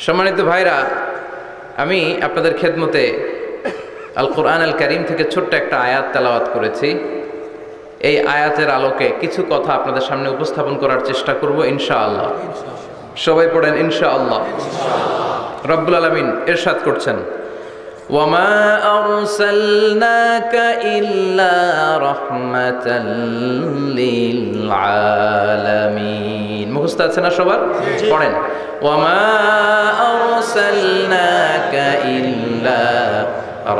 সম্মানিত ভাইরা, আমি আপনাদের খেদমতে আল কোরআন আল কারীম থেকে ছোট্ট একটা আয়াত তেলাওয়াত করেছি। এই আয়াতের আলোকে কিছু কথা আপনাদের সামনে উপস্থাপন করার চেষ্টা করব ইনশাআল্লাহ। সবাই পড়েন ইনশাআল্লাহ। রব্বুল আলামিন ইরশাদ করছেন, ওয়ামা আরসালনাকা ইল্লা রাহমাতাল লিল আলামিন। মুখস্থ আছে না সবার? পড়েন, ওয়ামা আরসালনাকা ইল্লা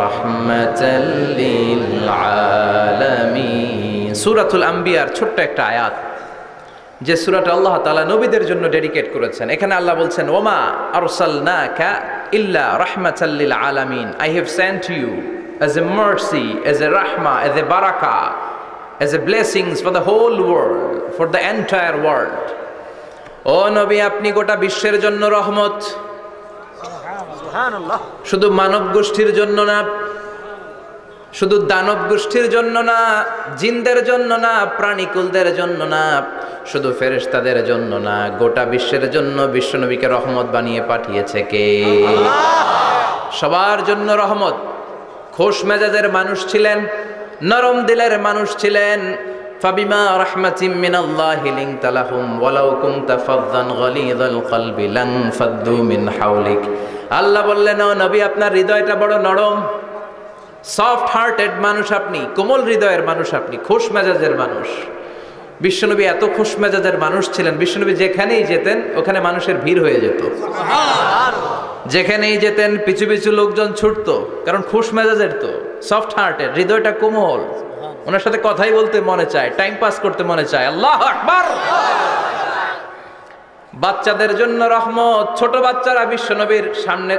রাহমাতাল লিল আলামিন। সূরাতুল আম্বিয়ার ছোট্ট একটা আয়াত, যে সূরাটা আল্লাহ তাআলা নবীদের জন্য ডেডিকেট করেছেন। এখানে আল্লাহ বলছেন, ওমা আরসালনাকা ইল্লা রাহমাতাল লিল আলামিন। I have sent you as a mercy, as a rahmah, as a barakah, as a blessings for the whole world, for the entire world. ও নবী, আপনি গোটা বিশ্বের জন্য রহমত। সুবহানাল্লাহ। শুধু মানব গোষ্ঠীর জন্য না, শুধু দানব গোষ্ঠীর জন্য না, জিনদের জন্য না, প্রাণীকুলদের জন্য না, শুধু ফেরেশতাদের জন্য না, গোটা বিশ্বের জন্য বিশ্বনবীকে রহমত বানিয়ে পাঠিয়েছে কে? সবার জন্য রহমত। খোশ মেজাজের মানুষ ছিলেন, নরম দিলের মানুষ ছিলেন। ফাবিমা রাহমাতিম মিনাল্লাহি লিনতা লাহুম ওয়ালাউ কুনতা ফাযযান গালিযাল কলবি লানফাদ্দু মিন হাওলিক। আল্লাহ বললেন, ও নবী, আপনার হৃদয়টা বড় নরম, সফট হার্টেড মানুষ আপনি, কোমল হৃদয়ের মানুষ আপনি, খোশ মেজাজের মানুষ। বিশ্বনবী এত খোশ মেজাজের মানুষ ছিলেন, বিশ্বনবী যেখানেই যেতেন ওখানে মানুষের ভিড় হয়ে যেত। যেখানেই যেতেন পিছু পিছু লোকজন ছুটতো, কারণ খোশ মেজাজের তো, সফট হার্টেড, হৃদয়টা কোমল। ওনার সাথে কথাই বলতে মনে চায়, টাইম পাস করতে মনে চায়। আল্লাহু আকবার। বাচ্চাদের জন্য রহমত। ছোট বাচ্চারা বিশ্বনবীর সামনে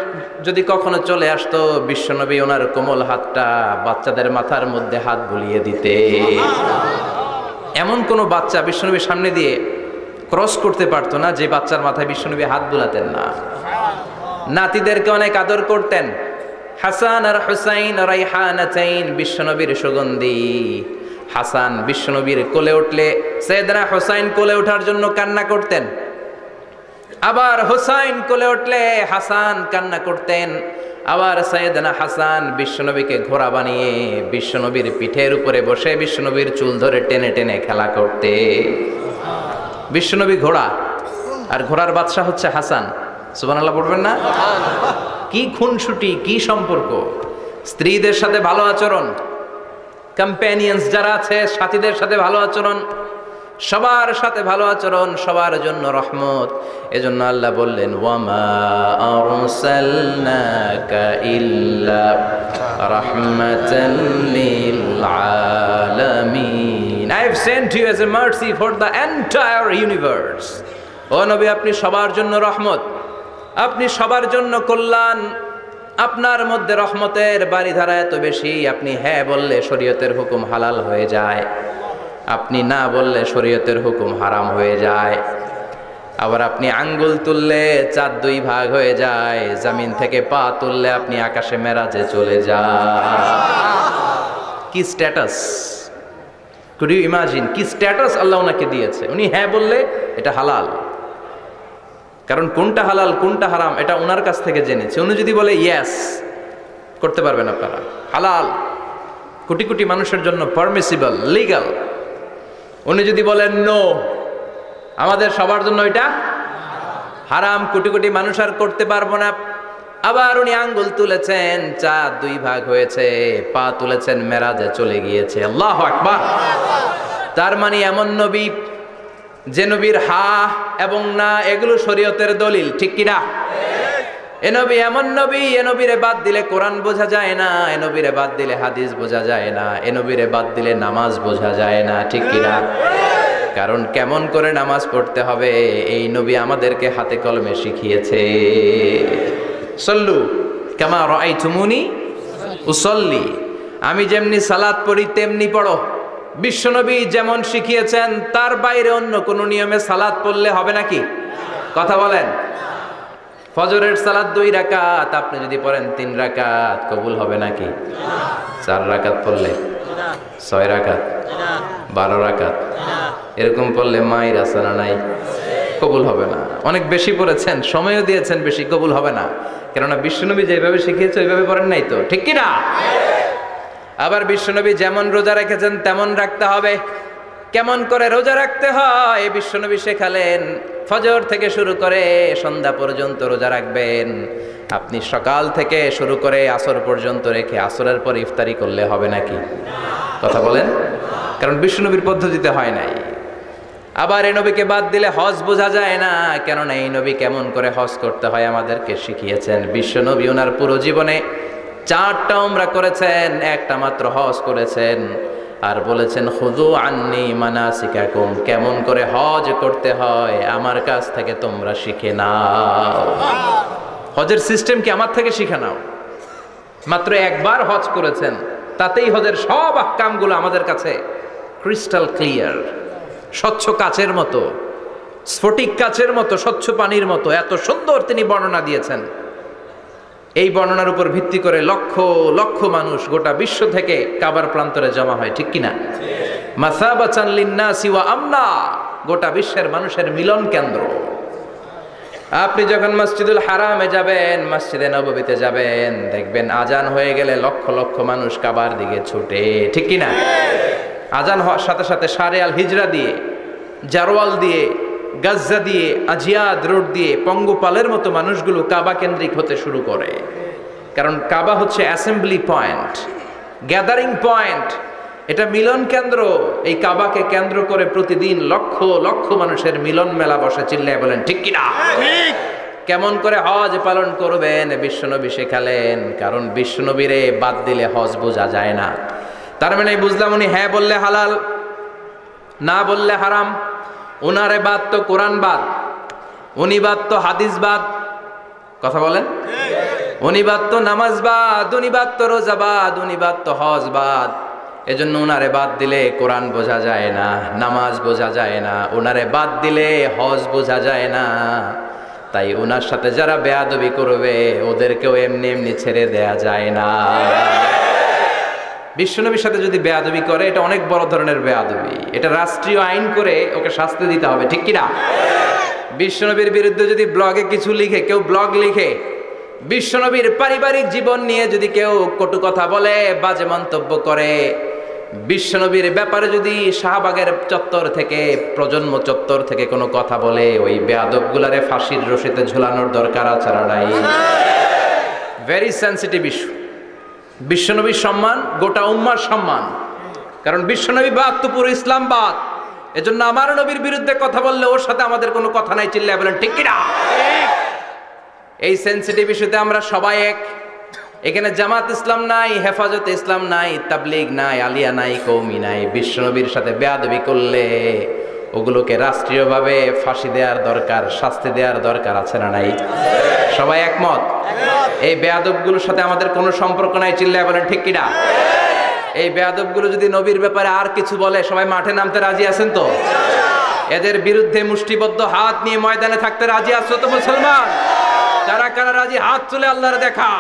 যদি কখনো চলে আসতো, বিশ্বনবী ওনার কোমল হাতটা বাচ্চাদের মাথার মধ্যে হাত বুলিয়ে দিতে। এমন কোনো বাচ্চা বিশ্বনবীর সামনে দিয়ে ক্রস করতে পারতো না যে বাচ্চার মাথায় বিশ্বনবী হাত বুলাতেন না। নাতিদেরকে অনেক আদর করতেন। হাসান আর হুসাইন রাইহানাতাইন, বিশ্বনবীর সুগন্ধি। হাসান বিশ্বনবীর কোলে উঠলে সাইয়েদনা হুসাইন কোলে ওঠার জন্য কান্না করতেন, আবার হুসাইন কোলে উঠলে হাসান কান্না করতেন। আবার সাইয়েদনা হাসান বিশ্বনবীকে ঘোড়া বানিয়ে বিশ্বনবীর পিঠের উপরে বসে বিশ্বনবীর চুল ধরে টেনে টেনে খেলা করতে। বিশ্বনবী ঘোড়া, আর ঘোড়ার বাদশা হচ্ছে হাসান। সুবহানাল্লাহ পড়বেন না? কি খুনসুটি, কি সম্পর্ক। স্ত্রীদের সাথে ভালো আচরণ, কম্প্যানিয়ন্স যারা আছে সাথীদের সাথে ভালো আচরণ, সবার সাথে ভালো আচরণ, সবার জন্য রহমত। এজন্য আল্লাহ বললেন, ওয়ামা আরসালনাকা ইল্লা রাহমাতাল লিল আলামিন। I have sent you as a mercy for the entire universe. ও নবী, আপনি সবার জন্য রহমত, আপনি সবার জন্য কল্যাণ। আপনার মধ্যে রহমতের বারিধারা এত বেশি, আপনি হ্যাঁ বললে শরীয়তের হুকুম হালাল হয়ে যায়, আপনি না বললে শরীয়তের হুকুম হারাম হয়ে যায়। আবার আপনি আঙ্গুল তুললে চাঁদ দুই ভাগ হয়ে যায়, জমিন থেকে পা তুললে আপনি আকাশে মেরাজে চলে যান। কি স্ট্যাটাস! কুড ইউ ইমাজিন কি স্ট্যাটাস আল্লাহ ওনাকে দিয়েছে। উনি হ্যাঁ বললে এটা হালাল, কারণ কোনটা হালাল কোনটা হারাম এটা ওনার কাছ থেকে জেনেছে। উনি যদি বলে ইয়েস, করতে পারবেন আপনারা, হালাল, কোটি কোটি মানুষের জন্য পারমিসিবল, লিগ্যাল। উনি যদি বলেন নো, আমাদের সবার জন্য এটা হারাম, কোটি কোটি মানুষ আর করতে পারবো না। আবার উনি আঙ্গুল তুলেছেন, চাঁদ দুই ভাগ হয়েছে, পা তুলেছেন, মেরাজে চলে গিয়েছে। আল্লাহু আকবার। তার মানে এমন নবী যে নবীর হা এবং না এগুলো শরীয়তের দলিল, ঠিক কিনা? এ নবী এমন নবী, এ নবীরে বাদ দিলে কোরআন বোঝা যায় না, এ নবীরে বাদ দিলে হাদিস বোঝা যায় না, এ নবীরে বাদ দিলে নামাজ বোঝা যায় না, ঠিক কিনা? কারণ কেমন করে নামাজ পড়তে হবে এই নবী আমাদেরকে হাতে কলমে শিখিয়েছে। সল্লু কামা রাআইতুমুনি উসাল্লি, আমি যেমনি সালাত পড়ি তেমনি পড়ো। বিশ্বনবী যেমন শিখিয়েছেন তার বাইরে অন্য কোন নিয়মে সালাত পড়লে হবে নাকি? কথা বলেন। ফজরের সালাত 2 রাকাত, আপনি যদি পড়েন 3 রাকাত, কবুল হবে নাকি? 4 রাকাত পড়লে, 6 রাকাত, 12 রাকাত, এরকম পড়লে মায়ের আসানা নাই। কবুল হবে না। অনেক বেশি পড়েছেন, সময়ও দিয়েছেন বেশি, কবুল হবে না। কেননা বিশ্বনবী যেভাবে শিখিয়েছে ওইভাবে পড়েন নাই তো, ঠিক কি না? আবার বিশ্বনবী যেমন রোজা রেখেছেন তেমন রাখতে হবে। কেমন করে রোজা রাখতে হয় বিশ্বনবী শেখালেন। ফজর থেকে শুরু করে সন্ধ্যা পর্যন্ত রোজা রাখবেন। আপনি সকাল থেকে শুরু করে আসর পর্যন্ত রেখে আসরের পর ইফতারি করলে হবে নাকি? কথা বলেন। কারণ বিশ্বনবীর পদ্ধতিতে হয় নাই। আবার এই নবীকে বাদ দিলে হজ বোঝা যায় না, কেননা এই নবী কেমন করে হজ করতে হয় আমাদেরকে শিখিয়েছেন। বিশ্বনবী ওনার পুরো জীবনে 4টা উমরা করেছেন, একটা মাত্র হজ করেছেন। আর বলেছেন খুযু আন্নী মানাসিকাকুম, কেমন করে হজ করতে হয় আমার কাছ থেকে তোমরা শিখে নাও। হজের সিস্টেম কি আমার থেকে শিখে নাও। মাত্র একবার হজ করেছেন, তাতেই হজের সব আহকামগুলো আমাদের কাছে ক্রিস্টাল ক্লিয়ার, স্বচ্ছ কাচের মতো, স্ফটিক কাচের মতো, স্বচ্ছ পানির মতো এত সুন্দর তিনি বর্ণনা দিয়েছেন। এই বর্ণনার উপর ভিত্তি করে লক্ষ লক্ষ মানুষ গোটা বিশ্ব থেকে কাবার প্রান্তরে জমা হয়, ঠিক কিনা? মাসাবাতান লিন্নাসি ওয়া আমনা, গোটা বিশ্বের মানুষের মিলন কেন্দ্র। আপনি যখন মসজিদুল হারামে যাবেন, মসজিদে নববীতে যাবেন, দেখবেন আজান হয়ে গেলে লক্ষ লক্ষ মানুষ কাবার দিকে ছুটে, ঠিক কিনা? আজান হওয়ার সাথে সাথে শারে আল হিজরা দিয়ে, জারওয়াল দিয়ে, গাজ্জা দিয়ে, আজিয়াদ রোড দিয়ে পঙ্গপালের মতো মানুষগুলো কাবা কেন্দ্রিক হতে শুরু করে। কারণ কাবা হচ্ছে অ্যাসেম্বলি পয়েন্ট, গ্যাদারিং পয়েন্ট, এটা মিলন কেন্দ্র। এই কাবাকে কেন্দ্র করে প্রতিদিন লক্ষ লক্ষ মানুষের মিলন মেলা বসে। চিল্লায় বলেন ঠিক কিনা? কেমন করে হজ পালন করবেন বিশ্বনবী শেখালেন। কারণ বিশ্বনবীরে বাদ দিলে হজ বোঝা যায় না। তার মানে বুঝলাম উনি হ্যাঁ বললে হালাল, না বললে হারাম। উনারে বাদ তো কোরআন বাদ, উনি বাদ তো হাদিস বাদ। কথা বলেন। উনি বাদ তো নামাজ বাদ, উনি বাদ তো রোজা বাদ, উনি বাদ তো হজ বাদ। এজন্য উনারে বাদ দিলে কোরআন বোঝা যায় না, নামাজ বোঝা যায় না, উনারে বাদ দিলে হজ বোঝা যায় না। তাই উনার সাথে যারা বেয়াদবি করবে ওদেরকেও এমনি এমনি ছেড়ে দেয়া যায় না। বিশ্বনবীর সাথে যদি বেয়াদবি করে এটা অনেক বড় ধরনের বেয়াদবি, এটা রাষ্ট্রীয় আইন করে ওকে শাস্তি দিতে হবে, ঠিক কিনা? বিশ্বনবীর বিরুদ্ধে যদি ব্লগে কিছু লিখে, কেউ ব্লগ লিখে, বিশ্বনবীর পারিবারিক জীবন নিয়ে যদি কেউ কটু কথা বলে, বাজে মন্তব্য করে, বিশ্বনবীর ব্যাপারে যদি শাহবাগের চত্বর থেকে, প্রজন্ম চত্বর থেকে কোনো কথা বলে, ওই বেয়াদবগুলারে ফাঁসির রশিতে ঝুলানোর দরকার আছে না নাই? Very sensitive issue. বিশ্বনবীর সম্মান গোটা উম্মার সম্মান। কারণ বিশ্বনবী বাদ তো পুরো ইসলাম বাদ। এজন্য আমার নবীর বিরুদ্ধে কথা বললে ওর সাথে আমাদের কোনো কথা নাই। চিল্লায় বলেন ঠিক কিনা? এই সেনসিটিভ ইস্যুতে আমরা সবাই এক। এখানে জামাত ইসলাম নাই, হেফাজত ইসলাম নাই, তাবলিগ নাই, আলিয়া নাই, কওমি নাই। বিশ্বনবীর সাথে বেয়াদবি করলে ওগুলোকে রাষ্ট্রীয়ভাবে ফাঁসি দেওয়ার দরকার, শাস্তি দেওয়ার দরকার আছে না নাই? সবাই একমত? এই বেয়াদবগুলোর সাথে আমাদের কোনো সম্পর্ক নাই। চিল্লায় বলেন ঠিক কিনা? এই বেয়াদবগুলো যদি নবীর ব্যাপারে আর কিছু বলে সবাই মাঠে নামতে রাজি আছেন তো? এদের বিরুদ্ধে মুষ্টিবদ্ধ হাত নিয়ে ময়দানে থাকতে রাজি আছো তো মুসলমান? যারা কারা রাজি হাত তুলে আল্লাহর দেখা।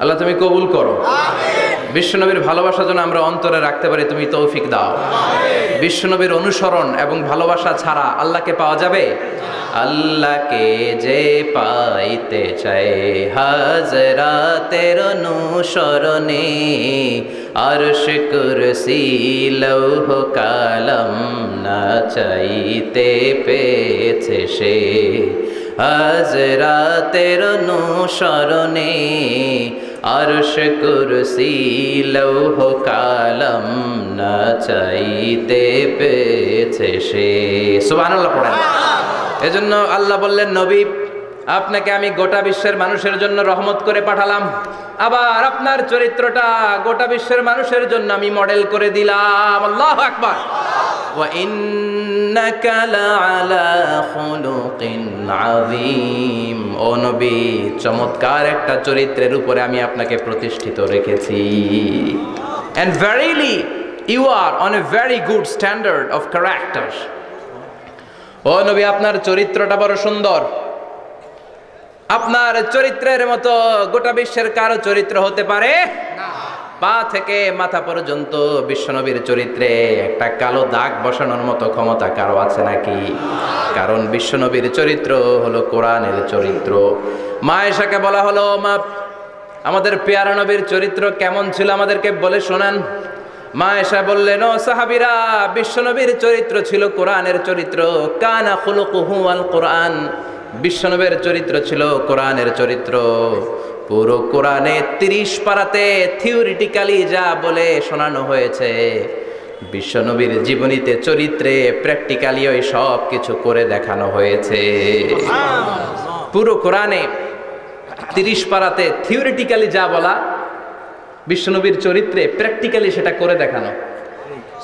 আল্লাহ তুমি কবুল করো। বিশ্বনবীর ভালোবাসা যেন আমরা অন্তরে রাখতে পারি, তুমি তৌফিক দাও। বিশ্বনবীর অনুসরণ এবং ভালোবাসা ছাড়া আল্লাহকে পাওয়া যাবে? আল্লাহকে যে পাইতে চায় হাজরাতের অনুসরণে, আরশ কুরসি লৌহ কালাম না চাইতে পেয়েছে সে। হাজরাতের অনুসরণে আরশ কুরসি লৌহ কালাম না চাইতে পেয়েছে সে। সুবহানাল্লাহ পড়েন। এজন্য আল্লাহ বললেন, নবী আপনাকে আমি গোটা বিশ্বের মানুষের জন্য রহমত করে পাঠালাম। আবার আপনার চরিত্রটা গোটা বিশ্বের মানুষের জন্য আমি মডেল করে দিলাম। আল্লাহু আকবার। ওয়া ইন্নাকা লাআলা খুলুকিন আযীম। ও নবী, চমৎকার একটা চরিত্রের উপরে আমি আপনাকে প্রতিষ্ঠিত রেখেছি। And verily you are on a very good standard of character. ও নবী, আপনার চরিত্রটা বড় সুন্দর। আপনার চরিত্রের মতো গোটা বিশ্বের কারো চরিত্র হতে পারে না। পা থেকে মাথা পর্যন্ত বিশ্বনবীর চরিত্রে একটা কালো দাগ বসানোর মতো ক্ষমতা কারো আছে নাকি? কারণ বিশ্বনবীর চরিত্র হলো কোরআনের চরিত্র। মা আয়েশাকে বলা হলো, মা, আমাদের পেয়ারা নবীর চরিত্র কেমন ছিল আমাদেরকে বলে শোনান। মা আয়েশা বললেন, ও সাহাবীরা, বিশ্বনবীর চরিত্র ছিল কোরআনের চরিত্র। কানা খুলুকুহু আল কোরআন। বিশ্বনবীর চরিত্র ছিল কোরআনের চরিত্র। পুরো কোরআনে 30 পারাতে থিওরিটিক্যালি যা বলে শোনানো হয়েছে, বিশ্বনবীর জীবনীতে চরিত্রে প্র্যাকটিক্যালি ওই সব কিছু করে দেখানো হয়েছে। পুরো কোরআনে 30 পারাতে থিওরিটিক্যালি যা বলা, বিশ্বনবীর চরিত্রে প্র্যাকটিক্যালি সেটা করে দেখানো।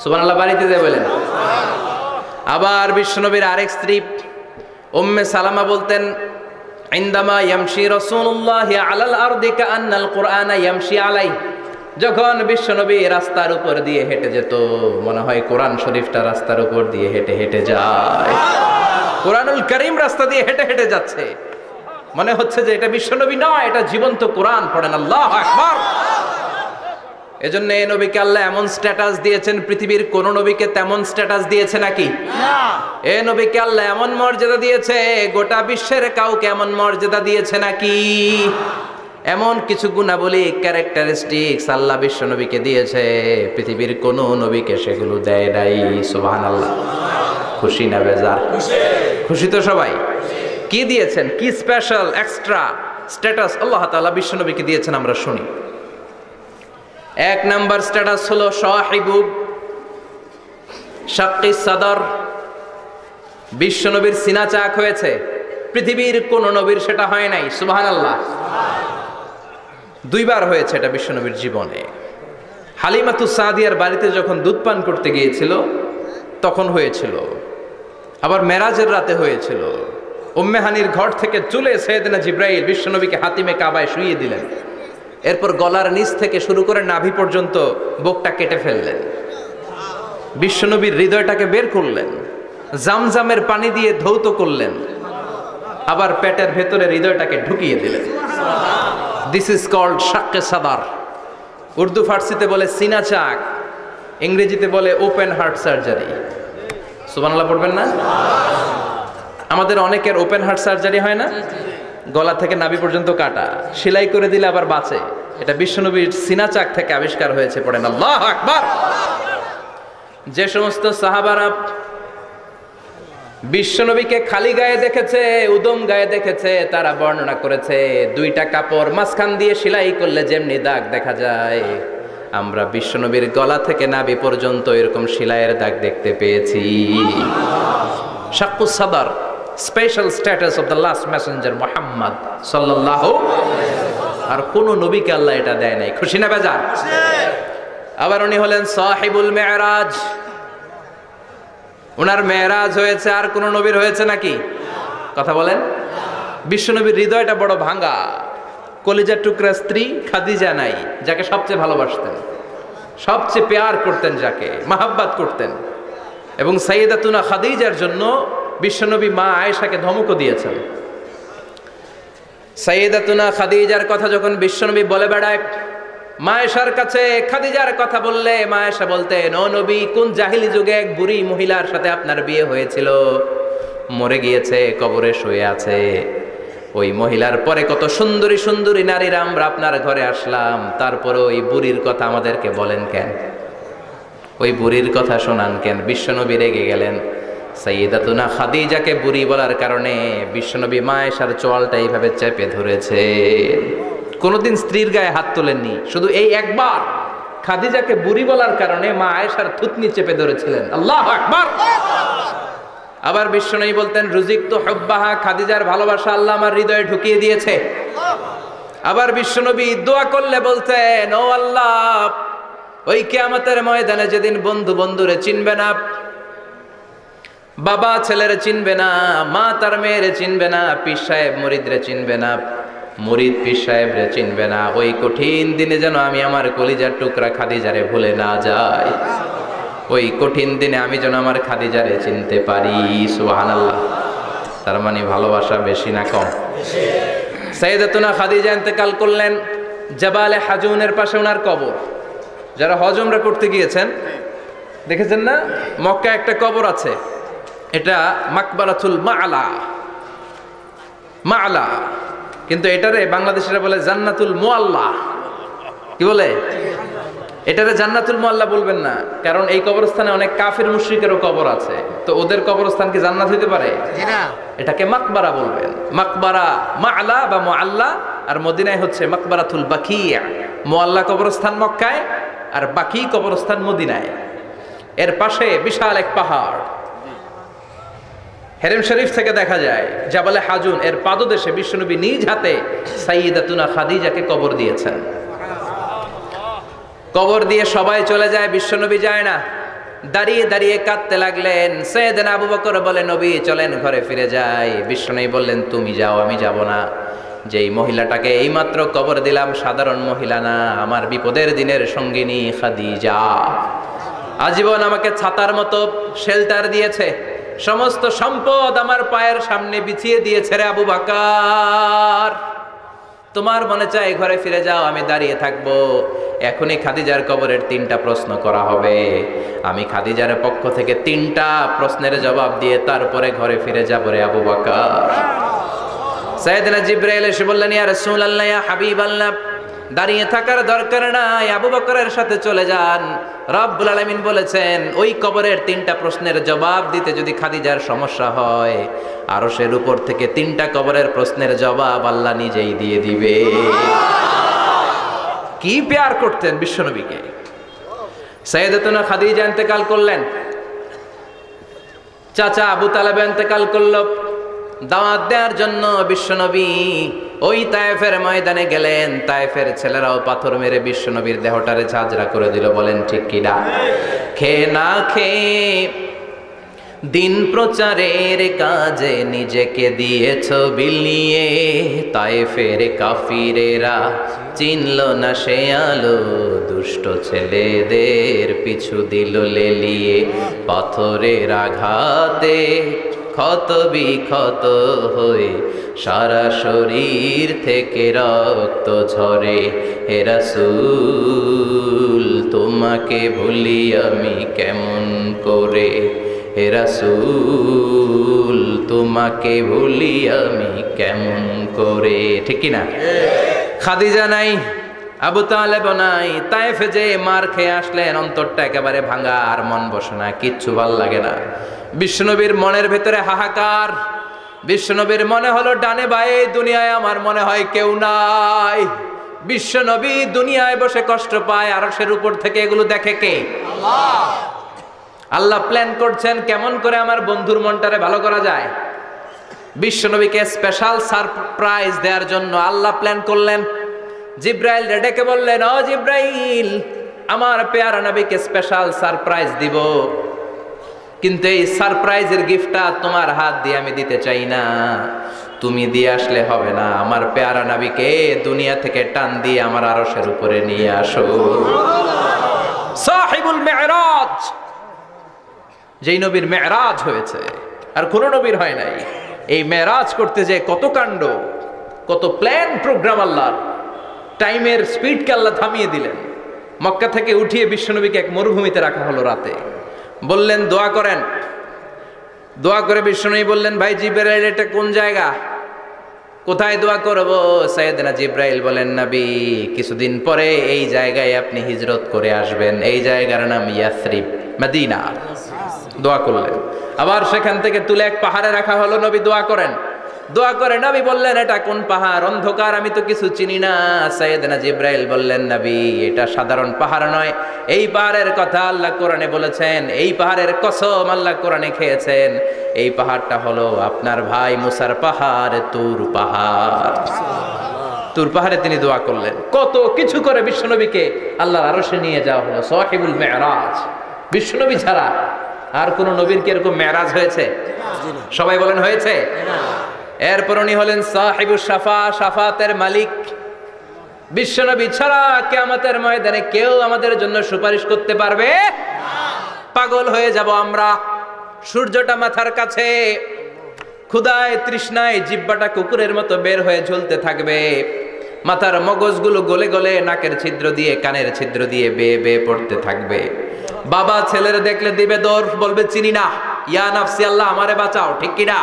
সুবহানাল্লাহ বাড়িতে দিয়ে বলেন। আবার বিশ্বনবীর আরেক স্ত্রী উম্মে সালামা বলতেন, ইনদামা ইয়ামশি রাসূলুল্লাহ আলাল আরদি কাআন্নাল কুরআনা ইয়ামশি আলাইহি। যখন বিশ্বনবী রাস্তার উপর দিয়ে হেঁটে যেত, মনে হয় কোরআন শরীফটা রাস্তার উপর দিয়ে হেঁটে হেঁটে যায়। কোরআনুল কারীম রাস্তা দিয়ে হেঁটে হেঁটে যাচ্ছে, মনে হচ্ছে যে এটা বিশ্বনবী নয়, এটা জীবন্ত কোরআন। পড়েন আল্লাহু আকবার। এজন্য এই নবীকে আল্লাহ এমন স্ট্যাটাস দিয়েছেন, পৃথিবীর কোন নবীকে তেমন স্ট্যাটাস দিয়েছে নাকি? না। এই নবীকে আল্লাহ এমন মর্যাদা দিয়েছে, গোটা বিশ্বের কাউকে এমন মর্যাদা দিয়েছে নাকি? এমন কিছু গুণাবলী, ক্যারেক্টারিস্টিক্স আল্লাহ বিশ্ব নবীকে দিয়েছে, পৃথিবীর কোন নবীকে সেগুলো দেয় নাই। সুবহানাল্লাহ। খুশি না বেজার? খুশি তো সবাই। কি দিয়েছেন, কি স্পেশাল এক্সট্রা স্ট্যাটাস আল্লাহ তাআলা বিশ্ব নবীকে দিয়েছেন, আমরা শুনি। এক নাম্বার স্ট্যাটাস হলো সাহিবু শাক্কি সাদর। বিশ্বনবীর সিনা চাক হয়েছে, পৃথিবীর কোন নবীর সেটা হয় নাই। সুবহানাল্লাহ। 2 বার হয়েছে এটা বিশ্বনবীর জীবনে। হালিমাতুস সাদিয়ার বাড়িতে যখন দুধ পান করতে গিয়েছিল তখন হয়েছিল, আবার মেরাজের রাতে হয়েছিল। উম্মে হানির ঘর থেকে চলে সাইয়েদনা জিবরাইল বিশ্বনবীকে হাতিমে কাবায় শুইয়ে দিলেন। এরপর গলার নিচ থেকে শুরু করে নাভি পর্যন্ত বুকটা কেটে ফেললেন, বিশ্বনবীর হৃদয়টাকে বের করলেন, জামজামের পানি দিয়ে ধৌত করলেন, আবার পেটের ভেতরে হৃদয়টাকে ঢুকিয়ে দিলেন। দিস ইজ কল্ড শাক্কে সাদার। উর্দু ফার্সিতে বলে সিনা চাক, ইংরেজিতে বলে ওপেন হার্ট সার্জারি। সুবহানাল্লাহ পড়বেন না? আমাদের অনেকের ওপেন হার্ট সার্জারি হয় না, গলা থেকে নাভি পর্যন্ত কাটা, সেলাই করে দিলে আবার বাঁচে। এটা বিশ্বনবীর সিনা চাক থেকে আবিষ্কার হয়েছে। পড়েন আল্লাহু আকবার। যে সমস্ত সাহাবারা বিশ্বনবীকে খালি গায়ে দেখেছে, উদম গায়ে দেখেছে, তারা বর্ণনা করেছে 2টা কাপড় মাঝখান দিয়ে সেলাই করলে যেমনি দাগ দেখা যায়, আমরা বিশ্বনবীর গলা থেকে নাভি পর্যন্ত এরকম সেলাইয়ের দাগ দেখতে পেয়েছি। শাক্কুস সাদর, special status of the last Messenger Muhammad সাল্লাল্লাহু। আর কোন নবীকে আল্লাহ এটা দেয় নাই। খুশি না বেজার? আবার উনি হলেন সাহিবুল মেরাজ। ওনার মেরাজ হয়েছে, আর কোন নবীর হয়েছে নাকি? কথা বলেন। বিশ্বনবীর হৃদয়টা বড় ভাঙা, কলিজার টুকরা স্ত্রী খাদিজা নাই, যাকে সবচেয়ে ভালোবাসতেন, সবচেয়ে পেয়ার করতেন, যাকে মাহাব্বাত করতেন। এবং সাইয়েদাতুনা খাদিজার জন্য বিশ্বনবী মা আয়েশাকে ধমকও দিয়েছেন। সাইয়েদাতুনা খাদিজার কথা যখন বিশ্বনবী বলে বেড়ায় মা আয়েশার কাছে, খাদিজার কথা বললে মা আয়েশা বলতেন, ও নবী, কোন জাহিলি যুগে এক বুড়ি মহিলার সাথে আপনার বিয়ে হয়েছিল, মরে গিয়েছে, কবরে শুয়ে আছে। ওই মহিলার পরে কত সুন্দরী সুন্দরী নারীরা আমরা আপনার ঘরে আসলাম, তারপরে ওই বুড়ির কথা আমাদেরকে বলেন কেন? ওই বুড়ির কথা শোনান কেন? বিশ্বনবী রেগে গেলেন। সাইয়েদাতুনা খাদিজাকে বুড়ি বলার কারণে বিশ্বনবী মা আয়েশার চোয়ালটা এইভাবে চেপে ধরেছে। কোনোদিন স্ত্রীর গায়ে হাত তোলেননি, শুধু এই একবার খাদিজাকে বুড়ি বলার কারণে মা আয়েশার থুতনি চেপে ধরেছিলেন। আল্লাহু আকবার। আবার বিশ্বনবী বলতেন, রুজিকতু হুব্বাহা, খাদিজার ভালোবাসা আল্লাহ আমার হৃদয়ে ঢুকিয়ে দিয়েছে। আবার বিশ্বনবী দোয়া করলে বলতেন, ও আল্লাহ, ওই কিয়ামতের ময়দানে যেদিন বন্ধু বন্ধুরে চিনবে না, বাবা ছেলেরে চিনবে না, মা তার মেয়েরে চিনবে না, পীর সাহেব মুরিদরে চিনবে না, মুরিদ পীর সাহেবরে চিনবে না, ওই কঠিন দিনে যেন আমি আমার কলিজার টুকরা খাদিজারে ভুলে না যাই। ওই কঠিন দিনে আমি যেন আমার খাদিজারে চিনতে পারি। সুবহানাল্লাহ। তার মানে ভালোবাসা বেশি না কম? সাইয়েদাতুনা খাদিজা ইন্তেকাল করলেন। জাবালে হাজুনের পাশে ওনার কবর। যারা হজ উমরা করতে গিয়েছেন দেখেছেন না, মক্কায় একটা কবর আছে, এটা মাকবারাতুল মা'লা। মা'লা, কিন্তু এটারে বাংলাদেশিরা বলে জান্নাতুল মুআল্লা। কি বলে? এটারে জান্নাতুল মুআল্লা বলবেন না, কারণ এই কবরস্থানে অনেক কাফির মুশরিকেরও কবর আছে, তো ওদের কবরস্থান কি জান্নাত হইতে পারে? এটাকে মাকবারা বলবেন। মাকবারা মা'লা বা মুআল্লা, আর মদিনায় হচ্ছে মাকবারাতুল বাকিয়া। মুআল্লা কবরস্থান মক্কায়, আর বাকি কবরস্থান মদিনায়। এর পাশে বিশাল এক পাহাড়, হেরেম শরীফ থেকে দেখা যায় জাবালে হাজুন, এর পাদদেশে বিশ্বনবী নিজ হাতে সাইয়্যিদাতুনা খাদিজাকে কবর দিয়েছেন। কবর দিয়ে সবাই চলে যায়, বিশ্বনবী যায় না। দাঁড়িয়ে দাঁড়িয়ে কাঁদতে লাগলেন। সাইয়েদনা আবু বকর বলে, নবী চলেন ঘরে ফিরে যাই। বিশ্বনবী বললেন, তুমি যাও, আমি যাব না। যেই মহিলাটাকে এইমাত্র কবর দিলাম সাধারণ মহিলা না, আমার বিপদের দিনের সঙ্গিনী খাদিজা। আজীবন আমাকে ছাতার মতো শেল্টার দিয়েছে, সমস্ত সম্পদ আমার পায়ের সামনে বিছিয়ে দিয়েছে রে আবু বকর। তোমার মনে চায় ঘরে ফিরে যাও, আমি দাঁড়িয়ে থাকবো। এখনই খাদিজার কবরের 3টা প্রশ্ন করা হবে। আমি খাদিজার পক্ষ থেকে 3টা প্রশ্নের জবাব দিয়ে তারপরে ঘরে ফিরে যাব রে আবু বকর। সাইয়েদনা জিবরাইল এসে বললেন, ইয়া রাসূলুল্লাহ, ইয়া হাবিবাল্লাহ, দাঁড়িয়ে থাকার দরকার নাই, আবু বকরের সাথে চলে যান। রব্বুল আলামিন বলেছেন, ওই কবরের 3টা প্রশ্নের জবাব দিতে যদি খাদিজার সমস্যা হয়, আরশের উপর থেকে 3টা কবরের প্রশ্নের জবাব আল্লাহ নিজেই দিয়ে দিবে। কি প্যার করতেন বিশ্বনবীকে। সাইয়েদাতুনা খাদিজা ইন্তেকাল করলেন। চাচা আবু তালেব ইন্তেকাল করল। দাওয়াত দেওয়ার জন্য বিশ্বনবী ওই তায়েফের ময়দানে গেলেন। তায়েফের ছেলেরাও পাথর মেরে বিশ্বনবীর দেহটারে ঝাঁঝরা করে দিল। বলেন ঠিক কিনা? খেয়ে না খেয়ে দিন প্রচারের কাজে নিজেকে দিয়েছ বিলিয়ে। তায়েফের কাফিরেরা চিনল না সে আলো, দুষ্ট ছেলেদের পিছু দিল লেলিয়ে। পাথরের আঘাতে ক্ষত বিক্ষত হয়ে সারা শরীর থেকে রক্ত ঝরে। হে রাসূল, তোমাকে ভুলি আমি কেমন করে। হে রাসূল, তোমাকে ভুলি আমি কেমন করে। ঠিক কিনা? খাদিজা নাই, আবু তালেব নাই। তায়েফে যে মার খেয়ে আসলেন, অন্তরটা একেবারে ভাঙা, আর মন বসে না, কিচ্ছু ভাল লাগে না। বিশ্বনবীর মনের ভেতরে হাহাকার। বিশ্বনবীর মনে হলো, ডানে বায়ে দুনিয়ায় আমার মনে হয় কেউ নাই। বিশ্বনবী দুনিয়ায় বসে কষ্ট পায়, আরশের উপর থেকে এগুলো দেখে কে? আল্লাহ। আল্লাহ প্ল্যান করছেন কেমন করে আমার বন্ধুর মনটারে ভালো করা যায়। বিশ্বনবীকে স্পেশাল সারপ্রাইজ দেওয়ার জন্য আল্লাহ প্ল্যান করলেন। জিব্রাইল ডেকে বললেন, ও জিব্রাইল, আমার পেয়ারা নবীকে স্পেশাল সারপ্রাইজ দিব, কিন্তু এই সারপ্রাইজের গিফটটা তোমার হাত দিয়ে আমি দিতে চাই না, তুমি দিয়ে আসলে হবে না। আমার পেয়ারা নবীকে দুনিয়া থেকে টান দিয়ে আমার আরশের উপরে নিয়ে আসো। সাহিবুল মেরাজ, যেই নবীর মেরাজ হয়েছে আর কোন নবীর হয় নাই। এই মেরাজ করতে যে কত কাণ্ড, কত প্ল্যান প্রোগ্রাম আল্লাহর। টাইমের স্পিডকে আল্লাহ থামিয়ে দিলেন। মক্কা থেকে উঠিয়ে বিশ্বনবীকে এক মরুভূমিতে রাখা হলো রাতে। বললেন দোয়া করেন। দোয়া করে বিশ্বনবী বললেন, ভাই জিবরাইল, এটা কোন জায়গা, কোথায় দোয়া করব? সাইয়েদনা জিবরাইল বলেন, নবী, কিছুদিন পরে এই জায়গায় আপনি হিজরত করে আসবেন। এই জায়গার নাম ইয়াসরিব, মদিনা। দোয়া করলেন। আবার সেখান থেকে তুলে এক পাহাড়ে রাখা হলো। নবী দোয়া করেন। দোয়া করে নবী বললেন, এটা কোন পাহাড়? অন্ধকার, আমি তো কিছু চিনি না। সাইয়েদনা জিবরাইল বললেন, নবী, এটা সাধারণ পাহাড় নয়। এই পাহাড়ের কথা আল্লাহ কোরআনে বলেছেন। এই পাহাড়ের কসম আল্লাহ কোরআনে খেয়েছেন। এই পাহাড়টা হলো আপনার ভাই মুসার পাহাড়, তুর পাহাড়। তুর পাহাড়ে তিনি দোয়া করলেন। কত কিছু করে বিশ্বনবীকে আল্লাহর আরশে নিয়ে যাওয়া হলো। সাহিবুল মেরাজ। বিশ্বনবী ছাড়া আর কোন নবীর কি এরকম মেরাজ হয়েছে? সবাই বলেন হয়েছে। এরপর উনি হলেন সাহিবুস শাফা, শাফাতের মালিক। বিশ্বনবী ছাড়া কিয়ামতের ময়দানে কেউ আমাদের জন্য সুপারিশ করতে পারবে না। পাগল হয়ে যাব আমরা। সূর্যটা মাথার কাছে, ক্ষুধায় তৃষ্ণায় জিহ্বাটা কুকুরের মতো বের হয়ে ঝুলতে থাকবে, মাথার মগজগুলো গলে গলে নাকের ছিদ্র দিয়ে কানের ছিদ্র দিয়ে বেয়ে বেয়ে পড়তে থাকবে। বাবা ছেলের দেখলে দিবে দৌড়, বলবে চিনি না, ইয়া নাফসি আল্লাহ আমারে বাঁচাও, ঠিক কিনা?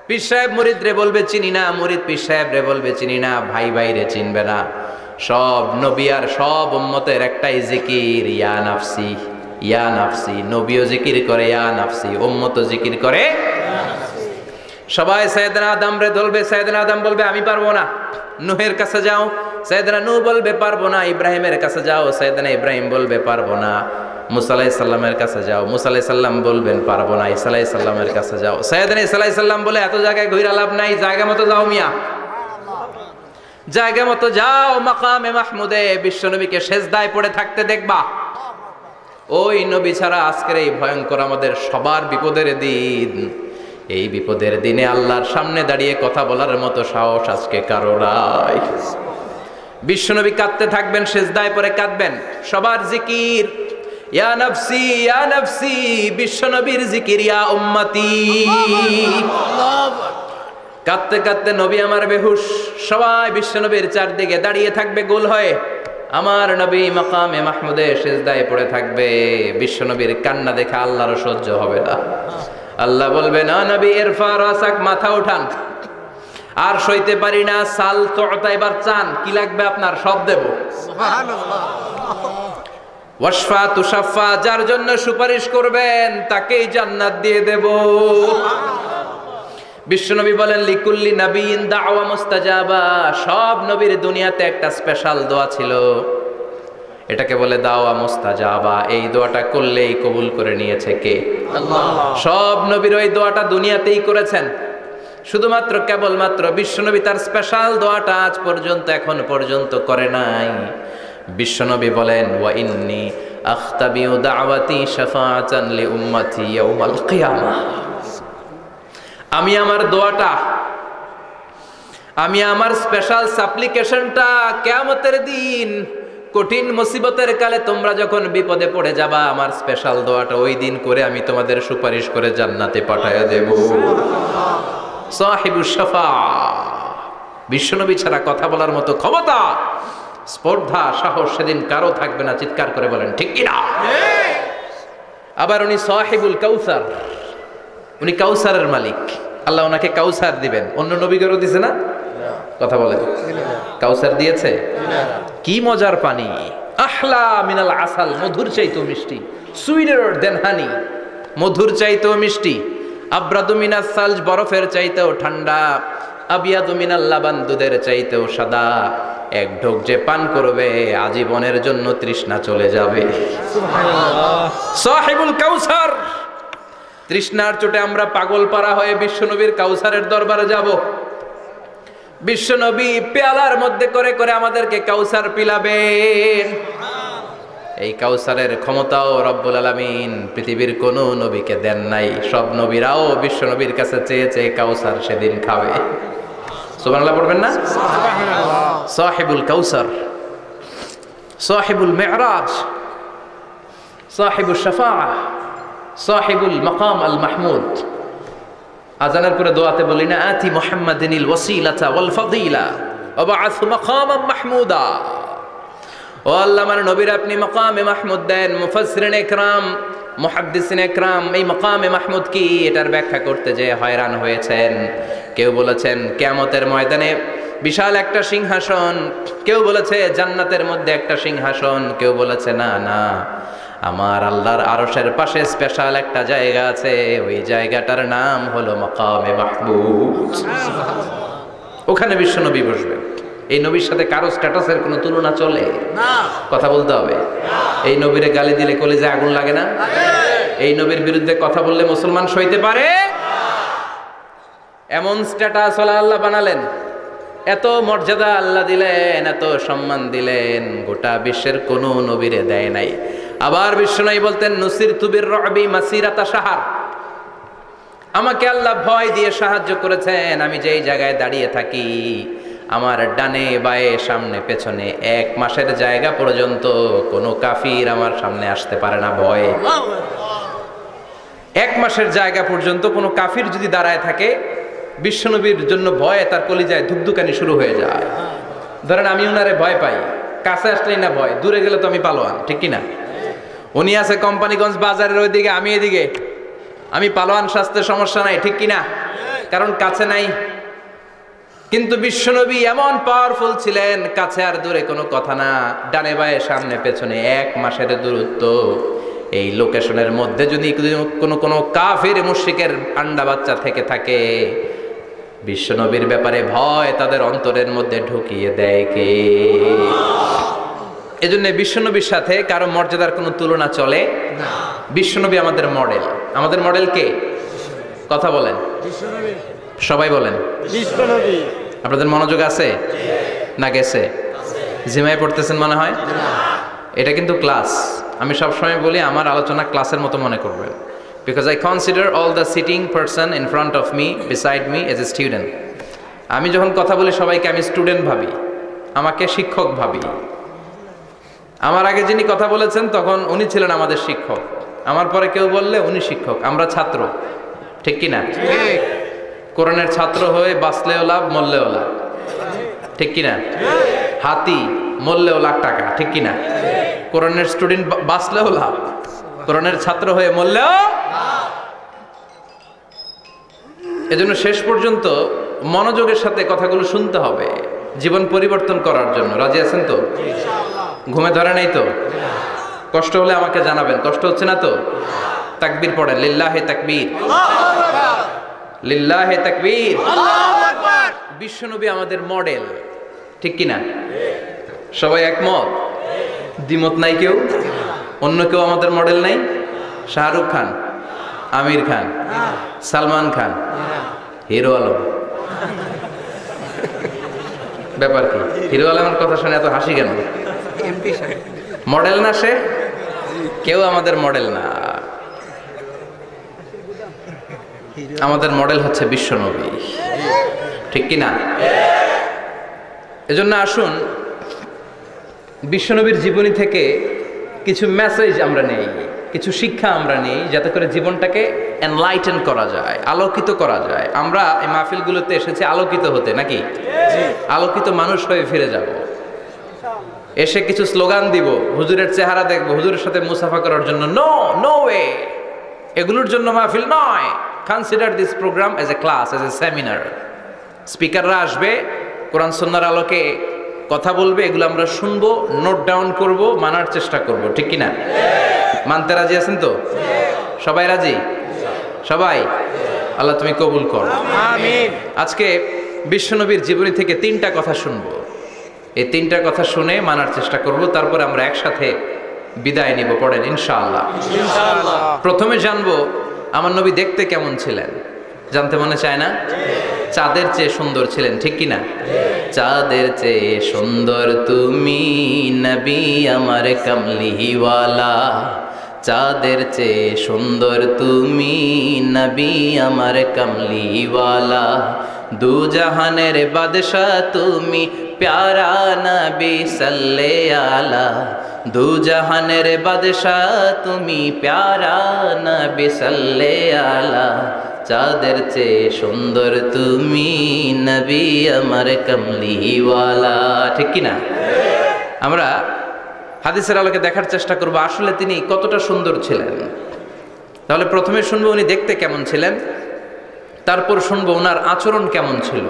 পীর সাহেব মুরিদ রে বলবে চিনি না, মুরিদ পীর সাহেব রে বলবে চিনি না, ভাই ভাই রে চিনবে না। সব নবী আর সব উম্মতের একটাই জিকির, ইয়া নাফসি ইয়া নাফসি। নবীও জিকির করে ইয়া নাফসি, উম্মতও জিকির করে। সবাই সাইয়েদনা আদম রে ধরবে, সাইয়েদনা আদম বলবে আমি পারবো না। নূহের কাছে যাও, সাইয়েদনা নূহ বলবে পারবো না। ইব্রাহিমের কাছে যাও, সাইয়েদনা ইব্রাহিম বলবে পারবো না। মুসা আলাইহিস সালামের কাছে যাও, মুসা আলাইহিস সালাম বলবেন পারবো না। ঈসা আলাইহিস সালামের কাছে যাও, সাইয়েদনা ঈসা আলাইহিস সালাম বলে এত জায়গায় ঘুরে লাভ নাই, জায়গা মতো যাও মিয়া, জায়গা মতো যাও। মাকামে মাহমুদে বিশ্বনবীকে সেজদায় পড়ে থাকতে দেখবা। ওই নবী ছাড়া আজকের এই ভয়ঙ্কর আমাদের সবার বিপদের দিন, এই বিপদের দিনে আল্লাহর সামনে দাঁড়িয়ে কথা বলার মতো সাহস আজকে কারো নাই। বিশ্বনবী কাঁদতে থাকবেন, সেজদায় পড়ে কাঁদবেন। সবার জিকির ইয়া নাফসি ইয়া নাফসি, বিশ্বনবীর জিকির ইয়া উম্মতি। কাঁদতে কাঁদতে নবী আমার বেহুশ, সবাই বিশ্বনবীর চারদিকে দাঁড়িয়ে থাকবে গোল হয়ে। আমার নবী মাকামে মাহমুদে সেজদায় পড়ে থাকবে। বিশ্বনবীর কান্না দেখে আল্লাহর সহ্য হবে না। আল্লাহ বলবে না নবী ইরফা রাসাক, মাথা উঠান, আর সইতে পারি না। সাল তোতা, এবার চান, কি লাগবে আপনার সব দেব। সুবহানাল্লাহ। ওয়াশফা তুশাফা, যার জন্য সুপারিশ করবেন তাকেই জান্নাত দিয়ে দেব। বিশ্বনবী বলেন লিকুল্লি নবিয়িন দাওয়া মুস্তাজাবা, সব নবীর দুনিয়াতে একটা স্পেশাল দোয়া ছিল, এটাকে বলে দাওয়া মুস্তাজাবা। এই দোয়াটা করলেই কবুল করে নিয়েছে কে? আল্লাহ। সব নবীর ওই দোয়াটা দুনিয়াতেই করেছেন, শুধুমাত্র কেবলমাত্র বিশ্বনবী তার স্পেশাল দোয়াটা আজ পর্যন্ত এখন পর্যন্ত করে নাই। বিশ্বনবী বলেন ওয়া ইন্নী আখতাবিউ দাওয়াতি শাফাআতান লি উম্মতি ইয়াউমাল কিয়ামাহ, আমি আমার দোয়াটা, আমি আমার স্পেশাল সাপ্লিকেশনটা কিয়ামতের দিন কঠিন মুসিবতের কালে তোমরা যখন বিপদে পড়ে যাবা, আমার স্পেশাল দোয়াটা ওই দিন করে আমি তোমাদের সুপারিশ করে জান্নাতে পাঠায়া দেব। সাহিবুশ শাফা, বিশ্বনবী ছাড়া কথা বলার মতো ক্ষমতা, স্পর্ধা, সাহস সেদিন কারো থাকবে না। চিৎকার করে বলেন ঠিক কিনা? আবার উনি সাহিবুল কাউসার, উনি কাউসারের মালিক। আল্লাহ ওনাকে কাউসার দিবেন। অন্য নবীদেরও দিছে না? কথা বলেন, কাউসার দিয়েছে। কি মজার পানি, আহলা মিনাল আসাল, মধুর চাইতেও মিষ্টি। সুইটার দেন হানি, মধুর চাইতেও মিষ্টি। আব্রাদু মিনাস সালজ, বরফের চাইতেও ঠান্ডা। আবিয়াদু মিনাল লাবান, দুধের চাইতেও সাদা। এক ঢোক যে পান করবে আজীবনের জন্য তৃষ্ণা চলে যাবে। সুবহানাল্লাহ। সাহিবুল কাউসার, তৃষ্ণার চোটে আমরা পাগল পারা হয়ে বিশ্বনবীর কাউসারের দরবারে যাব। বিশ্বনবী পেয়ালার মধ্যে করে করে আমাদেরকে কাউসার পিলাবেন। এই কাউসারের ক্ষমতাও রব্বুল আলামিন পৃথিবীর কোন নবীকে দেন নাই। সব নবীরাও বিশ্বনবীর কাছে চেয়ে চেয়ে কাউসার সেদিন খাবে। সুবহানাল্লাহ পড়বেন না? সুবহানাল্লাহ। সাহিবুল কাউসার, সাহিবুল মি'রাজ, সাহিবুশ শাফাআহ, সাহিবুল মাকাম আল মাহমুদ। আজানের পরে দোয়াতে বলি না, আতি মুহাম্মাদিনিল ওয়াসিলাতা ওয়াল ফাদিলা ওয়া বা'আথ মাকামান মাহমুদা। ও আল্লাহ, আমার নবীর আপনি মাকামে মাহমুদ দেন। মুফাসসিরিন ইকরাম, মুহাদ্দিসিন ইকরাম এই মাকামে মাহমুদ কি এটার ব্যাখ্যা করতে যে হয়রান হয়েছেন। কেউ বলেছেন কিয়ামতের ময়দানে বিশাল একটা সিংহাসন, কেউ বলেছে জান্নাতের মধ্যে একটা সিংহাসন, কেউ বলেছে না না, আমার আল্লাহর আরশের পাশে স্পেশাল একটা জায়গা আছে, ওই জায়গাটার নাম হলো মাকামে মাহমুদ। ওখানে বিশ্বনবী বসবেন। এই নবীর সাথে কারো স্ট্যাটাসের কোনো তুলনা চলে না, কথা বলতে হবে। এই নবীরে গালি দিলে কলিজায় আগুন লাগে না? এই নবীর বিরুদ্ধে কথা বললে মুসলমান সইতে পারে? এমন স্ট্যাটাস হলো আল্লাহ বানালেন, এত মর্যাদা আল্লাহ দিলেন, এত সম্মান দিলেন, গোটা বিশ্বের কোনো নবীরে দেয় নাই। আবার বিশ্বনবী বলতেন নুসিরতু বির-রু'বি মাসিরাতা শাহর, আমাকে আল্লাহ ভয় দিয়ে সাহায্য করেছেন। আমি যেই জায়গায় দাঁড়িয়ে থাকি আমার ডানে বায়ে সামনে পেছনে 1 মাসের জায়গা পর্যন্ত কোনো কাফির আমার সামনে আসতে পারে না ভয়ে। 1 মাসের জায়গা পর্যন্ত কোনো কাফির যদি দাঁড়ায় থাকে, বিশ্বনবীর জন্য ভয়ে তার কলিজায় ধুকধুকানি শুরু হয়ে যায়। ধরেন আমি উনারে ভয় পাই, কাছে আসলেই না ভয়, দূরে গেলে তো আমি পালোয়ান, ঠিক কিনা? উনি আছে কোম্পানিগঞ্জ বাজারের ওইদিকে, আমি এদিকে, আমি পালোয়ান, স্বাস্থ্যের সমস্যা নাই, ঠিক কিনা? কারণ কাছে নাই। কিন্তু বিশ্বনবী এমন পাওয়ারফুল ছিলেন, কাছে আর দূরে কোনো কথা না, ডানে বায়ে সামনে পেছনে 1 মাসের দূরত্ব। এই লোকেশনের মধ্যে যদি কোনো কাফির মুশরিকের আন্ডা বাচ্চা থেকে থাকে, বিশ্বনবীর ব্যাপারে ভয় তাদের অন্তরের মধ্যে ঢুকিয়ে দেয় কে? এজন্য বিশ্বনবীর সাথে কারো মর্যাদার কোনো তুলনা চলে না। বিশ্বনবী আমাদের মডেল। আমাদের মডেল কে? কথা বলেন, সবাই বলেন বিশ্বনবী। আপনাদের মনোযোগ আছে না গেছে? জিমায় পড়তেছেন মনে হয়। এটা কিন্তু ক্লাস। আমি সবসময় বলি আমার আলোচনা ক্লাসের মতো মনে করবেন, because I consider all the sitting person in front of me, beside me as a student. আমি যখন কথা বলি সবাইকে আমি স্টুডেন্ট ভাবি, আমাকে শিক্ষক ভাবি। আমার আগে যিনি কথা বলেছেন তখন উনি ছিলেন আমাদের শিক্ষক, আমার পরে কেউ বললে উনি শিক্ষক, আমরা ছাত্র, ঠিক কিনা? কোরআনের ছাত্র হয়ে বাঁচলেও লাভ, মরলেও লাভ, ঠিক কিনা? হাতি মরলেও লাখ টাকা, ঠিক কিনা? কোরআনের স্টুডেন্ট বাঁচলেও লাভ, কোরআনের ছাত্র হয়ে মরলেও। এজন্য শেষ পর্যন্ত মনোযোগের সাথে কথাগুলো শুনতে হবে জীবন পরিবর্তন করার জন্য। রাজি আছেন তো? ঘুমে ধরে নাই তো? কষ্ট হলে আমাকে জানাবেন। কষ্ট হচ্ছে না তো? তাকবীর পড়েন, লিল্লাহে তাকবীর, লিল্লাহে তাকবীর। বিশ্বনবী আমাদের মডেল, ঠিক কিনা? সবাই একমত? দ্বিমত নাই কেউ? অন্য কেউ আমাদের মডেল নাই? শাহরুখ খান, আমির খান, সালমান খান, হিরো আলম। ব্যাপার কি? হিরো আলমের কথা শুনে এত হাসি কেন? মডেল না সে? কেউ আমাদের মডেল না। আমাদের মডেল হচ্ছে বিশ্বনবী, ঠিক কিনা? এজন্য আসুন বিশ্বনবীর জীবনী থেকে কিছু মেসেজ আমরা নেই, কিছু শিক্ষা আমরা নেই, যাতে করে জীবনটাকে এনলাইটেন করা যায়, আলোকিত করা যায়। আমরা এই মাহফিলগুলোতে এসেছি আলোকিত হতে, নাকি? আলোকিত মানুষ হয়ে ফিরে যাব। এসে কিছু স্লোগান দিব, হুজুরের চেহারা দেখবো, হুজুরের সাথে মুসাফা করার জন্য, নো নো ওয়ে। এগুলোর জন্য মাহফিল নয়। Consider this programme as a class, as a seminar. স্পিকাররা আসবে, কোরআন সুন্নাহর আলোকে কথা বলবে, এগুলো আমরা শুনবো, নোট ডাউন করব, মানার চেষ্টা করব, ঠিক কিনা? মানতে রাজি আছেন তো? সবাই রাজি? সবাই? আল্লাহ তুমি কবুল করো, আমিন। আজকে বিশ্বনবীর জীবনী থেকে 3টা কথা শুনবো। এই 3টা কথা শুনে মানার চেষ্টা করব, তারপরে আমরা একসাথে বিদায় নিব। পড়েন ইনশাআল্লাহ। ইনশাআল্লাহ। প্রথমে জানবো আমার নবী দেখতে কেমন ছিলেন। জানতে মনে চায় না? চাঁদের চেয়ে সুন্দর ছিলেন, ঠিক কিনা? চাঁদের চেয়ে সুন্দর তুমি নবী আমার কামলিওয়ালা, চাঁদের চেয়ে সুন্দর তুমি নবী আমার কামলিওয়ালা, দু জাহানের বাদশা তুমি প্যারা নবী সাল্লে আলা, দু জাহানের বাদশা তুমি প্যারা নবী সাল্লে আলা, চাঁদের চেয়ে সুন্দর তুমি নবী আমার কামলিওয়ালা, ঠিক কিনা? আমরা হাদিসের আলোকে দেখার চেষ্টা করব আসলে তিনি কতটা সুন্দর ছিলেন। তাহলে প্রথমে শুনবো উনি দেখতে কেমন ছিলেন, তারপর শুনবো ওনার আচরণ কেমন ছিল।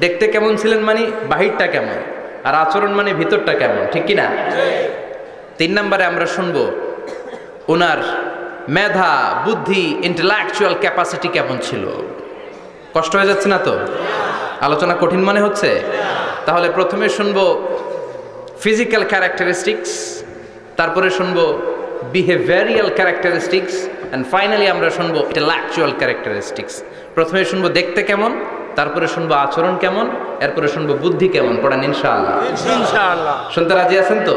দেখতে কেমন ছিলেন মানে বাহিরটা কেমন, আর আচরণ মানে ভিতরটা কেমন, ঠিক কিনা? 3 নম্বরে আমরা শুনবো ওনার মেধা, বুদ্ধি, ইন্টেলেকচুয়াল ক্যাপাসিটি কেমন ছিল। কষ্ট হয়ে যাচ্ছে না তো? আলোচনা কঠিন মনে হচ্ছে? তাহলে প্রথমে শুনবো ফিজিক্যাল ক্যারেক্টারিস্টিক্স, তারপরে শুনবো বিহেভিয়ারিয়াল ক্যারেক্টারিস্টিক্স, এন্ড ফাইনালি আমরা শুনবো ইন্টেলেকচুয়াল ক্যারেক্টারিস্টিক্স। প্রথমে শুনবো দেখতে কেমন, তারপরে শুনবো আচরণ কেমন, এরপরে শুনবো বুদ্ধি কেমন। পড়েন ইনশাআল্লাহ। ইনশাআল্লাহ। শুনতে রাজি আছেন তো?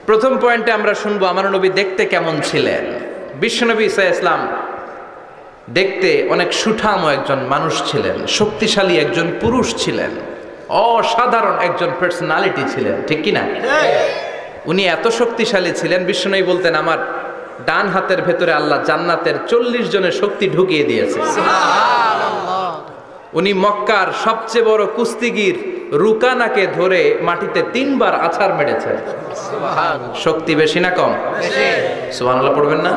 প্রথম পয়েন্টে আমরা শুনবো আমার নবী দেখতে কেমন ছিলেন। বিশ্বনবী ঈসা ইসলাম দেখতে অনেক সুঠাম একজন মানুষ ছিলেন, শক্তিশালী একজন পুরুষ ছিলেন। অসাধারণ একজন পার্সোনালিটি ছিলেন, ঠিক কি না? উনি এত শক্তিশালী ছিলেন, বিষ্ণুনবী বলতেন আমার ডান হাতের ভেতরে আল্লাহ জান্নাতের 40 জনের শক্তি ঢুকিয়ে দিয়েছে। উনি মক্কার সবচেয়ে বড় কুস্তিগির রুকানাকে ধরে মাটিতে 3 বার আছাড় মেরেছেন। শক্তি বেশি না কম? সুবহানাল্লাহ পড়বেন না?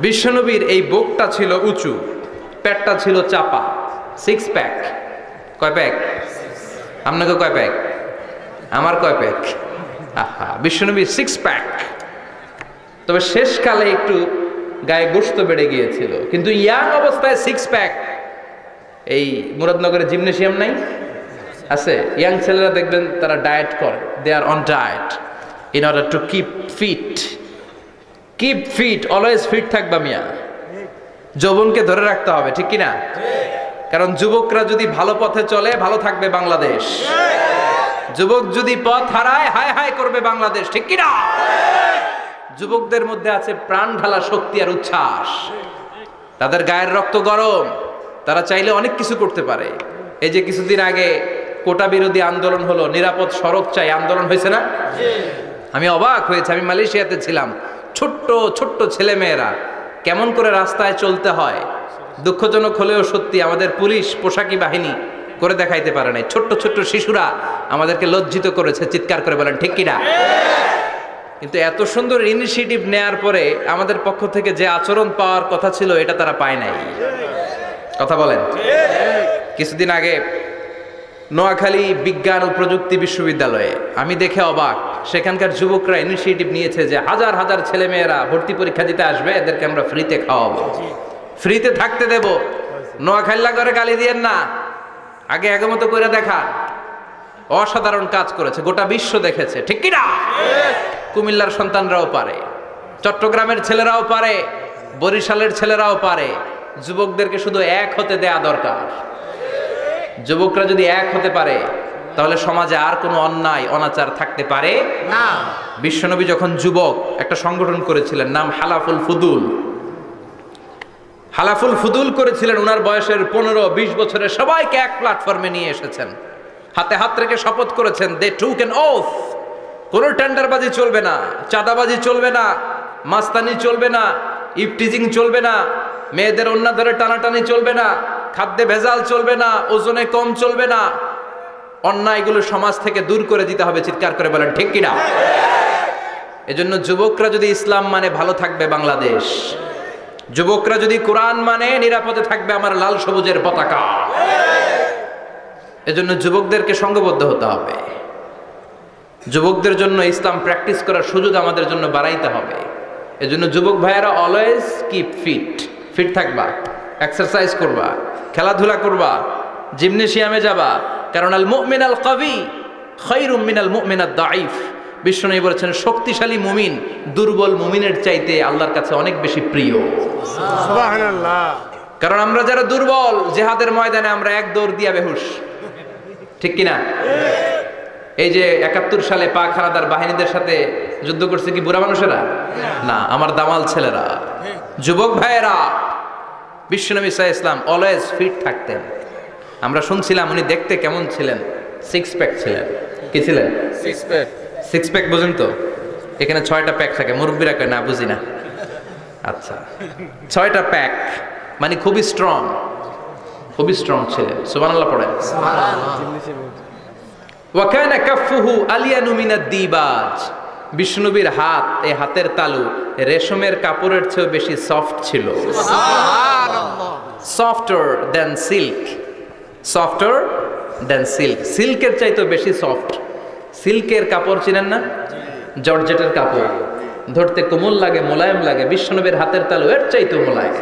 বিশ্বনবীর এই বুকটা ছিল উঁচু, পেটটা ছিল চাপা, 6 প্যাক। কয় প্যাক? আপনাকে কয় প্যাক? আমার কয় প্যাক? আহা, বিশ্বনবীর 6 প্যাক। তবে শেষকালে একটু গায়ে গোশত বেড়ে গিয়েছিল, কিন্তু ইয়াং অবস্থায় 6 প্যাক। এই মুরাদনগরে জিমনেশিয়াম নাই? আছে। ইয়াং ছেলেরা দেখবেন তারা ডায়েট করে, they are on diet in order to keep fit, always fit থাকবা মিয়া। যৌবনকে ধরে রাখতে হবে, ঠিক কিনা? কারণ যুবকরা যদি ভালো পথে চলে, ভালো থাকবে বাংলাদেশ। যুবক যদি পথ হারায়, হায় হায় করবে বাংলাদেশ, ঠিক কিনা? যুবকদের মধ্যে আছে প্রাণ ঢালা শক্তি আর উচ্ছ্বাস, তাদের গায়ের রক্ত গরম, তারা চাইলে অনেক কিছু করতে পারে। এই যে কিছুদিন আগে কোটা বিরোধী আন্দোলন হলো, নিরাপদ সড়ক চাই আন্দোলন হয়েছে না? আমি অবাক হয়েছে, আমি মালয়েশিয়াতে ছিলাম, ছোট্ট ছোট্ট ছেলে মেয়েরা কেমন করে রাস্তায় চলতে হয়, দুঃখজনক হলেও সত্যি আমাদের পুলিশ পোশাকি বাহিনী করে দেখাইতে পারে নাই। ছোট্ট ছোট্ট শিশুরা আমাদেরকে লজ্জিত করেছে, চিৎকার করে বলেন ঠিক কিনা? কিন্তু এত সুন্দর ইনিশিয়েটিভ নেয়ার পরে আমাদের পক্ষ থেকে যে আচরণ পাওয়ার কথা ছিল, এটা তারা পায় নাই। কথা বলেন। কিছুদিন আগে নোয়াখালী বিজ্ঞান ও প্রযুক্তি বিশ্ববিদ্যালয়ে আমি দেখে অবাক, সেখানকার যুবকরা ইনিশিয়েটিভ নিয়েছে যে হাজার হাজার ছেলে মেয়েরা ভর্তি পরীক্ষা দিতে আসবে, এদেরকে আমরা ফ্রিতে খাওয়াবো, ফ্রিতে থাকতে দেব। নোয়াখালী করে গালি দিয়েন না, আগে আগমত করে দেখান। অসাধারণ কাজ করেছে, গোটা বিশ্ব দেখেছে, ঠিক কিনা? কুমিল্লার সন্তানরাও পারে, চট্টগ্রামের ছেলেরাও পারে, বরিশালের ছেলেরাও পারে। যুবকদেরকে শুধু এক হতে দেয়া দরকার। যুবকরা যদি এক হতে পারে, তাহলে সমাজে আর কোনো অন্যায় অনাচার থাকতে পারে না। বিশ্বনবী যখন যুবক একটা সংগঠন করেছিলেন, নাম হালাফুল ফুদুল করেছিলেন। ওনার বয়সের 15-20 বছরের সবাইকে এক প্ল্যাটফর্মে নিয়ে এসেছেন, হাতে হাত রেখে শপথ করেছেন, দে টুক অ্যান ওথ, কোনো টেন্ডারবাজি চলবে না, চাঁদাবাজি চলবে না, মাস্তানি চলবে না, ইফটিজিং চলবে না, মেয়েদের ওন্না ধরে টানাটানি চলবে না, খাদ্যে ভেজাল চলবে না, ওজনে কম চলবে না, অন্যায়গুলো সমাজ থেকে দূর করে দিতে হবে। চিৎকার করে বলেন ঠিক কিনা? এজন্য যুবকরা যদি ইসলাম মানে, ভালো থাকবে বাংলাদেশ। যুবকরা যদি কোরআন মানে, নিরাপদে থাকবে আমার লাল সবুজের পতাকা। এজন্য যুবকদেরকে সংঘবদ্ধ হতে হবে। যুবকদের জন্য ইসলাম প্র্যাকটিস করার সুযোগ আমাদের জন্য বাড়াইতে হবে। এজন্য যুবক ভাইয়েরা অলওয়েজ কিপ ফিট থাকবা, এক্সারসাইজ করবা, খেলাধুলা করবা, জিমনেশিয়ামে যাবা। কারণ আল মুমিন আল কবি খায়রুম মিনাল মুমিন আদ দাঈফ। বিশ্বনবী বলেছেন, শক্তিশালী মুমিন দুর্বল মুমিনের চাইতে আল্লাহর কাছে অনেক বেশি প্রিয়। সুবহানাল্লাহ। কারণ আমরা যারা দুর্বল, জিহাদের ময়দানে আমরা এক দৌড় দিয়া বেহুশ, ঠিক কিনা? এই যে 71 সালে পাক হানাদার বাহিনীদের সাথে যুদ্ধ করছে কি বুড়া মানুষেরা? না, আমার দামাল ছেলেরা, যুবক ভাইয়েরা। বিশ্বনবী সাল্লাল্লাহু আলাইহি ওয়াসাল্লাম অলওয়েজ ফিট থাকতেন। আমরা শুনছিলাম উনি দেখতে কেমন ছিলেন? 6 প্যাক ছিলেন। কি ছিলেন? 6 প্যাক বুঝেন তো? এখানে 6টা প্যাক থাকে, মুরব্বীরা কয় না বুঝি না। আচ্ছা, 6টা প্যাক মানে খুবই স্ট্রং ছিলেন। সুবহানাল্লাহ পড়েন। ওয়া কানা কাফফুহু আলিয়ানু মিনাদ দিবাজ। বিষ্ণুনবীর হাত, এই হাতের তালু রেশমের কাপড়ের চেয়ে বেশি সফট ছিল। সুবহানাল্লাহ। সফটার দ্যান সিল্ক, সিল্কের চাইতে বেশি সফট। সিল্কের কাপড় চিনেন না? জর্জেটের কাপড় ধরতে কোমল লাগে, মোলায়েম লাগে। বিশ্বনবীর হাতের তালু এর চাইতেও মোলায়েম।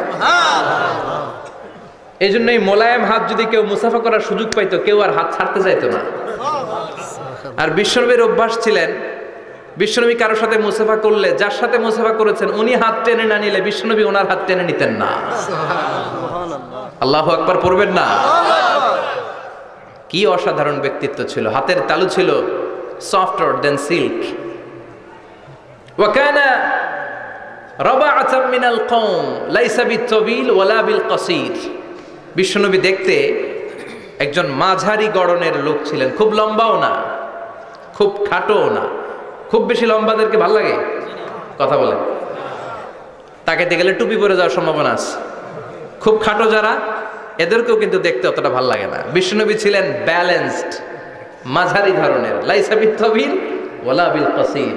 এই জন্য এই মোলায়েম হাত যদি কেউ মুসাফা করার সুযোগ পাইতো, কেউ আর হাত ছাড়তে চাইতো না। আর বিশ্বনবীর অভ্যাস ছিলেন, বিশ্বনবী কারোর সাথে মুসাফা করলে, যার সাথে মুসাফা করেছেন উনি হাত টেনে না নিলে বিশ্বনবী ওনার হাত টেনে নিতেন না। আল্লাহু আকবার পড়বেন না? কি অসাধারণ ব্যক্তিত্ব ছিল। হাতের তালু ছিল সফটার দেন সিল্ক। ওয়া কানা রাবাআতাম মিনাল কওম লাইসা বিত-তাবিল ওয়ালা বিল-কাসীর। বিশ্বনবী দেখতে একজন মাঝারি গড়নের লোক ছিলেন, খুব লম্বাও না খুব খাটোও না। খুব বেশি লম্বাদেরকে ভাল লাগে? কথা বলেন। তাকাইতে গেলে টুপি পরে যাওয়ার সম্ভাবনা আছে। খুব খাটো যারা, এদেরকেও কিন্তু দেখতে অতটা ভাল লাগে না। বিশ্বনবী ছিলেন ব্যালেন্সড, মাঝারি ধরনের, লাইসা বিত-তাবিল ওয়ালা বিল কাসীর।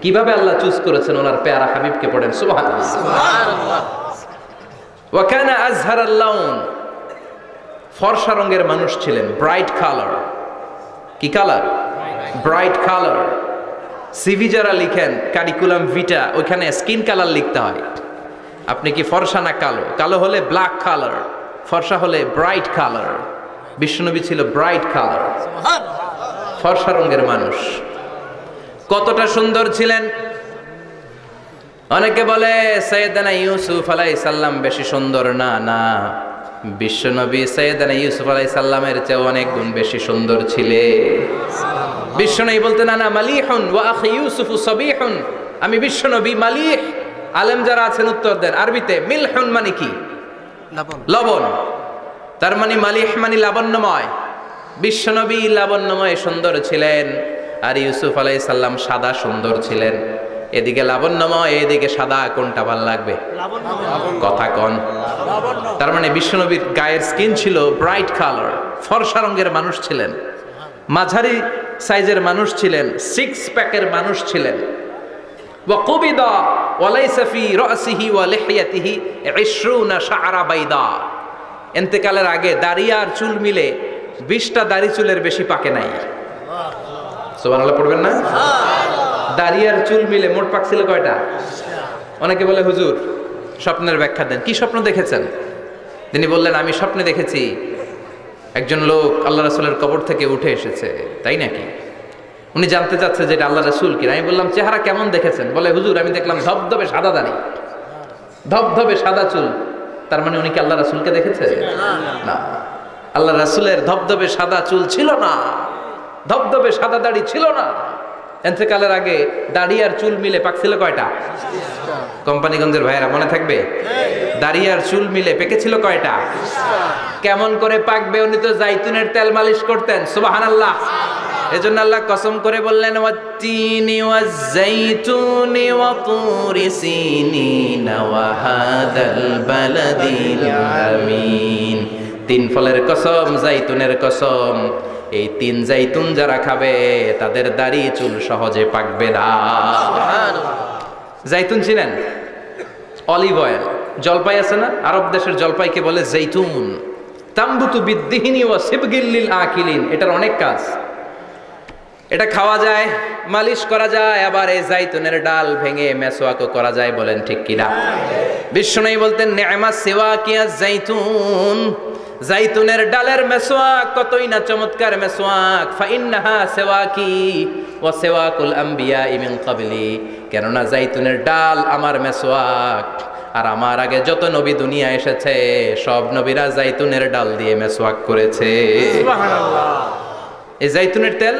কিভাবে আল্লাহ চুজ করেছেন ওনার পেয়ারা হাবিবকে, পড়েন সুবহানাল্লাহ। সুবহানাল্লাহ। ওয়া কানা আযহারাল লাউন, ফর্সা রঙের মানুষ ছিলেন, ব্রাইট কালার। কি কালার? Bright colour. সিভি যারা লিখেন কারিকুলাম ভিটা, ওইখানে স্কিন কালার লিখতে হয়। আপনি কি ফর্সা না কালো? কালো হলে ব্ল্যাক কালার, ফর্সা হলে ব্রাইট কালার। বিশ্বনবী ছিল ব্রাইট কালার, ফর্সা রঙের মানুষ। কতটা সুন্দর ছিলেন! অনেকে বলে সাইয়েদনা ইউসুফ আলাইহিস সালাম বেশি সুন্দর। না না, বিশ্বনবী সাইয়েদনা ইউসুফ আলাইহিস সালামের চেয়ে অনেক গুণ বেশি সুন্দর ছিলেন। বিশ্বনবী বলতেন আনা মালিহুন ওয়া আখি ইউসুফ সাবিহুন, আমি বিশ্বনবী মালিহ। আলেম যারা আছেন উত্তর দেন আরবিতে। মিলহুন মানে কি? লবণ। তার মানে মালিহ মানে লাবণ্যময়। বিশ্বনবী লাবণ্যময় সুন্দর ছিলেন, আর ইউসুফ আলাইহিস সালাম সাদা সুন্দর ছিলেন। এদিকে লাবণ্যময়, এদিকে সাদা, কোনটা ভাল লাগবে? কথা কন। তার মানে বিশ্বনবীর গায়ের স্কিন ছিল ব্রাইট কালার, ফর্সা রঙের মানুষ ছিলেন, মাঝারি সাইজের মানুষ ছিলেন, সিক্স প্যাকের মানুষ ছিলেন। ওয়া কুবিদা ওয়া লাইসা ফি রাসিহি ওয়া লিহিয়াতিহি 20 শাআরা বাইদা। ইন্তেকালের আগে দাড়ি আর চুল মিলে 20টা দাড়ি চুলের বেশি পাকে নাই। সুবহানাল্লাহ পড়বেন না? দাড়ি আর চুল মিলে মোট পাকছিল কয়টা? অনেকে বলে হুজুর স্বপ্নের ব্যাখ্যা দেন। কি স্বপ্ন দেখেছেন? তিনি বললেন আমি স্বপ্নে দেখেছি একজন লোক আল্লাহ রাসূলের কবর থেকে উঠে এসেছে। তাই নাকি? উনি জানতে চাচ্ছে যে এটা আল্লাহ রাসূল কিনা। আমি বললাম চেহারা কেমন দেখেছেন? বলে হুজুর আমি দেখলাম ধবধবে সাদা দাড়ি, ধবধবে সাদা চুল। তার মানে উনি কি আল্লাহ রাসূলকে দেখেছে? না, আল্লাহ রাসূলের ধবধবে সাদা চুল ছিল না, ধবধবে সাদা দাড়ি ছিল না। ইন্তেকালের আগে দাড়ি আর চুল মিলে পাকছিল কয়টা? কোম্পানিগঞ্জের ভাইয়েরা মনে থাকবে? দাড়ি আর চুল মিলে পেকেছিল কয়টা? কেমন করে পাকবে? উনি তো জাইতুনের তেল মালিশ করতেন। সুবহানাল্লাহ। এজন্য আল্লাহ কসম করে বললেন ওয়াত্তিনি ওয়াজ-জাইতুনি ওয়া তুরি সিনিন ওয়া হাদাল বালাদিল আমিন। তিন ফলের কসম, জাইতুনের কসম। এই তিন জাইতুন যারা খাবে তাদের দাড়ি চুল সহজে পাকবে না। জাইতুন ছিলেন? Olive oil. জলপাই আছে না, আরব দেশের জলপাইকে বলে জাইতুন। তাম্বুতু বিদ্দিহিনি ওয়া সিবগিল লিল আকিলিন। এটার অনেক কাজ। এটা খাওয়া যায়, মালিশ করা যায়, আবার এই জাইতুনের ডাল ভেঙে মেসওয়াকও করা যায়। বলেন ঠিক কিনা? বিশ্বনবী বলতেন নি'মা সিওয়াকিয়া জাইতুন, জাইতুনের ডালের মেসওয়াক কতই না চমৎকার মেসওয়াক। ফাইন্নাহা সিওয়াকি ওয়া সিওয়াকুল আমবিয়া মিন ক্বাবলি। কেননা জাইতুনের ডাল আমার মেসওয়াক, আর আমার আগে যত নবী দুনিয়া এসেছে সব নবীরা জাইতুনের ডাল দিয়ে মেসওয়াক করেছে। সুবহানাল্লাহ। এই জাইতুনের তেল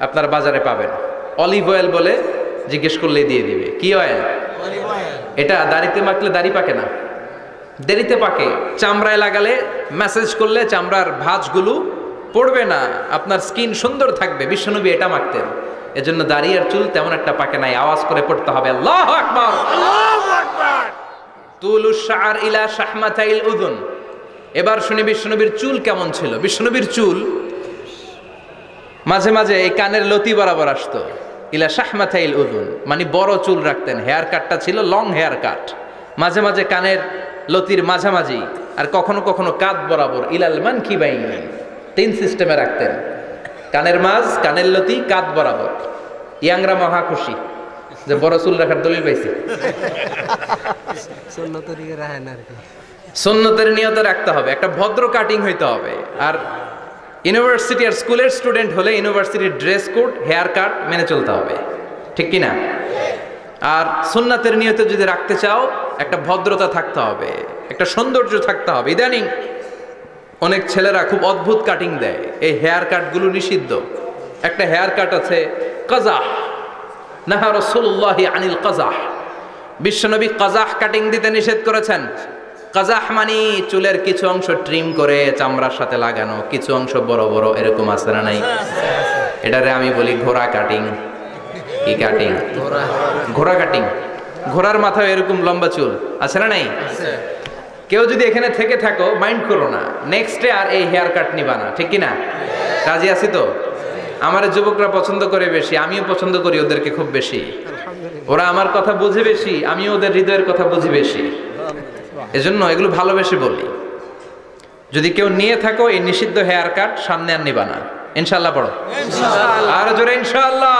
আপনার বাজারে পাবেন। অলিভ অয়েল বলে জিজ্ঞেস করলে দিয়ে দিবে। কি অয়েল? Olive oil. এটা দাড়িতে মাখলে দাড়ি পাকে না, দেরিতে পাকে। চামড়ায় লাগালে ম্যাসেজ করলে চামড়ার ভাঁজগুলো পড়বে না, আপনার স্কিন সুন্দর থাকবে। বিশ্বনবী এটা মাখতেন। এজন্য দাড়ি আর চুল তেমন একটা পাকে নাই। আওয়াজ করে পড়তে হবে আল্লাহু আকবার, আল্লাহু আকবার। তুলুশ শাআর ইলা শাহমাতাইল উযুন। এবার শুনি বিশ্বনবীর চুল কেমন ছিল। বিশ্বনবীর চুল মাঝে মাঝে এই কানের লতি বরাবর আসতো। ইলা শাহমাতাইল উযুন মানে বড় চুল রাখতেন। হেয়ার কাটটা ছিল লং হেয়ার কাট। মাঝে মাঝে কানের লতির মাঝামাঝি, আর কখনো কখনো কাঁধ বরাবর। ইলাল মানকিবাইন, তিন সিস্টেমে রাখতেন। কানের মাঝ, কানের লতি, কাঁধ বরাবর। ইয়াংরা মহা খুশি যে বড় চুল রাখার দলিল পাইছি। সুন্নতের নিয়তে রাখতে হবে, একটা ভদ্র কাটিং হইতে হবে। আর ইউনিভার্সিটি আর স্কুলের স্টুডেন্ট হলে ইউনিভার্সিটির ড্রেস কোড, হেয়ার কাট মেনে চলতে হবে, ঠিক কিনা? আর সুন্নাতের নিয়তে যদি রাখতে চাও একটা ভদ্রতা থাকতে হবে, একটা সৌন্দর্য থাকতে হবে। ইদানিং অনেক ছেলেরা খুব অদ্ভুত কাটিং দেয়। এই হেয়ার কাটগুলো নিষিদ্ধ। একটা হেয়ার কাট আছে কাজাহ, নাহা রাসূলুল্লাহি আনিল কাজাহ। বিশ্বনবী কাজাহ কাটিং দিতে নিষেধ করেছেন। কাজাহ মানে চুলের কিছু অংশ ট্রিম করে চামড়ার সাথে লাগানো, কিছু অংশ বড় বড়, এরকম আছে না নাই? এটারে আমি বলি ঘোড়া কাটিং। কি কাটিং? ঘোড়া কাটিং। ঘোড়ার মাথায় এরকম লম্বা চুল আছে না নাই? কেউ যদি এখানে থেকে থাকো, মাইন্ড করো না, নেক্সট ডে আর এই হেয়ার কাট নিবা না, ঠিক কিনা? রাজি আছি তো? আমার যুবকরা পছন্দ করে বেশি, আমিও পছন্দ করি ওদেরকে খুব বেশি। ওরা আমার কথা বুঝে বেশি, আমিও ওদের হৃদয়ের কথা বুঝি বেশি, এজন্য এগুলো ভালোবেসে বলি। যদি কেউ নিয়ে থাকো এই নিষিদ্ধ হেয়ার কাট, সামনে আর নিবা না, ইনশাআল্লাহ পড়ো। আর জোরে ইনশাআল্লাহ।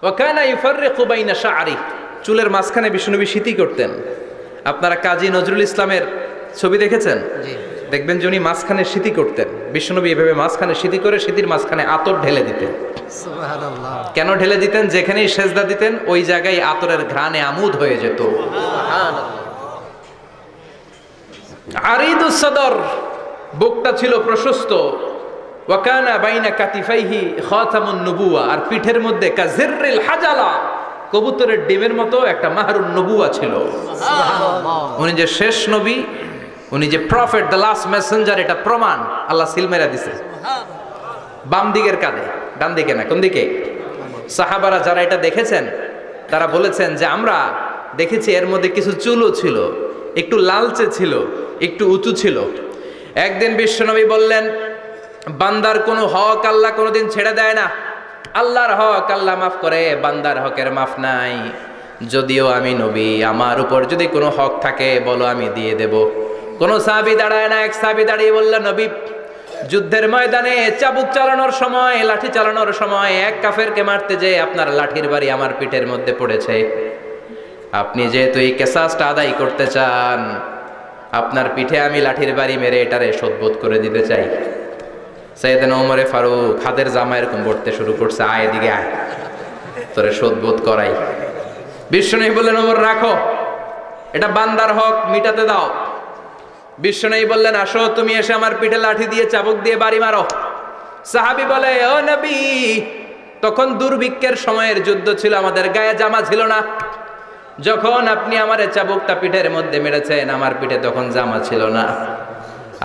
ওয়া কানা ইউফাররিকু বাইনা শা'রি, চুলের মাঝখানে বিষ্ণুনবী সিতি করতেন। আপনারা কাজী নজরুল ইসলামের ছবি দেখেছেন? দেখবেন যে উনি মাঝখানে সিতি করতেন। বিষ্ণুনবী এভাবে মাঝখানে সিতি করে সিতির মাঝখানে আতর ঢেলে দিতেন। সুবহানাল্লাহ। কেন ঢেলে দিতেন? যেখানেই সেজদা দিতেন ওই জায়গায় আতরের ঘ্রাণে আমোদ হয়ে যেত। সুবহানাল্লাহ। আরিদুস সদর, বুকটা ছিল প্রশস্ত। ওয়া কানা বাইনা কাতিফাইহি খাতামুন নবুওয়া, আর পিঠের মধ্যে কাজিররিল হাজালা, কবুতরের ডিমের মতো একটা মাহরুন নবুওয়া ছিল। সুবহানাল্লাহ। উনি যে শেষ নবী, উনি যে প্রফেট, দ্য লাস্ট মেসেঞ্জার, এটা প্রমাণ আল্লাহ সিল মেরা দিছে। বাম দিকের কাঁধে, ডান দিকে না। কোন দিকে? সাহাবারা যারা এটা দেখেছেন তারা বলেছেন যে আমরা দেখেছি এর মধ্যে কিছু চুলও ছিল, একটু লালচে ছিল, একটু উঁচু ছিল। একদিন বিশ্বনবী বললেন, বান্দার কোনো হক আল্লাহ কোনোদিন ছেড়ে দেয় না। আল্লাহর হক আল্লাহ মাফ করে, বান্দার হকের মাফ নাই। যদিও আমি নবী, আমার উপর যদি কোনো হক থাকে বলো, আমি দিয়ে দেব। কোন সাহাবী দাঁড়ায় না। এক সাহাবী দাঁড়িয়ে বললেন, নবী, যুদ্ধের ময়দানে চাবুক চালানোর সময়, লাঠি চালানোর সময় এক কাফেরকে মারতে যে আপনার লাঠির বাড়ি আমার পিঠের মধ্যে পড়েছে। আপনি যেহেতু এই কেসাসটা আদায় করতে চান, আপনার পিঠে আমি লাঠির বাড়ি মেরে এটারে শোধবোধ করে দিতে চাই। সাইয়েদনা ওমরে ফারুক হাতের জামা এরকম পড়তে শুরু করছে, আয় এদিকে আয়, তোরে শোধবোধ করাই। বিশ্বনবী বললেন, ওমর রাখো, এটা বান্দার হক, মিটাতে দাও। বিশ্বনবী বললেন, আসো তুমি এসে আমার পিঠে লাঠি দিয়ে চাবুক দিয়ে বাড়ি মারো। সাহাবী বলে, ও নবী, তখন দুর্ভিক্ষের সময়ের যুদ্ধ ছিল, আমাদের গায়ে জামা ছিল না। যখন আপনি আমার চাবুকটা পিঠের মধ্যে মেরেছেন, আমার পিঠে তখন জামা ছিল না।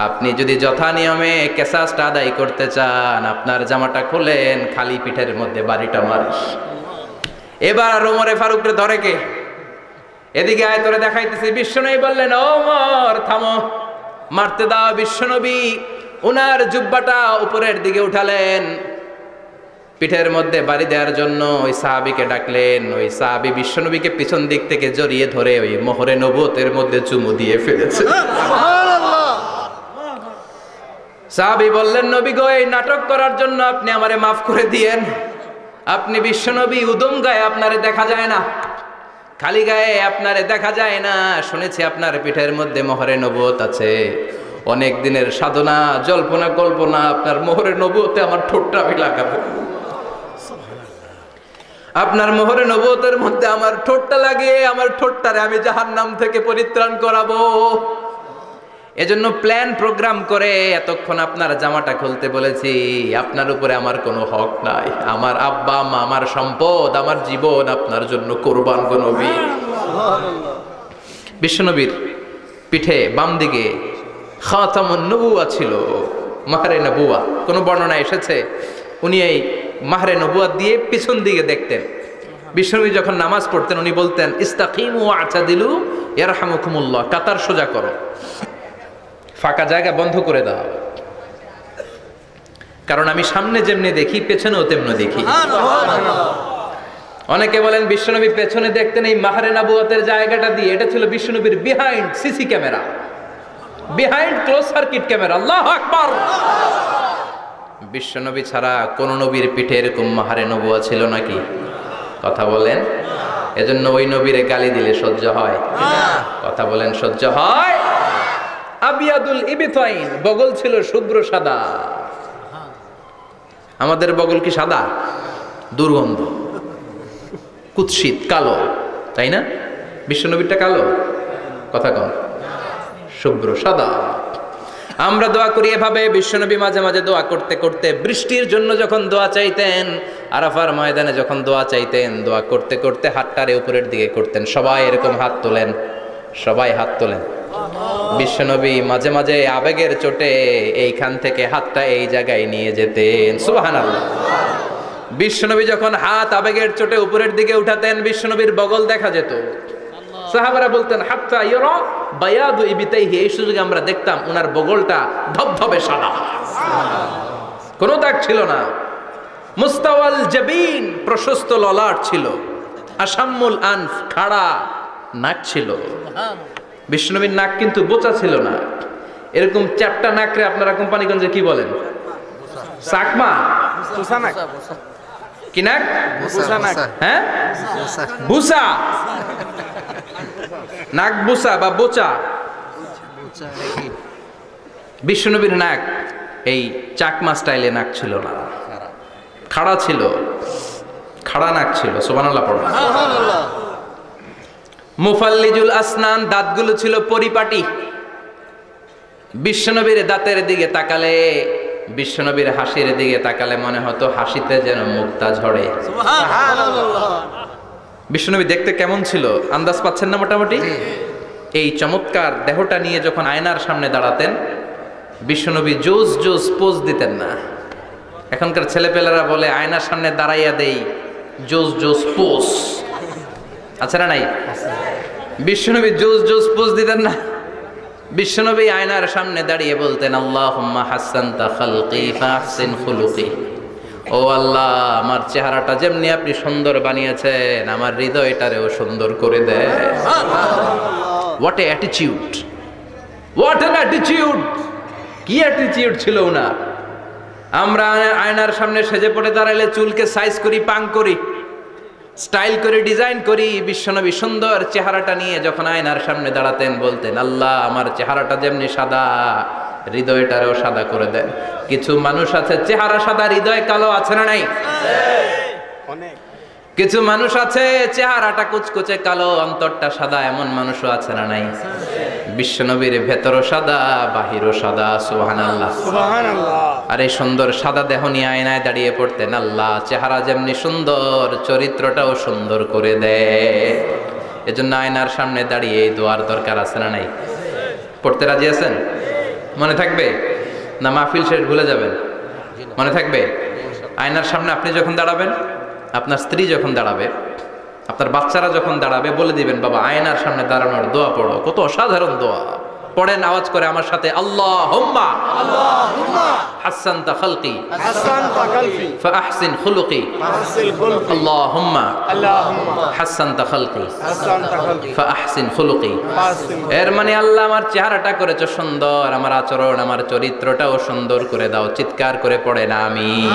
আপনি যদি যথা নিয়মে কেসাসটা আদায় করতে চান, আপনার জামাটা খুলেন, খালি পিঠের মধ্যে বাড়িটা মারিস। এবার আর ওমরে ফারুককে ধরে কে? এদিকে আয়, তোরে দেখাইতেছি। বিশ্বনবী বললেন, ওমর থামো, মারতে দাও। বিশ্বনবী উনার জুব্বাটা উপরের দিকে উঠালেন, পিঠের মধ্যে বাড়ি দেওয়ার জন্য ওই সাহাবীকে ডাকলেন। ওই সাহাবী বিশ্বনবীকে পিছন দিক থেকে জড়িয়ে ধরে ওই মোহরে নবুয়তের মধ্যে চুমু দিয়ে ফেলেছে। সাহাবী বললেন, নবী গো, এই নাটক করার জন্য আপনি আমারে মাফ করে দিয়েন। আপনি বিশ্বনবী, উদম গায়ে আপনারে দেখা যায় না, খালি গায়ে আপনারে দেখা যায় না। শুনেছি আপনার পিঠের মধ্যে মোহরে নবুয়ত আছে। অনেক দিনের সাধনা, জল্পনা কল্পনা, আপনার মোহরে নবুয়তে আমার ঠোঁটটা আমি লাগাবো। আপনার মোহরে নবুয়তের মধ্যে আমার ঠোঁটটা লাগিয়ে আমার ঠোঁটটারে আমি জাহান্নাম থেকে পরিত্রাণ করাবো। এজন্য প্ল্যান প্রোগ্রাম করে এতক্ষণ আপনার জামাটা খুলতে বলেছি। আপনার উপরে আমার কোনো হক নাই। আমার আব্বা মা, আমার সম্পদ, আমার জীবন আপনার জন্য কোরবান গো নবী। বিশ্বনবীর পিঠে বাম দিকে খাতামুন নবুওয়া ছিল, মাহরে নবুওয়া। কোন বর্ণনা এসেছে উনি এই মাহরে নবুওয়া দিয়ে পিছন দিকে দেখতেন। বিশ্বনবী যখন নামাজ পড়তেন উনি বলতেন, ইস্তাকিমু ওয়া'তাদিলু ইয়ারহামুকুমুল্লাহ, কাতার সোজা করো, ফাঁকা জায়গা বন্ধ করে দাও। কারণ আমি সামনে যেমনি দেখি, পেছনেও তেমনি দেখি। অনেকে বলেন বিশ্বনবী পেছনে দেখতেন এই মাহরে নবুয়তের জায়গাটা দিয়ে। এটা ছিল বিশ্বনবীর behind CC camera, behind close circuit camera. আল্লাহু আকবার। বিশ্বনবী ছাড়া কোন নবীর পিঠে এরকম মাহরে নবুয়া ছিল নাকি? কথা বলেন। এজন্য ওই নবীরে গালি দিলে সহ্য হয়? কথা বলেন, সহ্য হয়? আবিয়াদুল ইবতাইন, বগল ছিল শুভ্র সাদা। আমাদের বগল কি সাদা? দুর্গন্ধ, কুৎসিত, কালো, তাই না? বিশ্বনবীরটা কালো? কথা কম, শুভ্র সাদা। আমরা দোয়া করি এভাবে। বিশ্বনবী মাঝে মাঝে দোয়া করতে করতে, বৃষ্টির জন্য যখন দোয়া চাইতেন, আরাফার ময়দানে যখন দোয়া চাইতেন, দোয়া করতে করতে হাতটারে উপরের দিকে করতেন। সবাই এরকম হাত তোলেন, সবাই হাত তোলেন। বিশ্বনবী মাঝে মাঝে আবেগের চোটে এইখান থেকে হাতটা এই জায়গায় নিয়ে যেতেন, সুবহানাল্লাহ। বিশ্বনবী যখন হাত আবেগের চোটে উপরের দিকে উঠাতেন, বিশ্বনবীর বগল দেখা যেত। সাহাবারা বলতেন হাত্তা ইয়ারা বায়াদু ইবিতাইহি, এই সুযোগে আমরা দেখতাম ওনার বগলটা ধবধবে সাদা, কোনো দাগ ছিল না। মুস্তাওয়াল জাবিন, প্রশস্ত ললাট ছিল। আসাম্মুল আনফ, খাড়া নাক ছিল। বিষ্ণুনবীর নাক কিন্তু বোচা ছিল না, এরকম চারটা নাকরে আপনারা কোম্পানিগঞ্জে কি বলেন? চাকমা, কি নাক? হ্যাঁ, বুসা, নাক বুসা বা বোচা। বিষ্ণুনবীর নাক এই চাকমা স্টাইলে নাক ছিল না, খাড়া ছিল, খাড়া নাক ছিল। সুবহানাল্লাহ পড়ো। মুফাল্লিজুল আসনান, দাঁতগুলো ছিল পরিপাটি। বিশ্বনবীর দাঁতের দিকে তাকালে, বিশ্বনবীর হাসির দিকে তাকালে মনে হতো হাসিতে যেন মুক্তা ঝরে। বিশ্বনবী দেখতে কেমন ছিল আন্দাজ পাচ্ছেন না মোটামুটি? এই চমৎকার দেহটা নিয়ে যখন আয়নার সামনে দাঁড়াতেন, বিশ্বনবী জোস জোস পোজ দিতেন না। এখনকার ছেলেপেলেরা বলে আয়নার সামনে দাঁড়াইয়া দেই জোস জোস পোজ, আছে না নাই? বিশ্বনবী জোস জোস পোজ দিতেন না। বিশ্বনবী আয়নার সামনে দাঁড়িয়ে বলতেন আল্লাহুম্মা হাসানতা খালকি ফাহসিন খুলুকি, ও আল্লাহ আমার চেহারাটা যেমনি আপনি সুন্দর বানিয়েছেন আমার হৃদয়টারেও সুন্দর করে দেন। What a attitude, what an attitude! কি অ্যাটিটিউড ছিল না! আমরা আয়নার সামনে সেজে পড়ে দাঁড়াইলে চুলকে সাইজ করি, পাং করি, স্টাইল করে ডিজাইন করি। বিশ্বনবী সুন্দর চেহারাটা নিয়ে যখন আয়নার সামনে দাঁড়াতেন বলতেন আল্লাহ আমার চেহারাটা যেমনি সাদা হৃদয়টারেও সাদা করে দেন। কিছু মানুষ আছে চেহারা সাদা হৃদয় কালো, আছে না নাই? কিছু মানুষ আছে চেহারাটা কুচকুচে কালো অন্তরটা সাদা, এমন মানুষও আছে না নাই? বিশ্বনবীর ভেতরও সাদা বাহিরও সাদা, সুবহানাল্লাহ সুবহানাল্লাহ। আর এই সুন্দর সাদা দেহ নিয়ে আয়নায় দাঁড়িয়ে পড়তেন আল্লাহ চেহারা যেমনি সুন্দর চরিত্রটাও সুন্দর করে দেয়। এজন্য আয়নার সামনে দাঁড়িয়ে এই দোয়ার দরকার, আছে না নাই? পড়তে রাজি আছেন? মনে থাকবে না মাহফিল শেষ ভুলে যাবেন? মনে থাকবে? আয়নার সামনে আপনি যখন দাঁড়াবেন, আপনার স্ত্রী যখন দাঁড়াবে, আপনার বাচ্চারা যখন দাঁড়াবে, বলে দিবেন বাবা আয়নার সামনে দাঁড়ানোর দোয়া পড়ো। কত অসাধারণ দোয়া! পড়েন আওয়াজ করে আমার সাথে, আল্লাহুম্মা হাসানতা খালকি ফাহসিন খুলুকি, আল্লাহুম্মা হাসানতা খালকি ফাহসিন খুলুকি। এর মানে আল্লাহ আমার চেহারাটা করেছো সুন্দর, আমার আচরণ আমার চরিত্রটাও সুন্দর করে দাও। চিৎকার করে পড়েন আমিন।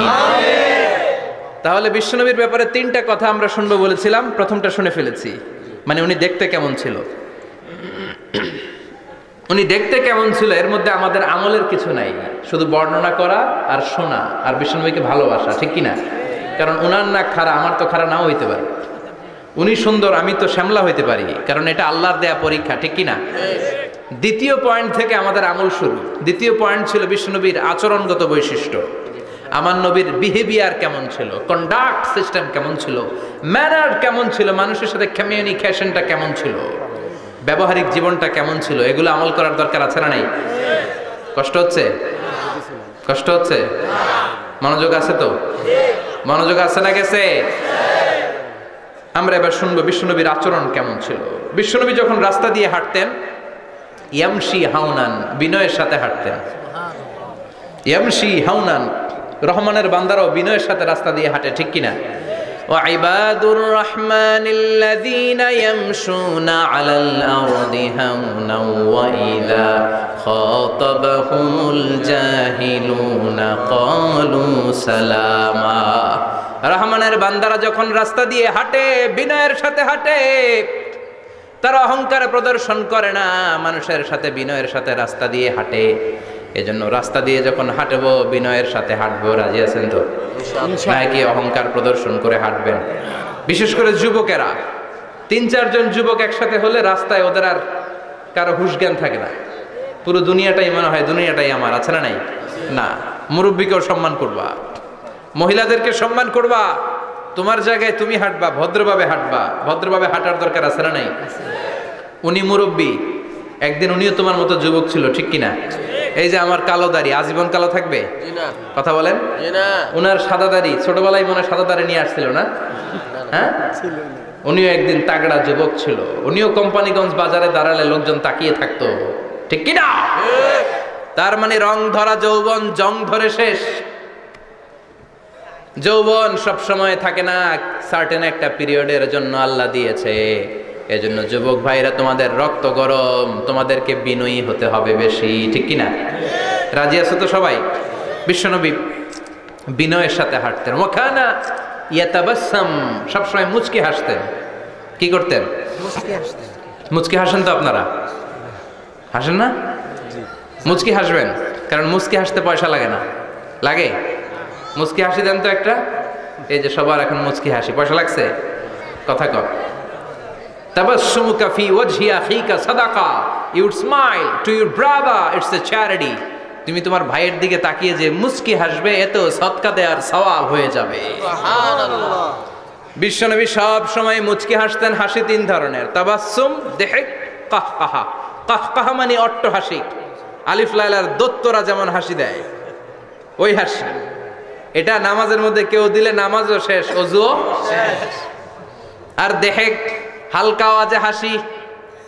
তাহলে বিশ্বনবীর ব্যাপারে তিনটা কথা আমরা শুনবো বলেছিলাম, প্রথমটা শুনে ফেলেছি। মানে উনি দেখতে কেমন ছিল, উনি দেখতে কেমন ছিল এর মধ্যে আমাদের আমলের কিছু নাই, শুধু বর্ণনা করা আর শোনা আর বিশ্বনবীকে ভালোবাসা, ঠিক কিনা? কারণ উনার না খাড়া, আমার তো খাড়া নাও হইতে পারে। উনি সুন্দর, আমি তো শ্যামলা হইতে পারি, কারণ এটা আল্লাহর দেয়া পরীক্ষা, ঠিক কিনা? দ্বিতীয় পয়েন্ট থেকে আমাদের আমল শুরু। দ্বিতীয় পয়েন্ট ছিল বিশ্বনবীর আচরণগত বৈশিষ্ট্য। আমার নবীর বিহেভিয়ার কেমন ছিল, কন্ডাক্ট সিস্টেম কেমন ছিল, ম্যানার কেমন ছিল, মানুষের সাথে কমিউনিকেশনটা কেমন ছিল, ব্যবহারিক জীবনটা কেমন ছিল, এগুলো আমল করার দরকার, আছে না নাই? কষ্ট হচ্ছে? কষ্ট হচ্ছে? মনোযোগ আছে তো? মনোযোগ আছে না গেছে? আমরা এবার শুনবো বিশ্বনবীর আচরণ কেমন ছিল। বিশ্বনবী যখন রাস্তা দিয়ে হাঁটতেন, ইয়ামশি হাউনান, বিনয়ের সাথে হাঁটতেন। ইয়ামশি হাউনান, রহমানের বান্দারাও বিনয়ের সাথে রাস্তা দিয়ে হাঁটে, ঠিক কিনা? ওয়াইবাদুর রহমানিল্লাযীনা ইয়ামশুনা আলাল আরদি হাওনাও ওয়া ইযা খাতাবাহুমুল জাহিলুনা ক্বালু সালামা। রহমানের বান্দারা যখন রাস্তা দিয়ে হাঁটে, বিনয়ের সাথে হাঁটে, তারা অহংকার প্রদর্শন করে না, মানুষের সাথে বিনয়ের সাথে রাস্তা দিয়ে হাঁটে। এজন্য রাস্তা দিয়ে যখন হাঁটবো বিনয়ের সাথে হাঁটবো, রাজি আছেন তো? নাকি অহংকার প্রদর্শন করে হাঁটবেন? বিশেষ করে যুবকেরা, ৩-৪ জন যুবক একসাথে হলে রাস্তায় ওদের আর কারো হুঁশ জ্ঞান থাকে না, পুরো দুনিয়াটাই মনে হয় দুনিয়াটাই আমার, আছে না নাই? না, মুরব্বীকেও সম্মান করবা, মহিলাদেরকে সম্মান করবা, তোমার জায়গায় তুমি হাঁটবা, ভদ্রভাবে হাঁটবা। ভদ্রভাবে হাঁটার দরকার আছে না নাই? উনি মুরব্বী, একদিন উনিও তোমার মতো যুবক ছিল, ঠিক কিনা? এই যে আমার কালো দাড়ি আজীবন কালো থাকবে? কথা বলেন। উনার সাদা দাড়ি ছোটবেলায় মনে হয় সাদা দাড়ি নিয়ে আসছিল না? হ্যাঁ, উনিও একদিন তাগড়া যুবক ছিল, উনিও কোম্পানিগঞ্জ বাজারে দাঁড়ালে লোকজন তাকিয়ে থাকতো, ঠিক কিনা? তার মানে রং ধরা যৌবন জং ধরে শেষ। যৌবন সব সময় থাকে না, সার্টেন একটা পিরিয়ডের জন্য আল্লাহ দিয়েছে। এজন্য যুবক ভাইরা তোমাদের রক্ত গরম, তোমাদেরকে বিনয়ী হতে হবে বেশি, ঠিক কিনা? রাজি আছো তো সবাই? বিশ্বনবী বিনয়ের সাথে হাঁটতেন। ওয়াকানা ইয়াতাবাসসাম, সবসময় মুচকি হাসতেন। কি করতেন? মুচকি হাসেন তো আপনারা? হাসেন না? মুচকি হাসবেন, কারণ মুচকি হাসতে পয়সা লাগে না। লাগে? মুচকি হাসি দেন তো একটা। এই যে সবার এখন মুচকি হাসি, পয়সা লাগছে? কথা কর। তাবাসসুমুকা ফি ওয়াজহি আখিকা সাদাকা, you would smile to your brother, it's a charity. তুমি তোমার ভাইয়ের দিকে তাকিয়ে যে মুচকি হাসবে, এত সদকা দেওয়ার সওয়াব হয়ে যাবে। সুবহানাল্লাহ। বিশ্বনবী সব সময় মুচকি হাসতেন। হাসি তিন ধরনের, তাবাসসুম, দিহক, কাহকাহা। কাহকাহা মানে অট্ট হাসি, আলিফ লাইলার দত্তরা যেমন হাসি দেয় ওই হাসি। এটা নামাজের মধ্যে কেউ দিলে নামাজও শেষ, ওযুও শেষ। আর দিহক হালকা আওয়াজে হাসি,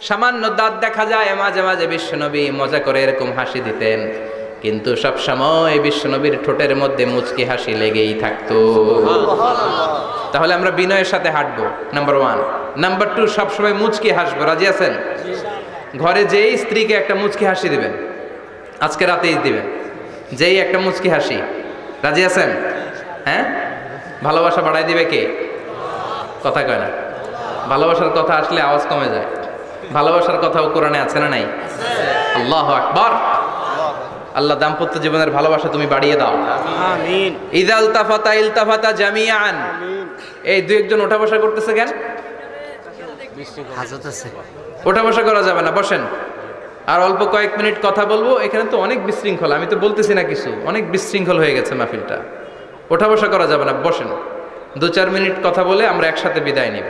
সামান্য দাঁত দেখা যায় মাঝে মাঝে বিশ্বনবী মজা করে এরকম হাসি দিতেন, কিন্তু সব সময় বিশ্বনবীর ঠোঁটের মধ্যে মুচকি হাসি লেগেই থাকতো। তাহলে আমরা বিনয়ের সাথে হাঁটবো, নাম্বার 1। নাম্বার 2, সব সময় মুচকি হাসবো। রাজি আছেন? ঘরে যেই স্ত্রীকে একটা মুচকি হাসি দিবেন, আজকে রাতেই দিবেন, যেই একটা মুচকি হাসি। রাজি আছেন? হ্যাঁ, ভালোবাসা বাড়াই দিবে কে? কথা কয় না। ভালোবাসার কথা আসলে আওয়াজ কমে যায়। ভালোবাসার কথাও কোরআনে আছে না নাই? আল্লাহু আকবার। আল্লাহ দাম্পত্য জীবনের ভালোবাসা তুমি বাড়িয়ে দাও, আমিন। ইযাল তাফাতা ইলতাফাতা জামিআন। এই দুই একজন ওঠা বসা করতেছে কেন? হাজত আছে, ওঠা বসা করা যাবে না, বসেন। আর অল্প কয়েক মিনিট কথা বলবো। এখানে তো অনেক বিশৃঙ্খলা, আমি তো বলতেছি না কিছু, অনেক বিশৃঙ্খল হয়ে গেছে মাহফিলটা। ওঠা বসা করা যাবে না, বসেন। 2-4 মিনিট কথা বলে আমরা একসাথে বিদায় নিব,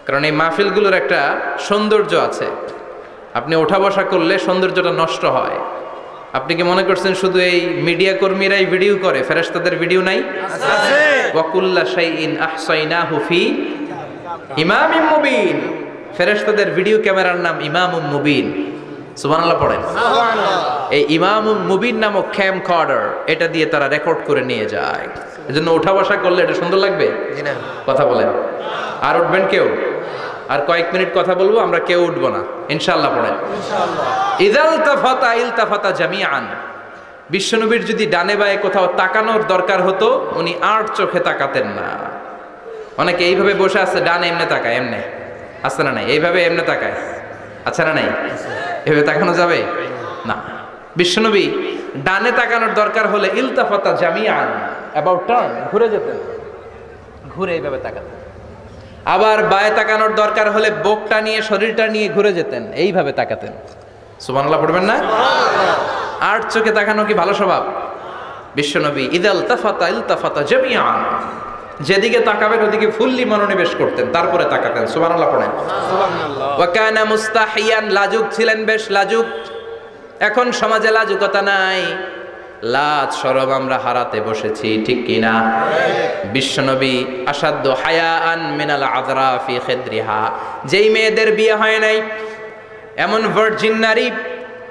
কারণ এই মাহফিলগুলোর একটা সৌন্দর্য আছে। আপনি ওঠা বসা করলে সৌন্দর্যটা নষ্ট হয়। আপনি কি মনে করছেন শুধু এই মিডিয়া কর্মীরাই ভিডিও করে? ফেরেশতাদের ভিডিও নাই? আছে। ওয়া কুল্লা শাইইন আহসাইনাহু ফি ইমামিম মুবিন। ফেরেশতাদের ভিডিও ক্যামেরার নাম ইমামুম মুবিন। সুবহানাল্লাহ পড়েন। সুবহানাল্লাহ। এই ইমামুম মুবিন নামক ক্যামকর্ডার, এটা দিয়ে তারা রেকর্ড করে নিয়ে যায়। এজন্য ওঠা বসা করলে এটা সুন্দর লাগবে? জি না। কথা বলেন। আর উঠবেন কেউ? আর কয়েক মিনিট কথা বলবো, আমরা কেউ উঠবো না ইনশাআল্লাহ। পড়েন ইনশাআল্লাহ। ইযাল তাফাতা ইলতাফাতা জামিআন। বিশ্বনবীর যদি ডানে বায়ে কোথাও তাকানোর দরকার হতো, উনি আর চোখে তাকাতেন না। অনেকে এইভাবে বসে আছে, ডানে এমনে তাকায়, এমনে আছে না নাই? এইভাবে এমনে তাকায়, আছে না নাই? এভাবে তাকানো যাবে না। বিশ্বনবী ডানে তাকানোর দরকার হলে ইলতাফাতা জামিআন, অ্যাবাউট টার্ন, ঘুরে যেতেন, ঘুরে এইভাবে তাকাতেন। আবার বায়ে তাকানোর দরকার হলে বুকটা নিয়ে, শরীরটা নিয়ে ঘুরে যেতেন, এইভাবে তাকাতেন। সুবহানাল্লাহ পড়বেন না? আর চোখে তাকানো কি ভালো স্বভাব? বিশ্বনবী ইযাল তাফাতা ইলতাফাতা জামিআন, যেদিকে তাকাবেন ওদিকে ফুল্লি মনোনিবেশ করতেন, তারপরে তাকাতেন। সুবহানাল্লাহ পড়েন। সুবহানাল্লাহ। ওয়া কানা মুস্তাহিয়ান, লাজুক ছিলেন, বেশ লাজুক। এখন সমাজে লাজুকতা নাই, লাজ শরম আমরা হারাতে বসেছি, ঠিক কিনা? বিশ্বনবী আসাদ্দ হায়াআন মিনাল আযরা ফি খিদরিহা, যেই মেয়েদের বিয়ে হয় নাই, এমন ভার্জিন নারী,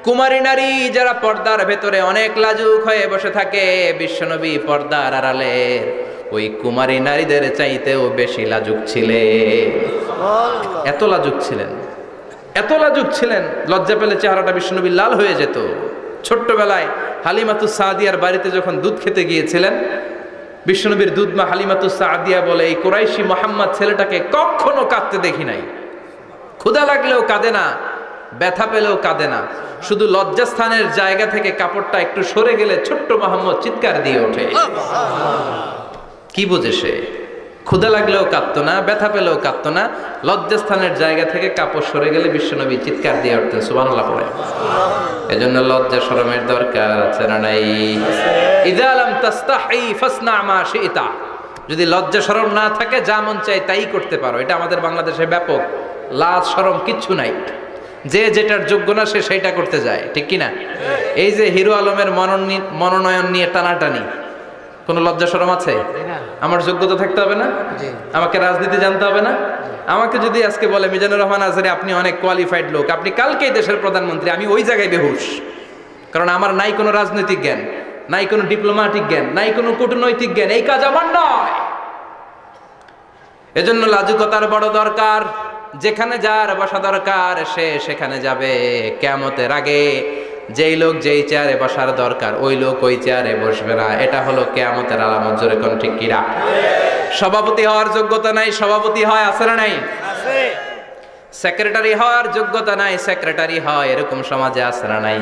কুমারী নারী যারা পর্দার ভেতরে অনেক লাজুক হয়ে বসে থাকে, বিশ্বনবী পর্দার আড়ালে ওই কুমারী নারীদের চাইতেও বেশি লাজুক ছিলেন। এত লাজুক ছিলেন, এত লাজুক ছিলেন, লজ্জা পেলে চেহারাটা বিশ্বনবী লাল হয়ে যেত। ছোট্টবেলায় হালিমাতুস সাদিয়ার বাড়িতে যখন দুধ খেতে গিয়েছিলেন, বিশ্বনবীর দুধ মা হালিমাতুস সাদিয়া বলে, এই কুরাইশি মোহাম্মদ ছেলেটাকে কখনো কাঁদতে দেখি নাই। ক্ষুধা লাগলেও কাঁদে না, ব্যথা পেলেও কাঁদে না, শুধু লজ্জাস্থানের জায়গা থেকে কাপড়টা একটু সরে গেলে ছোট্ট মোহাম্মদ চিৎকার দিয়ে ওঠে। কি বোঝে সে? ক্ষুধা লাগলেও কাঁদতো না, ব্যথা পেলেও কাঁদতো না, লজ্জাস্থানের জায়গা থেকে কাপড় সরে গেলে বিশ্বনবী চিৎকার দিয়ে উঠতেন। সুবহানাল্লাহ পড়ে। এজন্য লজ্জা শরমের দরকার আছে না নাই? ইযা লাম তাস্তাহি ফাসনা মা শিতা। যদি লজ্জা শরম না থাকে, যা মন চাই তাই করতে পারো। এটা আমাদের বাংলাদেশে ব্যাপক। লাজ শরম কিচ্ছু নাই, যে যেটার যোগ্য না সে সেইটা করতে যায়, ঠিক কিনা? এই যে হিরো আলমের মনোনয়ন নিয়ে টানাটানি, কোনো লজ্জা শরম আছে? আমার যোগ্যতা থাকতে হবে না? আমাকে রাজনীতি জানতে হবে না? আমাকে যদি আজকে বলে মিজানুর রহমান আজহারী আপনি অনেক কোয়ালিফাইড লোক, আপনি কালকেই দেশের প্রধানমন্ত্রী, আমি ওই জায়গায় বেহুশ, কারণ আমার নাই কোনো রাজনৈতিক জ্ঞান, নাই কোনো ডিপ্লোম্যাটিক জ্ঞান, নাই কোনো কূটনৈতিক জ্ঞান, এই কাজ আমার নয়। এজন্য লাজুকতার বড় দরকার। যেখানে যার বসা দরকার সে সেখানে যাবে। কিয়ামতের আগে যেই লোক যেই চেয়ারে বসার দরকার ওই লোক ওই চেয়ারে বসবে না। এটা হলো কিয়ামতের আলামত। জোরে কোন ঠিক কিনা? সভাপতি হওয়ার যোগ্যতা নাই, সভাপতি হয়, আছে না নাই? সেক্রেটারি হওয়ার যোগ্যতা নাই, সেক্রেটারি হয়, এরকম সমাজে আছে না নাই?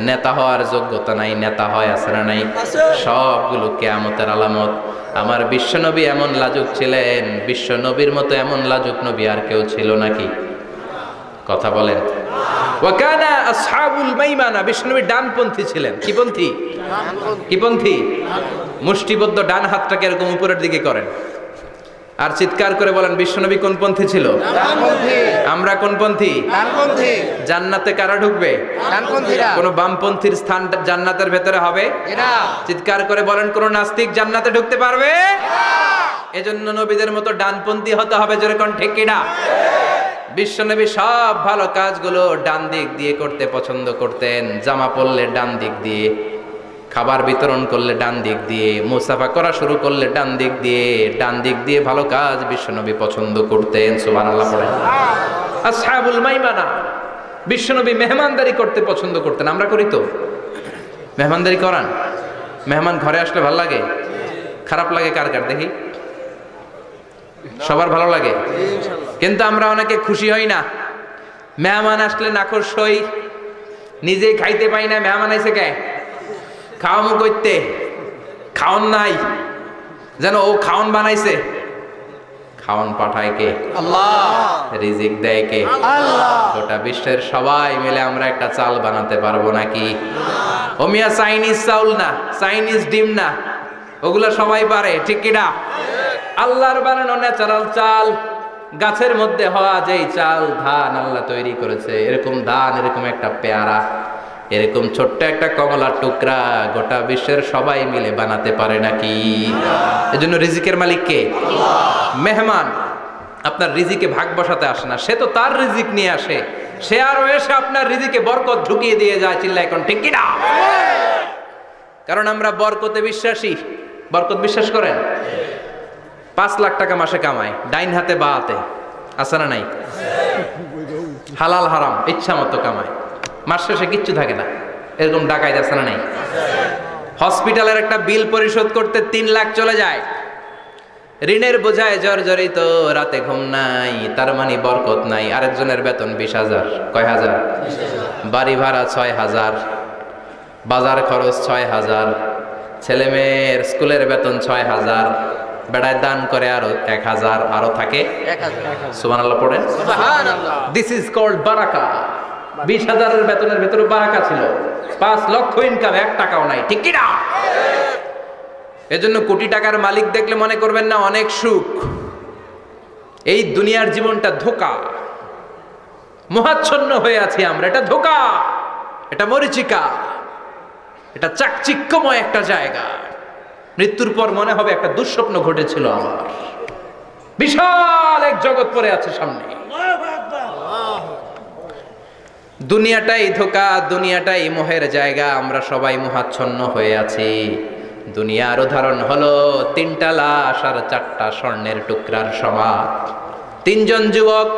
নেতা হওয়ার যোগ্যতা নাই, নেতা হয়, আছে না নাই? সবগুলো কিয়ামতের আলামত। আমার বিশ্বনবী এমন লাজুক ছিলেন, বিশ্বনবীর মতো এমন লাজুক নবী আর কেউ ছিল নাকি? কথা বলেন। ওয়াকানা আসহাবুল মাইমানা, বিশ্বনবী ডানপন্থী ছিলেন। কি পন্থী? কি পন্থী? মুষ্টিবদ্ধ ডান হাতটাকে এরকম উপরের দিকে করেন আর চিৎকার করে বলেন বিশ্বনবী কোন পন্থী ছিল? ডানপন্থী। আমরা কোন পন্থী? ডানপন্থী। জান্নাতে কারা ঢুকবে? ডানপন্থীরা। কোন বামপন্থীর স্থান জান্নাতের ভেতরে হবে? না। চিৎকার করে বলেন কোন নাস্তিক জান্নাতে ঢুকতে পারবে? না। এজন্য নবীদের মতো ডানপন্থী হতে হবে। জোরে কোন ঠিক কিনা? বিশ্বনবী সব ভালো কাজগুলো ডান দিক দিয়ে করতে পছন্দ করতেন। জামা পরলে ডান দিক দিয়ে, খাবার বিতরণ করলে ডান দিক দিয়ে, মুসাফা করা শুরু করলে ডান দিক দিয়ে, ডান দিক দিয়ে ভালো কাজ বিশ্বনবী পছন্দ করতেন। সুবহানাল্লাহ পড়েন। আসহাবুল মাইমানা, বিশ্বনবী মেহমানদারি করতে পছন্দ করতেন। আমরা করি তো? মেহমানদারি করান? মেহমান ঘরে আসলে ভালো লাগে? খারাপ লাগে কার কার দেখি? সবার ভালো লাগে, কিন্তু আমরা অনেকে খুশি হই না। মেহমান আসলে নাখোশ হই, নিজে খাইতে পাই না। মেহমান আইছে কে? খাওয়ামু করতে, খাওয়ান নাই, যেন ও খাওয়ান বানাইছে। খাওয়ান পাঠায় কে? আল্লাহ। রিজিক দেয় কে? আল্লাহ। গোটা বিশ্বের সবাই মিলে আমরা একটা চাল বানাতে পারবো নাকি? ও মিয়া চাইনিজ চাউল না, চাইনিজ ডিম না, ওগুলা সবাই পারে, ঠিক কিনা? আল্লাহর বানানো ন্যাচারাল চাল, গাছের মধ্যে হওয়া যেই চাল, ধান আল্লাহ তৈরি করেছে, এরকম ধান, এরকম একটা পেয়ারা, এরকম ছোট্ট একটা কমলার টুকরা গোটা বিশ্বের সবাই মিলে বানাতে পারে নাকি? এজন্য রিজিকের মালিক কে? মেহমান আপনার রিজিকে ভাগ বসাতে আসে না, সে তো তার রিজিক নিয়ে আসে, সে আরো এসে আপনার রিজিকে বরকত ঢুকিয়ে দিয়ে যায়। চিল্লা এখন ঠিক কিনা? কারণ আমরা বরকতে বিশ্বাসী। বরকত বিশ্বাস করেন? 5 লাখ টাকা মাসে কামায়, ডাইন হাতে বা হাতে, আছে না নাই? হালাল হারাম ইচ্ছা মতো কামায়, মাস শেষে কিচ্ছু থাকে না, এরকম ডাকাইত আছে না নাই? হসপিটালের একটা বিল পরিশোধ করতে 3 লাখ চলে যায়, ঋণের বোঝায় জর্জরিত, রাতে ঘুম নাই, তার মানে বরকত নাই। আরেকজনের বেতন 20,000, কয় হাজার? বাড়ি ভাড়া 6,000, বাজার খরচ 6,000, ছেলে মেয়ের স্কুলের বেতন 6,000, বেড়ায় দান করে আরো 1,000, আরো থাকে 1,000। সুবহানাল্লাহ পড়েন। দিস ইজ কল্ড বারাকা। 20,000 এর বেতনের ভিতরে বারাকা ছিল। 5 লক্ষ ইনকাম, 1 টাকাও নাই, ঠিক কি না? এজন্য কোটি টাকার মালিক দেখলে মনে করবেন না অনেক সুখ। এই দুনিয়ার জীবনটা ধোঁকা, মোহাচ্ছন্ন হয়ে আছি আমরা। এটা ধোঁকা, এটা মরিচিকা, এটা চাকচিক্যময় একটা জায়গা। মৃত্যুর পর মনে হবে একটা দুঃস্বপ্ন ঘটেছিল আমার, বিশাল এক জগৎ পড়ে আছে সামনে। দুনিয়াটাই ধোঁকা, দুনিয়াটাই মোহের জায়গা। আমরা সবাই মোহাচ্ছন্ন হয়ে আছি। দুনিয়ার উদাহরণ হলো 3টা লাশ আর 4টা স্বর্ণের টুকরার সমান। 3 জন যুবক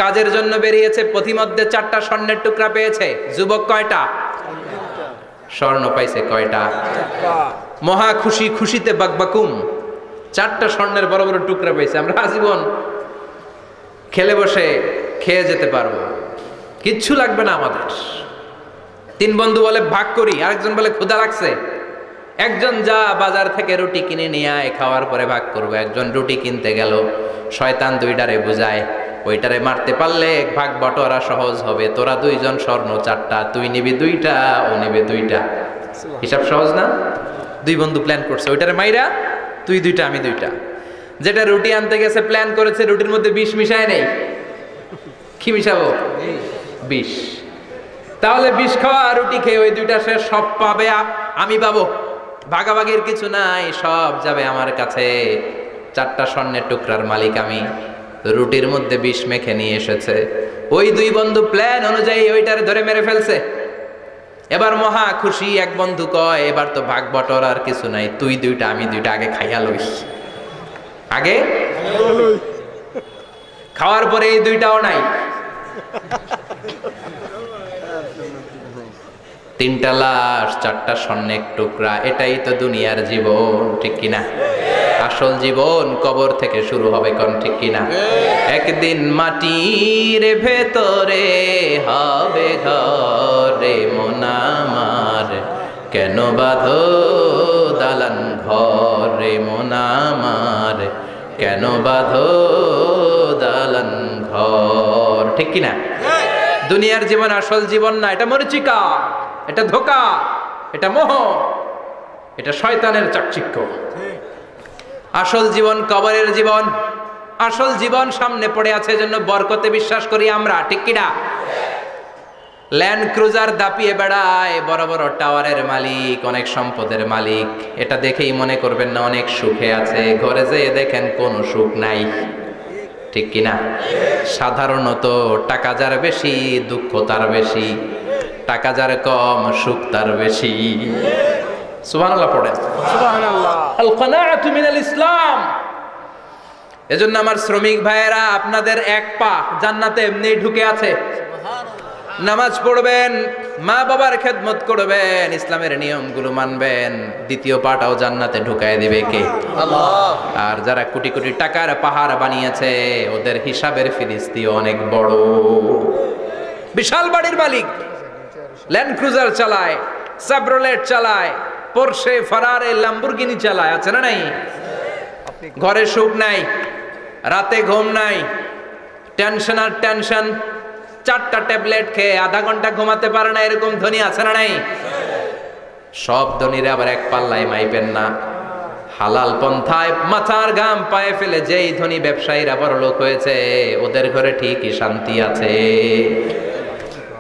কাজের জন্য বেরিয়েছে, পথিমধ্যে 4টা স্বর্ণের টুকরা পেয়েছে। যুবক কয়টা? স্বর্ণ পাইছে কয়টা? মহা খুশি, খুশিতে বাকবাকুম। 4টা স্বর্ণের বড় বড় টুকরা পাইছে। আমরা আজীবন খেলে বসে খেয়ে যেতে পারবো, কিচ্ছু লাগবে না আমাদের। 3 বন্ধু বলে ভাগ করি, আরেকজন বলে ক্ষুধা লাগছে। একজন যা বাজার থেকে রুটি কিনে নিয়ে আয়, খাওয়ার পরে ভাগ করবো। একজন রুটি কিনতে গেল, শয়তান 2টারে বুঝায়, ওইটারে মারতে পারলে ভাগ বটোয়ারা সহজ হবে। তোরা 2 জন স্বর্ণ 4টা, তুই নিবি 2টা, ও নিবে 2টা। হিসাব সহজ না? 2 বন্ধু প্ল্যান করছে, ওইটারে মাইরা তুই 2টা, আমি 2টা। যেটা রুটি আনতে গেছে প্ল্যান করেছে, রুটির মধ্যে বিষ মিশায় নেই, কি মিশাবো? বিষ। তাহলে বিষ খাওয়া রুটি খেয়ে ওই দুইটা সে সব পাবে, আমি পাবো। ভাগাভাগির কিছু নাই, সব যাবে আমার কাছে। 4টা স্বর্ণের টুকরার মালিক আমি। রুটির মধ্যে বিষ মেখে নিয়ে এসেছে। ওই দুই বন্ধু প্ল্যান অনুযায়ী ওইটারে ধরে মেরে ফেলছে। এবার মহা খুশি। এক বন্ধু কয়, এবার তো ভাগ বটর আর কিছু নাই, তুই দুইটা আমি দুইটা আগে খাইয়া লইস। আগে খাওয়ার পরে এই দুইটাও নাই। 3টা লাশ, 4টা স্বর্ণের টুকরা। এটাই তো দুনিয়ার জীবন, ঠিক কিনা? আসল জীবন কবর থেকে শুরু হবে, কোন ঠিক কিনা? একদিন মাটির ভেতরে হবে ঘরে মন আমার, কেন বাঁধো দালান ঘরে মন আমার, কেন বাঁধো দালান ঘর, ঠিক কিনা? দুনিয়ার জীবন আসল জীবন না, এটা মরিচিকা, এটা ধোঁকা, এটা মোহ, এটা শয়তানের চাকচিক্য। আসল জীবন কবরের জীবন। আসল জীবন সামনে পড়ে আছে, জন্য বরকতে বিশ্বাস করি আমরা, ঠিক কিনা? ল্যান্ড ক্রুজার দাপিয়ে বেড়ায়, বড় বড় টাওয়ারের মালিক, অনেক সম্পদের মালিক। এটা দেখেই মনে করবেন না অনেক সুখে আছে, ঘরে যেয়ে দেখেন কোনো সুখ নাই, ঠিক কিনা? সাধারণত টাকা যার বেশি দুঃখ তার বেশি, টাকা যার কম সুখ তার বেশি। সুবহানাল্লাহ পড়েন। সুবহানাল্লাহ। আল কানাআতু মিনাল ইসলাম। এজন্য আমার শ্রমিক ভাইয়েরা, আপনাদের এক পা জান্নাতে এমনিই ঢুকে আছে। নামাজ পড়বেন, মা বাবার খেদমত করবেন, ইসলামের নিয়মগুলো মানবেন, দ্বিতীয় পাটাও জান্নাতে ঢুকায় দিবে কে? আল্লাহ। আর যারা কোটি কোটি টাকার পাহাড় বানিয়েছে, ওদের হিসাবের ফিরিস্তিও অনেক বড়। বিশাল বাড়ির মালিক, ল্যান্ড ক্রুজার চালায়, সাবরোলেট চালায়, পোরশে, ফারারে, ল্যাম্বরগিনি চালায়, আছে না নাই? ঘরে সুখ নাই, রাতে ঘুম নাই, টেনশন আর টেনশন। 4টা ট্যাবলেট খেয়ে আধা ঘন্টা ঘুমাতে পারে না, এরকম ধনী আছে না নাই? সব ধনীরা আবার এক পাল্লায় মাইপেন না। হালাল পন্থায় মাথার ঘাম পায়ে ফেলে যেই ধনী ব্যবসায়ীরা বড়লোক হয়েছে, ওদের ঘরে ঠিকই শান্তি আছে।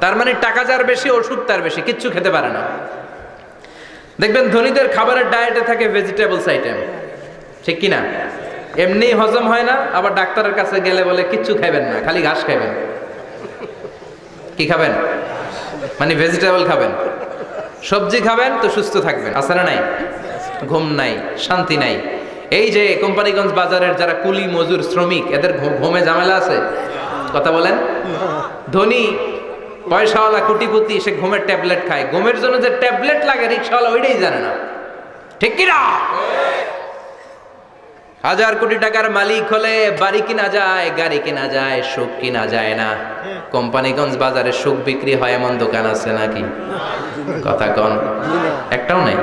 তার মানে টাকা যার বেশি, ওষুধ তার বেশি, কিচ্ছু খেতে পারে না। দেখবেন ধনীদের খাবারের ডায়েটে থাকে ভেজিটেবলস আইটেম, ঠিক কিনা? এমনি হজম হয় না, আবার ডাক্তারের কাছে গেলে বলে কিচ্ছু খাবেন না, খালি ঘাস খাবেন। কি খাবেন? মানে ভেজিটেবল খাবেন, সবজি খাবেন তো সুস্থ থাকবেন, আছে না নাই? ঘুম নাই, শান্তি নাই। এই যে কোম্পানিগঞ্জ বাজারের যারা কুলি মজুর শ্রমিক, এদের ঘুমে ঝামেলা আছে? কথা বলেন। ধনী পয়সাওয়ালা কোটিপতি, সে ঘুমের ট্যাবলেট খায়। ঘুমের জন্য যে ট্যাবলেট লাগে রিক্সাওয়ালা ওইটাই জানে না, ঠিক কিনা? 1000 কোটি টাকার মালিক হলে বাড়ি কিনা যায়, গাড়ি কিনা যায়, সুখ কিনা যায় না। কোম্পানিগঞ্জ বাজারে সুখ বিক্রি হয় এমন দোকান আছে নাকি? কথা কন, একটাও নাই।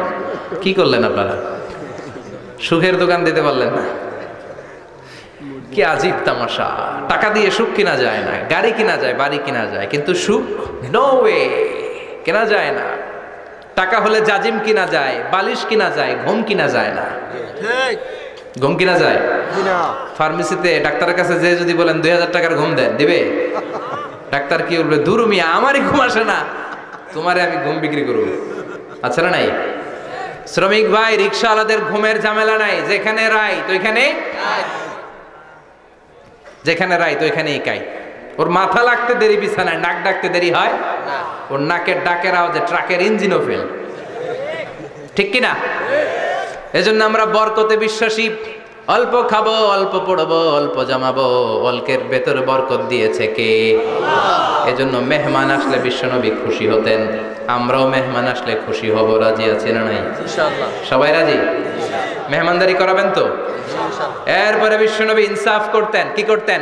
কি করলেন আপনারা? সুখের দোকান দিতে পারলেন না। কি আজীব তামাশা! টাকা দিয়ে সুখ কিনা যায় না, গাড়ি কিনা যায়, বাড়ি কিনা যায়, কিন্তু সুখ নো ওয়ে, কেনা যায় না। টাকা হলে জাজিম কিনা যায়, বালিশ কিনা যায়, ঘুম কিনা যায় না। ঘুম কিনা যায়? ফার্মেসিতে ডাক্তারের কাছে যে যদি বলেন 2000 টাকার ঘুম দেন, দিবে? ডাক্তার কি বলবে? দূর মিয়া, আমারই ঘুম আসে না, তোমারে আমি ঘুম বিক্রি করবো, আচ্ছা না নাই? শ্রমিক ভাই, রিক্সাওয়ালাদের ঘুমের ঝামেলা নাই। যেখানে রাই তো ওইখানে, যেখানে রাই তো ওইখানেই কাই। ওর মাথা লাগতে দেরি বিছানায়, নাক ডাকতে দেরি হয়, ওর নাকের ডাকের আওয়াজে ট্রাকের ইঞ্জিনও ফেল, ঠিক কিনা? এজন্য আমরা বরকতে বিশ্বাসী। অল্প খাবো, অল্প পড়বো, অল্প জমাবো, অল্পের ভেতর বরকত দিয়েছে কে? এজন্য মেহমান আসলে বিশ্বনবী খুশি হতেন, আমরাও মেহমান আসলে খুশি হব। রাজি আছি না নাই? ইনশাআল্লাহ। সবাই রাজি? মেহমানদারি করাবেন তো? এরপরে বিশ্বনবী ইনসাফ করতেন। কি করতেন?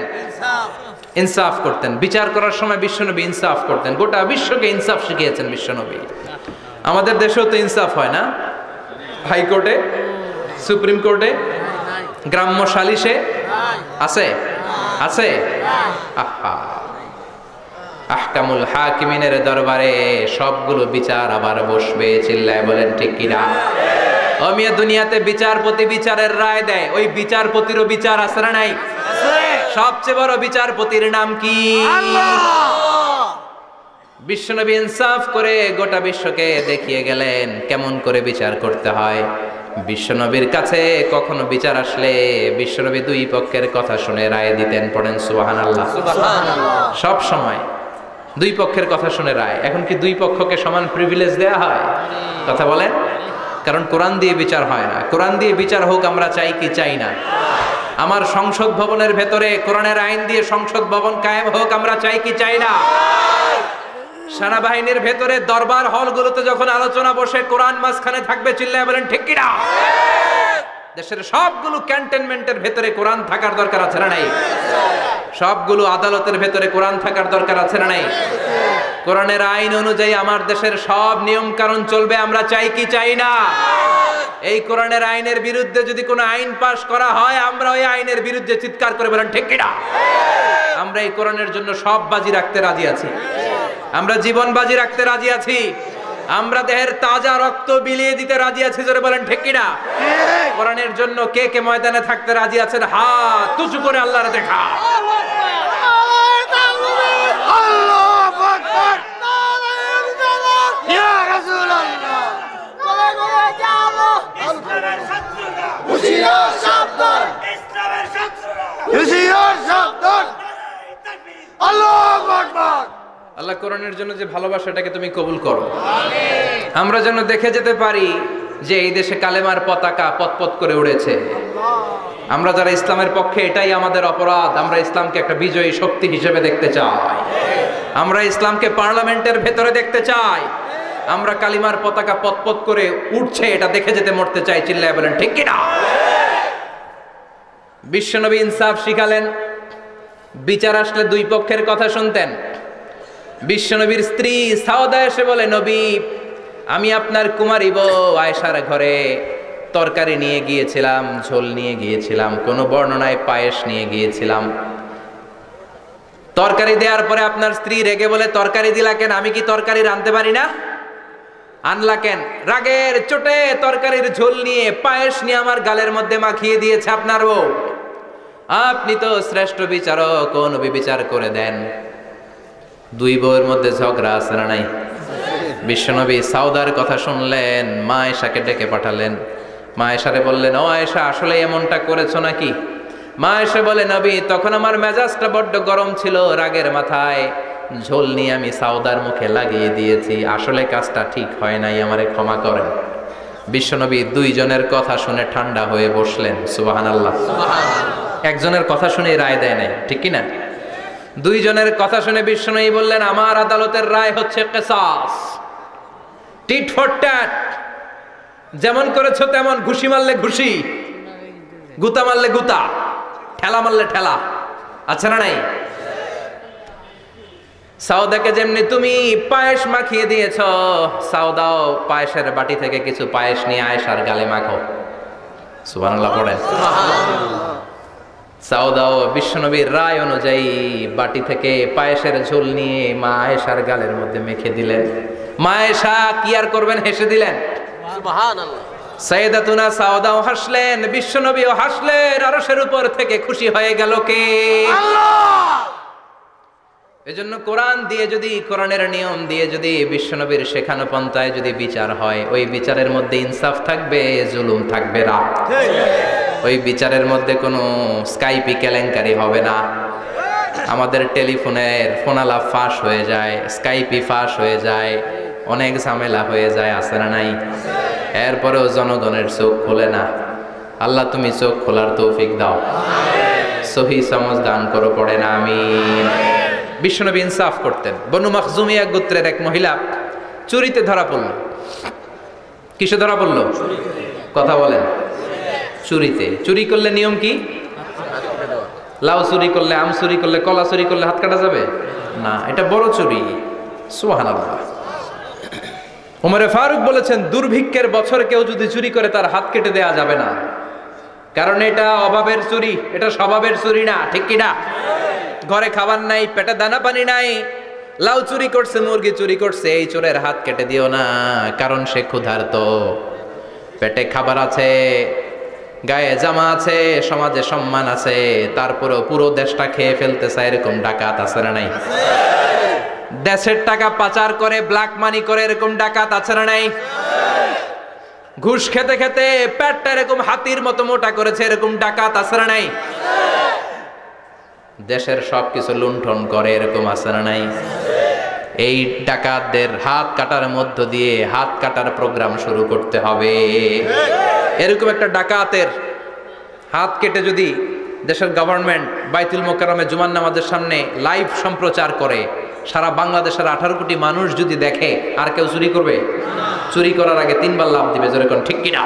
ইনসাফ করতেন। বিচার করার সময় বিশ্বনবী ইনসাফ করতেন। গোটা বিশ্বকে ইনসাফ শিখিয়েছেন বিশ্বনবী। আমাদের দেশেও তো ইনসাফ হয় না? হাইকোর্টে, সুপ্রিম কোর্টে, গ্রাম্য সালিশে আছে? আছে? আহা, আহকামুল হাকিমিনের দরবারে সবগুলো বিচার আবার বসবে। চিল্লায় বলেন ঠিক কিনা? দুনিয়াতে বিচারপতি বিচারের রায় দেয়, ওই বিচারপতিরও বিচার আছে না নাই? সবচেয়ে বড় বিচারপতির নাম কি? বিশ্বনবী ইনসাফ করে গোটা বিশ্বকে দেখিয়ে গেলেন কেমন করে বিচার করতে হয়। বিশ্বনবীর কাছে কখনো বিচার আসলে বিশ্বনবী দুই পক্ষের কথা শুনে রায় দিতেন। পড়েন সুবহানাল্লাহ। সব সময় দুই পক্ষের কথা শুনে রায়। এখন কি দুই পক্ষকে সমান প্রিভিলেজ দেয়া হয়? কথা বলেন। কারণ কোরআন দিয়ে বিচার হয় না। কোরআন দিয়ে বিচার হোক আমরা চাই কি চাই না? আমার সংসদ ভবনের ভেতরে কোরআনের আইন দিয়ে সংসদ ভবন কায়েম হোক আমরা চাই কি চাই না? সেনাবাহিনীর ভেতরে দরবার হলগুলোতে যখন আলোচনা বসে কোরআন মাঝখানে থাকবে, চিল্লায় বলেন ঠিক কিনা? দেশের সবগুলো ক্যান্টনমেন্টের ভেতরে কোরআন থাকার দরকার আছে না নাই? সবগুলো আদালতের ভেতরে কোরআন থাকার দরকার আছে না নাই? কোরআনের আইন অনুযায়ী আমার দেশের সব নিয়ম কানুন চলবে আমরা চাই কি চাই না? এই কোরআনের আইনের বিরুদ্ধে যদি কোনো আইন পাশ করা হয় আমরা ওই আইনের বিরুদ্ধে চিৎকার করে বলেন ঠিক কিনা? আমরা এই কোরআনের জন্য সব বাজি রাখতে রাজি আছি। আমরা জীবন বাজি রাখতে রাজি আছি। আমরা দেহের তাজা রক্ত বিলিয়ে দিতে রাজি আছি। জোরে বলেন ঠিক কিনা? কোরআনের জন্য কে কে ময়দানে থাকতে রাজি আছেন? হাত উঁচু করে আল্লাহর দেখা। আল্লাহু আকবার। ইয়া রাসূলুল্লাহ। হুশিয়ার সাবধান। ইসলামের শত্রুরা। হুশিয়ার সাবধান। আল্লাহু আকবার। আল্লাহ কোরআনের জন্য যে ভালোবাসাটাকে তুমি কবুল করো। আমরা যেন দেখে যেতে পারি যে এই দেশে কালেমার পতাকা পতপত করে উড়েছে। আমরা যারা ইসলামের পক্ষে, এটাই আমাদের অপরাধ। আমরা ইসলামকে একটা বিজয়ী শক্তি হিসেবে দেখতে চাই। আমরা ইসলামকে পার্লামেন্টের ভেতরে দেখতে চাই। আমরা কালিমার পতাকা পতপত করে উঠছে এটা দেখে যেতে মরতে চাই। চিল্লায় বলেন ঠিক কিনা? বিশ্বনবী ইনসাফ শিখালেন। বিচার আসলে দুই পক্ষের কথা শুনতেন। বিশ্বনবীর স্ত্রী সাওদা এসে বলে, নবী আমি আপনার কুমারী বউ আয়েশার ঘরে তরকারি নিয়ে গিয়েছিলাম, ঝোল নিয়ে গিয়েছিলাম, কোনো বর্ণনায় পায়েস নিয়ে গিয়েছিলাম। তরকারি দেওয়ার পরে আপনার স্ত্রী রেগে বলে, তরকারি দিলা কেন? আমি কি তরকারি রাঁধতে পারি না? আনলা কেন? রাগের চোটে তরকারির ঝোল নিয়ে পায়েস নিয়ে আমার গালের মধ্যে মাখিয়ে দিয়েছে আপনার বউ। আপনি তো শ্রেষ্ঠ বিচারক, কোন বিচার করে দেন। দুই বউয়ের মধ্যে ঝগড়া আছে না নাই? বিশ্বনবী সাউদার কথা শুনলেন, মা আয়েশাকে ডেকে পাঠালেন। মা আয়েশারে বললেন, ও আয়েশা আসলে এমনটা করেছো নাকি? মা আয়েশা বলে, নবী তখন আমার মেজাজটা বড্ড গরম ছিল, রাগের মাথায় ঝোল নিয়ে আমি সাউদার মুখে লাগিয়ে দিয়েছি। আসলে কাজটা ঠিক হয় নাই, আমারে ক্ষমা করেন। বিশ্বনবী দুইজনের কথা শুনে ঠান্ডা হয়ে বসলেন। সুবহানাল্লাহ। একজনের কথা শুনে রায় দেয় নাই, ঠিক কিনা? দুইজনের কথা শুনে বিশ্বনবী বললেন, আমার আদালতের রায় হচ্ছে কিসাস, টিট ফর ট্যাট। যেমন করেছো তেমন, ঘুষি মারলে ঘুষি, গুতা মারলে গুতা, ঠেলা মারলে ঠেলা। আচ্ছা না নাই? সাউদাকে যেমনি তুমি পায়েস মাখিয়ে দিয়েছ, সাউদাও পায়েসের বাটি থেকে কিছু পায়েস নিয়ে আয়েশার গালে মাখো। সুবহানাল্লাহ পড়েন। সাউদাও বিশ্বনবীর রায় অনুযায়ী বাটি থেকে পায়েসের ঝোল নিয়ে মা আয়েশার গালের মধ্যে মেখে দিলেন। মা আয়েশা কি আর করবেন, হেসে দিলেন। সুবহানাল্লাহ। সাইয়েদাতুনা সাউদাও হাসলেন, বিশ্বনবীও হাসলেন। আরশের উপর থেকে খুশি হয়ে গেল কে? আল্লাহ। এজন্য কোরআন দিয়ে যদি, কোরআনের নিয়ম দিয়ে যদি বিশ্বনবীর শেখানো পন্থায় যদি বিচার হয়, ওই বিচারের মধ্যে ইনসাফ থাকবে, জুলুম থাকবে না। ওই বিচারের মধ্যে কোনো স্কাইপি কেলেঙ্কারি হবে না। আমাদের টেলিফোনের ফোনালাপ ফাঁস হয়ে যায়, স্কাইপি ফাঁস হয়ে যায়, অনেক ঝামেলা হয়ে যায়, আছে না নাই? এরপরেও জনগণের চোখ খোলে না। আল্লাহ তুমি চোখ খোলার তৌফিক দাও, সহি সমঝ দান করো। পড়ে না আমিন। বিশ্বনবী ইনসাফ করতেন। বনু মাখজুমিয়া গোত্রের এক মহিলা চুরিতে ধরা পড়ল। কিসে ধরা পড়ল? কথা বলেন। চুরিতে। চুরি করলে নিয়ম কি? লাউ চুরি করলে, আম চুরি করলে, কলা চুরি করলে হাত কাটা যাবে না, এটা বড় চুরি। সুবহানাল্লাহ। ওমরে ফারুক বলেছেন, দুর্ভিক্ষের বছর কেউ যদি চুরি করে তার হাত কেটে দেয়া যাবে না, কারণ এটা অভাবের চুরি, এটা স্বভাবের চুরি না, ঠিক কিনা? ঘরে খাবার নাই, পেটে দানা পানি নাই, লাউ চুরি করছে, মুরগি চুরি করছে, এই চোরের হাত কেটে দিও না, কারণ সে ক্ষুধার্ত, পেটে খাবার আছে, গায়ে জামা আছে, সমাজে সম্মান আছে, তারপরেও পুরো দেশটা খেয়ে ফেলতে চায়, এরকম ডাকাত আছে না নাই? দেশের টাকা পাচার করে, ব্ল্যাক মানি করে, এরকম ডাকাত আছে না নাই? ঘুষ খেতে খেতে পেটটা এরকম হাতির মতো মোটা করেছে, এরকম ডাকাত আছে না নাই? দেশের সবকিছু লুণ্ঠন করে, এরকম আছে না নাই? এই ডাকাতদের হাত কাটার মধ্য দিয়ে হাত কাটার প্রোগ্রাম শুরু করতে হবে। এরকম একটা ডাকাতের হাত কেটে যদি দেশের গভর্নমেন্ট বাইতুল মোকাররমে জুমার নামাজের সামনে লাইভ সম্প্রচার করে, সারা বাংলাদেশের 18 কোটি মানুষ যদি দেখে, আর কেউ চুরি করবে? চুরি করার আগে 3 বার লাফ দিবে, জোরে কোন ঠিক কিনা?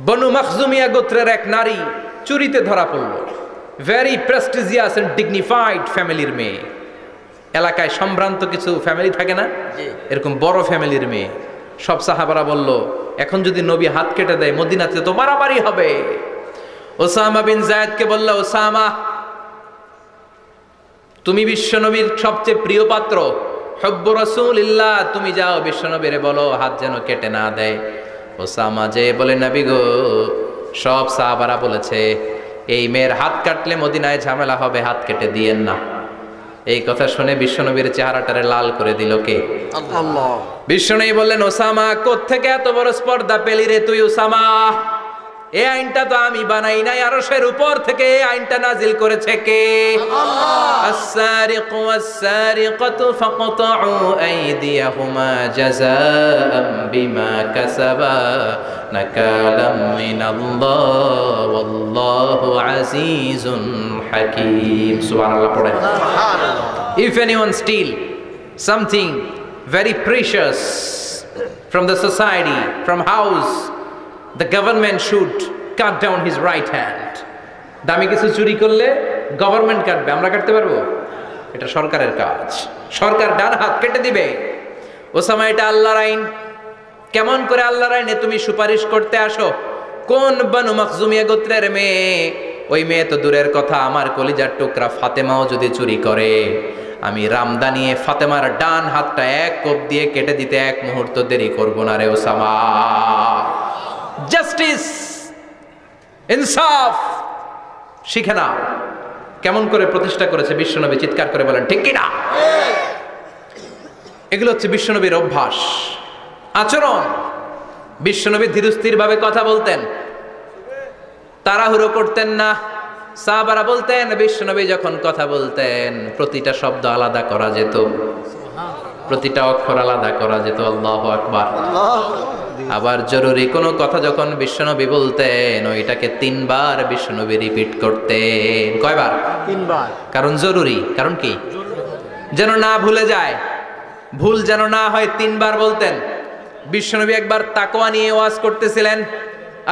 বনু মখজুমিয়া গোত্রের এক নারী চুরিতে ধরা পড়ল। ভেরি প্রেস্টিজিয়াস এন্ড ডিগনিফাইড ফ্যামিলির মেয়ে। এলাকায় সম্ভ্রান্ত কিছু ফ্যামিলি থাকে না, এরকম বড় ফ্যামিলির মেয়ে। সব সাহাবারা বলল, এখন যদি নবী হাত কেটে দেয় মদিনাতে তো মারামারি হবে। ওসামা বিন যায়েদকে বলল, ওসামা তুমি বিশ্বনবীর সবচেয়ে প্রিয় পাত্র, হুব্বু রাসূলিল্লাহ, তুমি যাও বিশ্বনবীরে বলো হাত যেন কেটে না দেয়। ওসামা যে বলে, নবী গো, সব সাহাবারা বলেছে এই মেয়ের হাত কাটলে মদিনায় ঝামেলা হবে, হাত কেটে দিয়েন না। এই কথা শুনে বিশ্বনবীর চেহারাটারে লাল করে দিল কে? আল্লাহ। বিশ্বনবী বললেন, ওসামা কোত্থেকে এত বড় স্পর্ধা পেলি রে তুই ওসামা? এই আইনটা তো আমি বানাই নাই, আরশের উপর থেকে এই আইনটা নাজিল করেছে কে? আল্লাহ। আস-সারিকু ওয়াস-সারিকাতু ফাকতাউ আইদিয়াহুমা জাযাআম বিমা কাসাবা নাকালাম মিনাল্লাহ ওয়াল্লাহু আজিজুন হাকীম। সুবহানাল্লাহ পড়েন। সুবহানাল্লাহ। If anyone steal something very precious from the society, from house, the government should cut down his right hand. দামি কিছু চুরি করলে গভর্নমেন্ট কাটবে, আমরা কাটতে পারবো? এটা সরকারের কাজ, সরকার ডান হাত কেটে দিবে। ওসামা, এটা আল্লাহর আইন। কেমন করে আল্লাহর আইনে তুমি সুপারিশ করতে আসো? কোন বনু মখজুমিয়া গোত্রের মেয়ে? ওই মেয়ে তো দূরের কথা, আমার কলিজার টুকরা ফাতেমাও যদি চুরি করে, আমি রামদা নিয়ে ফাতেমার ডান হাতটা এক কোপ দিয়ে কেটে দিতে এক মুহূর্ত দেরি করব না রে ওসামা। জাস্টিস, ইনসাফ শিখে নাও। কেমন করে প্রতিষ্ঠা করেছে বিশ্বনবী, চিৎকার করে বলেন ঠিক কিনা? এগুলো হচ্ছে বিশ্বনবীর অভ্যাস, আচরণ। বিশ্বনবী ধীরস্থির ভাবে কথা বলতেন, তাড়াহুড়ো করতেন না। সাহাবারা বলতেন, বিশ্বনবী যখন কথা বলতেন প্রতিটা শব্দ আলাদা করা যেত, প্রতিটা অক্ষর আলাদা করা যেত। আল্লাহু আকবার। আবার জরুরি কোনো কথা যখন বিশ্বনবী বলতেন, ওইটাকে 3 বার বিশ্বনবী রিপিট করতেন। কয়বার? 3 বার। কারণ জরুরি। কারণ কি? যেন না ভুলে যায়, ভুল যেন না হয়, 3 বার বলতেন। বিশ্বনবী একবার তাকওয়া নিয়ে ওয়াজ করতেছিলেন,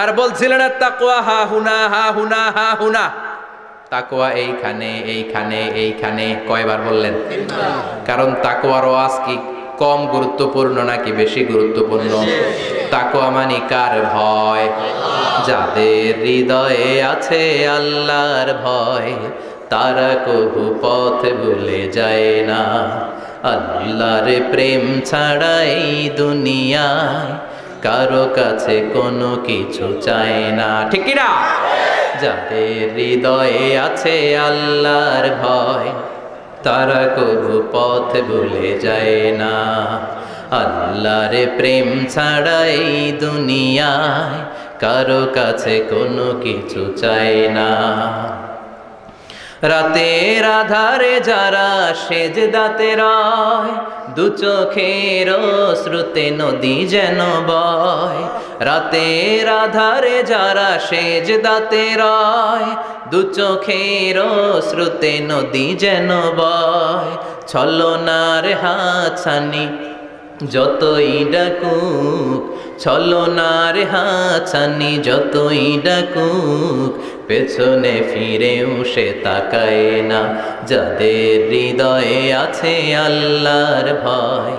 আর বলছিলেন তাকওয়া হা হুনা হা হুনা হা হুনা, তাকওয়া এইখানে এইখানে এইখানে। কয়বার বললেন? 3 বার। কারণ তাকওয়ার ওয়াজ কি কম গুরুত্বপূর্ণ নাকি বেশি গুরুত্বপূর্ণ? তাকওয়া মানে কার ভয়? যাদের হৃদয়ে আছে আল্লাহর ভয়, তারা কবু পথ ভুলে যায় না। আল্লাহর প্রেম ছাড়া এই দুনিয়ায় কারো কাছে কোনো কিছু চায় না, ঠিক কি না? যাদের হৃদয়ে আছে আল্লাহর ভয়, তারা কবু পথ ভুলে যায় না। আল্লাহর প্রেম ছাড়া এই দুনিয়ায় কারো কাছে কোনো কিছু চায় না। রাতের আধারে যারা সেজদাতে রয়, দু চোখের শ্রুতে নদী যেন বয়। রাতের আধারে যারা সেজদাতে রয়, দু চোখের শ্রুতে নদী যেন বয়। ছলনার হাতছানি যতই ডাকুক, ছলনার হাতছানি যতই ডাকুক, পেছনে ফিরেও সে তাকায় না। যাদের হৃদয়ে আছে আল্লাহর ভয়,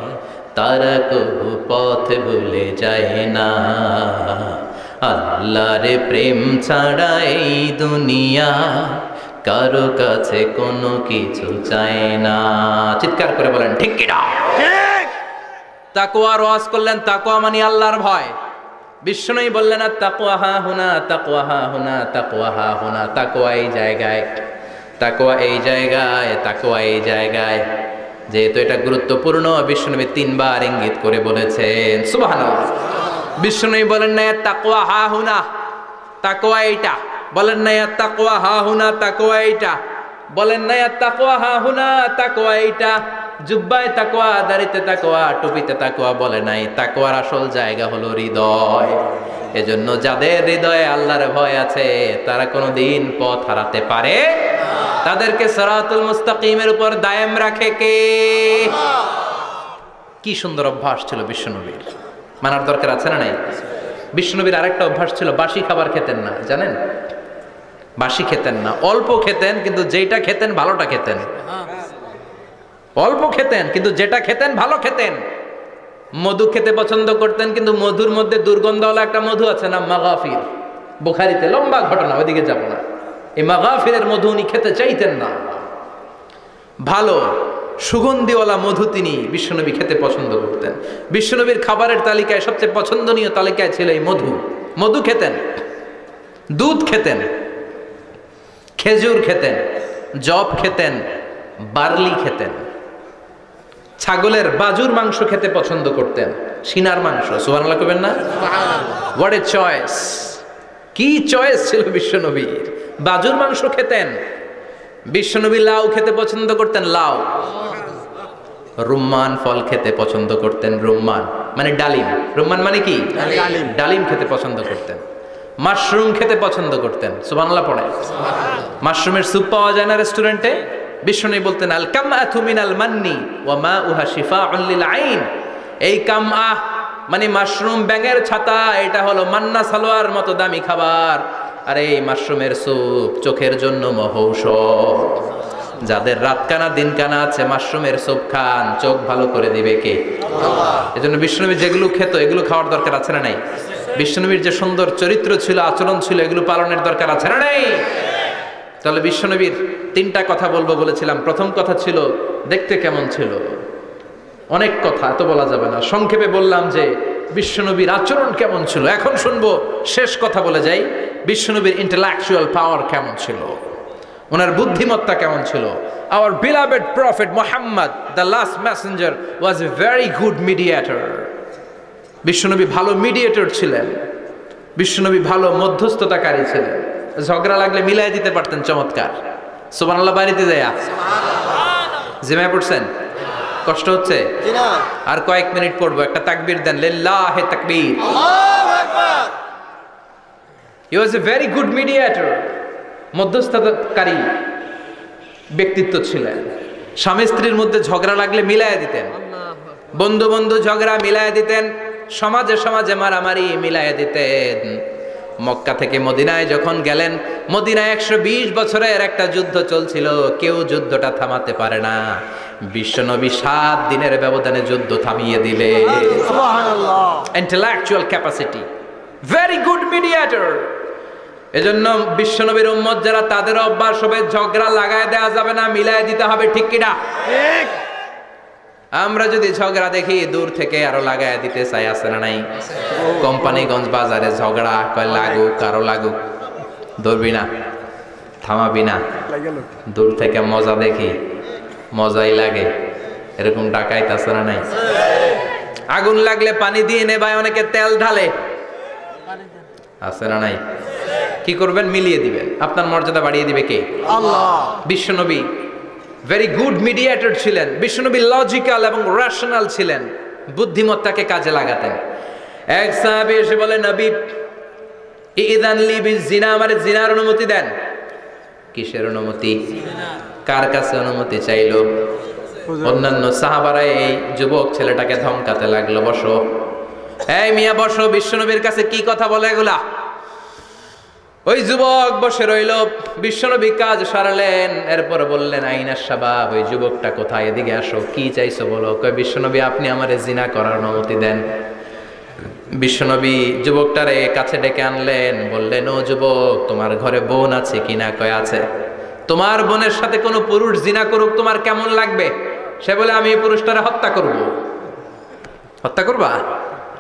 তারা কবু পথ ভুলে যায় না। আল্লাহর প্রেম ছাড়া এই দুনিয়া কারো কাছে কোনো কিছু চায় না। চিৎকার করে বলেন ঠিক কিনা? তাকওয়ার ওয়াজ করলেন। তাকওয়া মানে আল্লাহর ভয়। বিষ্ণুই বললেন তাকওয়া হা হুনা, তাকওয়া হা হুনা, তাকওয়া হা হুনা, তাকওয়া এই জায়গায়, তাকওয়া এই জায়গায়, তাকওয়া এই জায়গায়। যেহেতু এটা গুরুত্বপূর্ণ, বিষ্ণুনবী 3 বার ইঙ্গিত করে বলেছেন। সুবহানাল্লাহ। বিষ্ণুনবী বলেন না তাকওয়া হা হুনা, তাকওয়া এইটা। বলেন না তাকওয়া হা হুনা, তাকওয়া এইটা। বলেন না তাকওয়া হা হুনা, তাকওয়া এইটা। জুব্বায় তাকওয়া, দাড়িতে তাকওয়া, টুপিতে তাকওয়া বলে নাই। তাকওয়ার আসল জায়গা হলো হৃদয়। এজন্য যাদের হৃদয়ে আল্লাহর ভয় আছে তারা কোনোদিন পথ হারাতে পারে না। তাদেরকে সিরাতুল মুস্তাকিমের উপর দায়েম রাখে কে? কি সুন্দর অভ্যাস ছিল বিশ্বনবীর, মানার দরকার আছে না নাই? বিশ্বনবীর আরেকটা অভ্যাস ছিল, বাসি খাবার খেতেন না, জানেন? বাসি খেতেন না, অল্প খেতেন, কিন্তু যেটা খেতেন ভালোটা খেতেন। অল্প খেতেন কিন্তু যেটা খেতেন ভালো খেতেন। মধু খেতে পছন্দ করতেন, কিন্তু মধুর মধ্যে দুর্গন্ধওয়ালা একটা মধু আছে না, মাগাফির, বুখারীতে লম্বা ঘটনা, ওইদিকে যাব না। এই মাগাফিরের মধু উনি খেতে চাইতেন না। ভালো সুগন্ধিওয়ালা মধু তিনি বিশ্বনবী খেতে পছন্দ করতেন। বিশ্বনবীর খাবারের তালিকায় সবচেয়ে পছন্দনীয় তালিকায় ছিল এই মধু। মধু খেতেন, দুধ খেতেন, খেজুর খেতেন, জব খেতেন, বার্লি খেতেন, ছাগলের বাজুর মাংস খেতে পছন্দ করতেন, সিনার মাংস। সুবহানাল্লাহ কইবেন না? What a choice! কি চয়েস ছিল বিশ্বনবীর! বাজুর মাংস খেতেন। বিশ্বনবী লাউ খেতে পছন্দ করতেন, লাউ। রুম্মান ফল খেতে পছন্দ করতেন, রুম্মান মানে ডালিম। রুম্মান মানে কি? ডালিম খেতে পছন্দ করতেন। মাশরুম খেতে পছন্দ করতেন। সুবহানাল্লাহ পড়ে। মাশরুমের স্যুপ পাওয়া যায় না রেস্টুরেন্টে? বিশ্বনবী বলতেন আল কামআতু মিনাল মান্নি ওয়া মাউহা শিফাউন লিল আইন। এই কামআ মানে মাশরুম, ব্যাঙের ছাতা, এটা হলো মান্না সালোয়ার মতো দামি খাবার। আর এই মাশরুমের স্যুপ চোখের জন্য মহৌষধ। যাদের রাত কানা দিন কানা আছে, মাশরুমের স্যুপ খান, চোখ ভালো করে দিবে কে? আল্লাহ। এজন্য বিশ্বনবী যেগুলো খেত এগুলো খাওয়ার দরকার আছে না নাই? বিশ্বনবীর যে সুন্দর চরিত্র ছিল, আচরণ ছিল, এগুলো পালনের দরকার আছে না নাই? তাহলে বিশ্বনবীর 3টা কথা বলবো বলেছিলাম। প্রথম কথা ছিল দেখতে কেমন ছিল। অনেক কথা এত বলা যাবে না, সংক্ষেপে বললাম যে বিশ্বনবীর আচরণ কেমন ছিল। এখন শুনবো, শেষ কথা বলে যাই, বিশ্বনবীর ইন্টেলেকচুয়াল পাওয়ার কেমন ছিল, ওনার বুদ্ধিমত্তা কেমন ছিল। Our beloved prophet Muhammad, the last messenger, was a very good mediator. বিশ্বনবী ভালো মিডিয়েটর ছিলেন। বিশ্বনবী ভালো মধ্যস্থতাকারী ছিলেন। ঝগড়া লাগলে মিলাই দিতে পারতেন চমৎকার। সুবহানাল্লাহ। বাড়িতে যায়া জিমায় পড়ছেন? কষ্ট হচ্ছে? আর কয়েক মিনিট পড়বো, একটা তাকবীর দেন, লিল্লাহি তাকবীর। আল্লাহু আকবার। He was a very good mediator. মধ্যস্থতাকারী ব্যক্তিত্ব ছিলেন। স্বামী স্ত্রীর মধ্যে ঝগড়া লাগলে মিলাইয়া দিতেন, বন্ধু বন্ধু ঝগড়া মিলাইয়া দিতেন, সমাজে সমাজে মারামারি মিলাইয়া দিতেন। মক্কা থেকে মদিনায় যখন গেলেন, মদিনায় 120 বছরের একটা যুদ্ধ চলছিল, কেউ যুদ্ধটা থামাতে পারে না। বিশ্বনবী 7 দিনের ব্যবধানে যুদ্ধ থামিয়ে দিলে। সুবহানাল্লাহ। Intellectual capacity, very good mediator. এজন্য বিশ্বনবীর উম্মত যারা, তাদের অভ্যাস হবে ঝগড়া লাগায় দেওয়া যাবে না, মিলায় দিতে হবে। ঠিক কিনা? ঠিক। আমরা যদি ঝগড়া দেখি দূর থেকে আরো লাগায় দিতে চাই, আছে না নাই? কোম্পানিগঞ্জ বাজারে ঝগড়া, কয় লাগুক, কারো লাগুক, ধরবি না, থামাবি না। দূর থেকে মজা দেখি, মজাই লাগে, এরকম ডাকাইত আছে না নাই? আগুন লাগলে পানি দিয়ে নেবায়, অনেকে তেল ঢালে, আছে না নাই? কি করবেন? মিলিয়ে দিবেন। আপনার মর্যাদা বাড়িয়ে দিবে কে? আল্লাহ। বিশ্বনবী ভেরি গুড মিডিয়েটর ছিলেন। বিশ্বনবী লজিক্যাল এবং রেশনাল ছিলেন, বুদ্ধিমত্তাকে কাজে লাগাতেন। এক সাহাবী এসে বলে, নবী ইযান লি বিজিনা, আমারে জিনার অনুমতি দেন। কিসের অনুমতি? কার কাছে অনুমতি চাইলো? অন্যান্য সাহাবারা এই যুবক ছেলেটাকে ধমকাতে লাগলো, বসো, এই মিয়া বসো, বিশ্বনবীর কাছে কি কথা বলে এগুলা? ওই যুবক বসে রইল। বিশ্বনবী কাজ সারালেন, এরপর বললেন, আইনা শাবাব, ওই যুবকটা কোথায়, এদিকে আসো, কি চাইছো বলো। কয়, বিশ্বনবী আপনি আমারে জিনা করার অনুমতি দেন। বিশ্বনবী যুবকটারে কাছে ডেকে আনলেন, বললেন, ও যুবক, তোমার ঘরে বোন আছে কিনা? কয় আছে। তোমার বোনের সাথে কোনো পুরুষ জিনা করুক, তোমার কেমন লাগবে? সে বলে, আমি এই পুরুষটারে হত্যা করব। হত্যা করবা?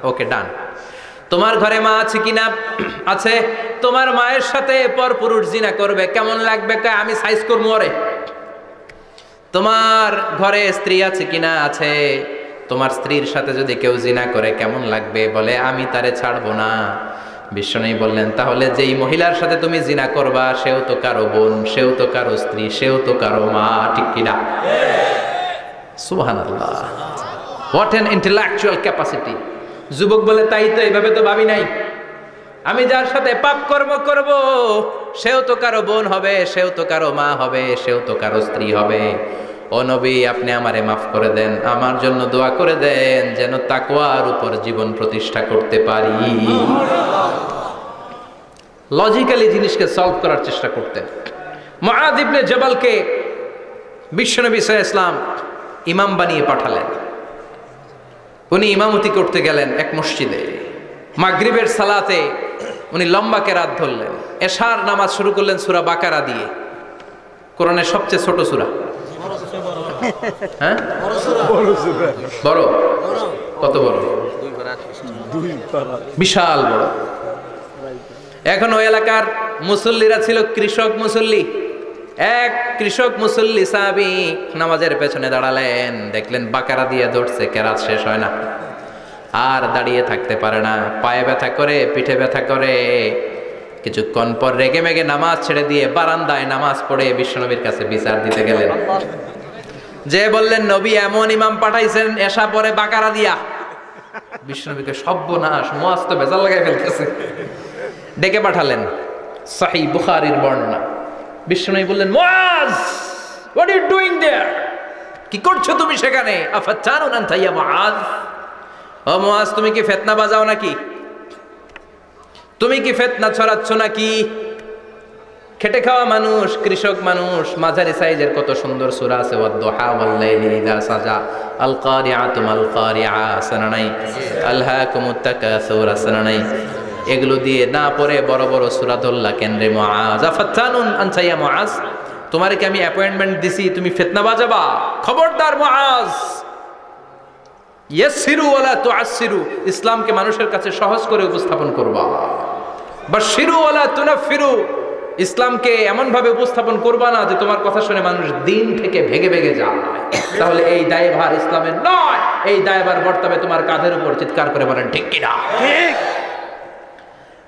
ওকে, ডান। তোমার ঘরে মা আছে কিনা? আছে। তোমার মায়ের সাথে পরপুরুষ জিনা করবে, কেমন লাগবে? আমি সাইজ করবো ওরে। তোমার ঘরে স্ত্রী আছে কিনা? আছে। তোমার স্ত্রীর সাথে যদি কেউ জিনা করে কেমন লাগবে? বলে আমি তারে ছাড়বো না। বিশ্বনবী বললেন, তাহলে যেই মহিলার সাথে তুমি জিনা করবা সেও তো কারো বোন, সেও তো কারো স্ত্রী, সেও তো কারো মা, ঠিক কিনা? সুবহানাল্লাহ, হোয়াট অ্যান ইন্টেলেকচুয়াল ক্যাপাসিটি। যুবক বলে, তাই তো, এইভাবে তো ভাবি নাই। আমি যার সাথে পাপ কর্ম করব সেও তো কারো বোন হবে, সেও তো কারো মা হবে, সেও তো কারো স্ত্রী হবে। ও নবী, আপনি আমারে মাফ করে দেন, আমার জন্য দোয়া করে দেন যেন তাকওয়ার উপর জীবন প্রতিষ্ঠা করতে পারি। লজিক্যালি জিনিসকে সলভ করার চেষ্টা করতেন। মুআয ইবনে জাবালকে বিশ্বনবী সাল্লাল্লাহু আলাইহি ওয়াসাল্লাম ইমাম বানিয়ে পাঠালেন। উনি ইমামতি করতে গেলেন এক মসজিদে। মাগরিবের সালাতে উনি লম্বা কেরাত ধরলেন। এশার নামাজ শুরু করলেন সূরা বাকারা দিয়ে, কোরআনের সবচেয়ে ছোট সূরা। হ্যাঁ, বড়। কত বড়? বিশাল বড়। এখন ওই এলাকার মুসল্লিরা ছিল কৃষক মুসল্লি। এক কৃষক মুসল্লি সাহাবী নামাজের পেছনে দাঁড়ালেন, দেখলেন বাকারা দিয়ে ধরছে, কেরাত শেষ হয় না, আর দাঁড়িয়ে থাকতে পারে না, পায়ে ব্যথা করে, পিঠে ব্যথা করে। কিছুক্ষণ পর রেগে মেগে নামাজ ছেড়ে দিয়ে বারান্দায় নামাজ পড়ে বিশ্বনবীর কাছে বিচার দিতে গেলেন। যে বললেন, নবী এমন ইমাম পাঠাইছেন এশা পরে বাকারা দিয়া। বিশ্বনবীকে সর্বনাশ, মুআয তো বেজাল লাগাই ফেলতেছে। ডেকে পাঠালেন, সহিহ বুখারীর বর্ণনা। বিশ্বনবী বললেন, মুআয, হোয়াট আর ইউ ডুইং দেয়ার? কি করছো তুমি সেখানে? আফাতানুন আনতা ইয়া মুআয? ও মুআয, তুমি কি ফিতনা বাজাও নাকি? তুমি কি ফিতনা ছড়াচ্ছ নাকি? খেটে খাওয়া মানুষ, কৃষক মানুষ, মাঝারি সাইজের কত সুন্দর সূরা আছে, ওয়াদ-দুহা ওয়াল-লাইলি ইযা সাজা, আল কারিআতু মাল কারিআ, সানানাই, আলহাকুমুত তাকাসুর, সানানাই। এগুলো দিয়ে না পড়ে বড় বড় সূরা ধরলা কেন রে মুআয? আফাতানুন আনতা ইয়া মুআয? তোমারে কি আমি অ্যাপয়েন্টমেন্ট দিছি তুমি ফিতনা বাজাবা? খবরদার মুআয, ইয়াসসিরু ওয়ালা তুআসসিরু, ইসলামকে মানুষের কাছে সহজ করে উপস্থাপন করবা। বাশশিরু ওয়ালা তুনাফফিরু, ইসলামকে এমন ভাবে উপস্থাপন করবা না যে তোমার কথা শুনে মানুষ দিন থেকে ভেগে ভেগে যায়। তাহলে এই দায়ভার ইসলামের নয়, এই দায়ভার বর্তাবে তোমার কাঁধের উপর। চিৎকার করে বলেন ঠিক কিনা? ঠিক।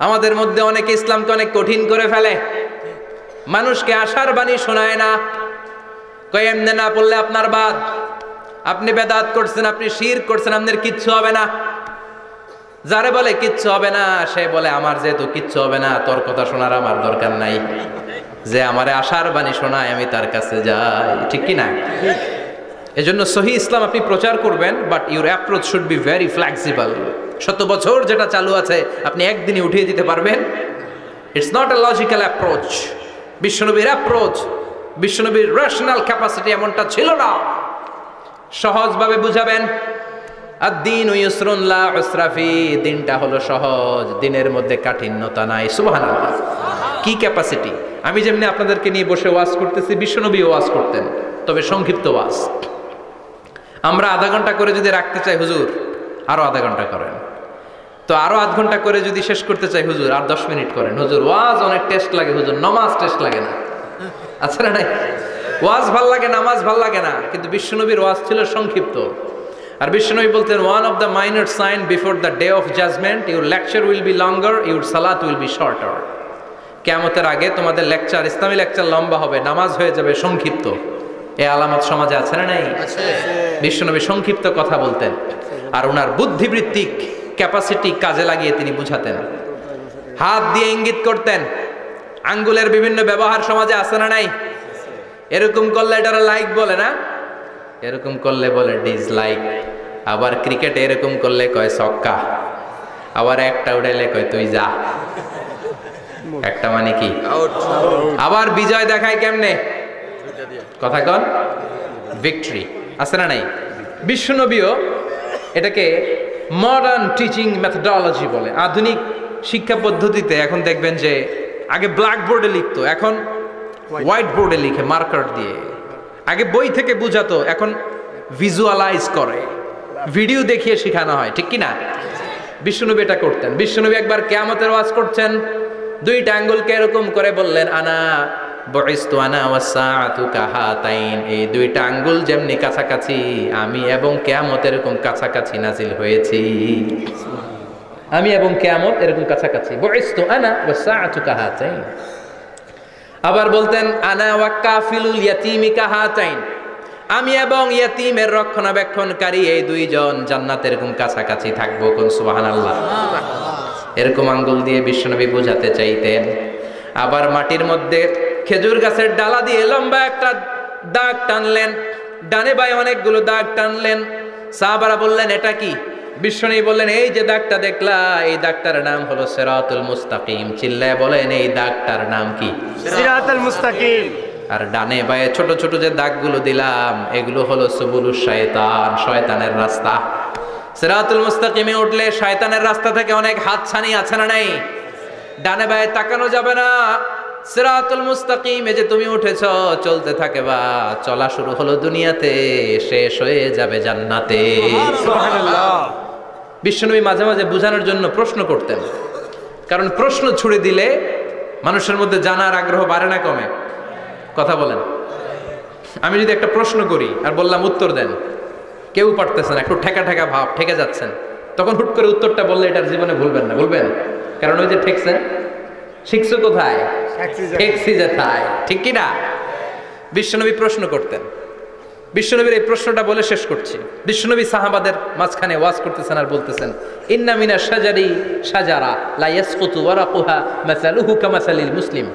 আমাদের মধ্যে অনেকে ইসলামকে অনেক কঠিন করে ফেলে, মানুষকে আশার বাণী শোনায় না, কয় এমনি না পড়লে আপনার বাদ, আপনি বেদাত করছেন, আপনি শিরক করছেন, আপনার কিচ্ছু হবে না। যারে বলে কিচ্ছু হবে না, সে বলে আমার যেহেতু কিচ্ছু হবে না, তোর কথা শোনার আমার দরকার নাই। যে আমারে আশার বাণী শোনায় আমি তার কাছে যাই, ঠিক কি না? এজন্য সহিহ ইসলাম আপনি প্রচার করবেন, but your approach should be very flexible. 100 বছর যেটা চালু আছে আপনি একদিনে উঠিয়ে দিতে পারবেন? It's not a logical approach. বিশ্বনবীর অ্যাপ্রোচ, বিশ্বনবীর রেশনাল ক্যাপাসিটি এমনটা ছিল না। সহজভাবে বুঝাবেন। আদ-দীন ইউসরুন লা উসরা ফি, দিনটা হলো সহজ, দিনের মধ্যে কাঠিন্যতা নাই। সুবহানাল্লাহ, কি ক্যাপাসিটি! আমি যেমনি আপনাদেরকে নিয়ে বসে ওয়াজ করতেছি, বিশ্বনবী ওয়াজ করতেন, তবে সংক্ষিপ্ত ওয়াজ। আমরা আধা ঘন্টা করে যদি রাখতে চাই, হুজুর আরো আধা ঘন্টা করেন। তো আরো আধ ঘন্টা করে যদি শেষ করতে চাই, হুজুর আর 10 মিনিট করেন। হুজুর ওয়াজ অনেক টেস্ট লাগে, হুজুর নামাজ টেস্ট লাগে না। আচ্ছা না? নাই, ওয়াজ ভাল লাগে, নামাজ ভাল লাগে না, কিন্তু বিশ্বনবীর ওয়াজ ছিল সংক্ষিপ্ত। আর বিশ্বনবী বলতেন, one of the minor sign before the day of judgement, your lecture will be longer, your সালাত উইল বি শর্টার। কিয়ামতের আগে তোমাদের লেকচার, ইসলামী লেকচার লম্বা হবে, নামাজ হয়ে যাবে সংক্ষিপ্ত। এই আলামত সমাজে আছে না নাই? বিশ্বনবী সংক্ষিপ্ত কথা বলতেন, আর ওনার বুদ্ধিবৃত্তিক ক্যাপাসিটি কাজে লাগিয়ে তিনি বুঝাতেন। হাত দিয়ে ইঙ্গিত করতেন, আঙ্গুলের বিভিন্ন ব্যবহার সমাজে আছে না নাই? এরকম করলে এটারা লাইক বলে না, এরকম করলে বলে ডিসলাইক। আবার ক্রিকেটে এরকম করলে কয় ছক্কা, আবার একটা উড়াইলে কয় তুই যা, একটা মানে কি আবার বিজয় দেখায় কেমনে, কথা কন, ভিক্টরি, আছে না নাই? বিশ্বনবীও এটাকে মডার্ন টিচিং মেথডোলজি বলে। আধুনিক শিক্ষা পদ্ধতিতে এখন দেখবেন যে আগে ব্ল্যাক বোর্ডে লিখতো, এখন হোয়াইট বোর্ডে লিখে মার্কার দিয়ে। আগে বই থেকে বুঝাতো, এখন ভিজুয়ালাইজ করে, ভিডিও দেখিয়ে শেখানো হয়, ঠিক কি না? বিশ্বনবী এটা করতেন। বিশ্বনবী একবার কিয়ামতের ওয়াজ করছেন, দুইটা আঙ্গুলকে এরকম করে বললেন, আনা বুইসতু আনা ওয়াস সাআতু কাহাতাইন, এই দুইটা আঙ্গুল যেমনি কাছাকাছি, আমি এবং কিয়ামত এরকম কাছাকাছি নাজিল হয়েছি। আমি এবং কিয়ামত এরকম কাছাকাছি। বুইসতু আনা ওয়াস সাআতু কাহাতাইন। আবার বলতেন, আনা ওয়া কাফিলুল ইয়াতীমি কাহাতাইন, আমি এবং ইয়াতীমের রক্ষণাবেক্ষণকারী এই দুইজন জান্নাতে এরকম কাছাকাছি থাকবো। কোন সুবহানাল্লাহ। এরকম আঙ্গুল দিয়ে বিশ্বনবী বোঝাতে চাইতেন। আবার মাটির মধ্যে খেজুর গাছের ডালা দিয়ে লম্বা একটা দাগ টানলেন, ডানে বায়ে অনেকগুলো দাগ টানলেন। সাহাবারা বললেন, এটা কি? বিশ্বনবী বললেন, এই যে দাগটা দেখলা, এই দাগটার নাম হলো সিরাতুল মুস্তাকিম। চিল্লায় বলেন, এই দাগটার নাম কি? সিরাতুল মুস্তাকিম। আর ডানে বায়ে ছোট ছোট যে দাগগুলো দিলাম, এগুলো হলো সুবুলুশ শয়তান, শয়তানের রাস্তা। সিরাতুল মুস্তাকিমে উঠলে শয়তানের রাস্তা থেকে অনেক হাতছানি আছে না নাই? ডানে বায়ে তাকানো যাবে না। সিরাতুল মুস্তাকিমে যে তুমি উঠেছ, চলতে থাকে বা চলা শুরু হলো দুনিয়াতে, শেষ হয়ে যাবে জান্নাতে। সুবহানাল্লাহ। বিশ্বনবী মাঝে মাঝে বোঝানোর জন্য প্রশ্ন করতেন, কারণ প্রশ্ন ছুড়ে দিলে মানুষের মধ্যে জানার আগ্রহ বাড়ে না কমে? কথা বলেন। আমি যদি একটা প্রশ্ন করি আর বললাম উত্তর দেন, কেউ পারতেছেন, একটু ঠেকা ঠেকা ভাব, ঠেকে যাচ্ছেন, তখন হুট করে উত্তরটা বললে এটার জীবনে ভুলবেন না, বলবেন? কারণ ওই যে ঠেকছেন, শিখছো কোথায়? ঠেকছি যেথায়, ঠিক কিনা? বিশ্বনবী প্রশ্ন করতেন। বিশ্বনবীর এই প্রশ্নটা বলে শেষ করছি। বিশ্বনবী সাহাবাদের মাঝখানে ওয়াজ করতেছেন আর বলতেছেন, ইন্না মিনা শাজারি শাজারা লা ইয়াসকুতু ওয়ারাকুহা মাসালুহু কামাসালিল মুসলিম।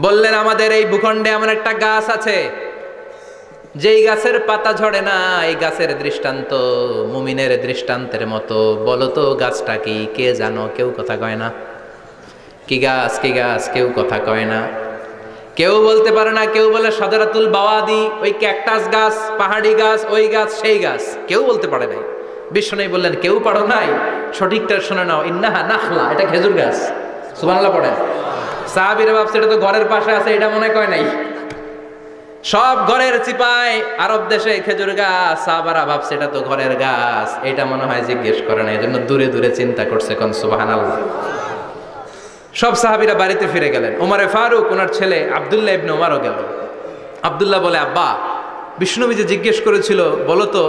বললেন, আমাদের এই ভূখণ্ডে এমন একটা গাছ আছে, যেই গাছের পাতা ঝরে না, এই গাছের দৃষ্টান্ত মুমিনের দৃষ্টান্তের মতো। বলো তো গাছটা কি? কে জানো? কেউ কথা কয় না। কি গাছ? কি গাছ? কেউ কথা কয় না, কেউ বলতে পারে না। কেউ বলে শাজারাতুল বাওয়াদি, ওই ক্যাকটাস গাছ, পাহাড়ি গাছ, ওই গাছ, সেই গাছ, কেউ বলতে পারে নাই। বিশ্বনবী বললেন, কেউ পারো নাই? সঠিকটা শুনে নাও, ইন্নাহা নাখলা, এটা খেজুর গাছ। সুবহানাল্লাহ পড়েন। সাহাবীরা ভাবছে এটা তো ঘরের পাশে আছে, এটা মনে কয় নাই। সব ঘরের চিপায় আরব দেশে খেজুর গাছ, সাহাবারা ভাবছে এটা তো ঘরের গাছ, এটা মনে হয় জিজ্ঞেস করে না, এজন্য দূরে দূরে চিন্তা করছে। কোন সুবহানাল্লাহ। সব সাহাবীরা বাড়িতে ফিরে গেলেন। ওমরে ফারুক, ওনার ছেলে আব্দুল্লাহ ইবনে ওমরও গেল। আব্দুল্লাহ বলে, আব্বা, বিষ্ণুনবী যে জিজ্ঞেস করেছিল, বলো তো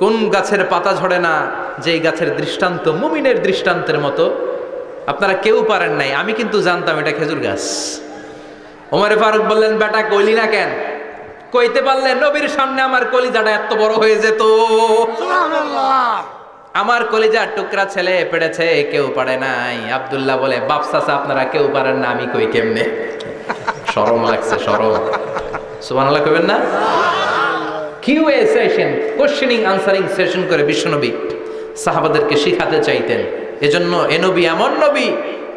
কোন গাছের পাতা ঝরে না, যে গাছের দৃষ্টান্ত মুমিনের দৃষ্টান্তের মতো, আপনারা কেউ পারেন নাই, আমি কিন্তু জানতাম এটা খেজুর গাছ। ওমরে ফারুক বললেন, বেটা কইলি না কেন? কইতে পারলেন নবীর সামনে আমার কলিজাটা এত বড় হয়ে যেত। সুবহানাল্লাহ। আমার কলিজার টুকরা ছেলে পেড়েছে, কেউ পারে নাই। আব্দুল্লাহ বলে, বাপ চাচা আপনারা কেউ পারেন না, আমি কই কেমনে? শরম লাগছে, শরম। সুবহানাল্লাহ কইবেন না? QA session, questioning answering session করে বিশ্বনবী সাহাবাদেরকে শিখাতে চাইতেন। এজন্য এ নবী এমন নবী,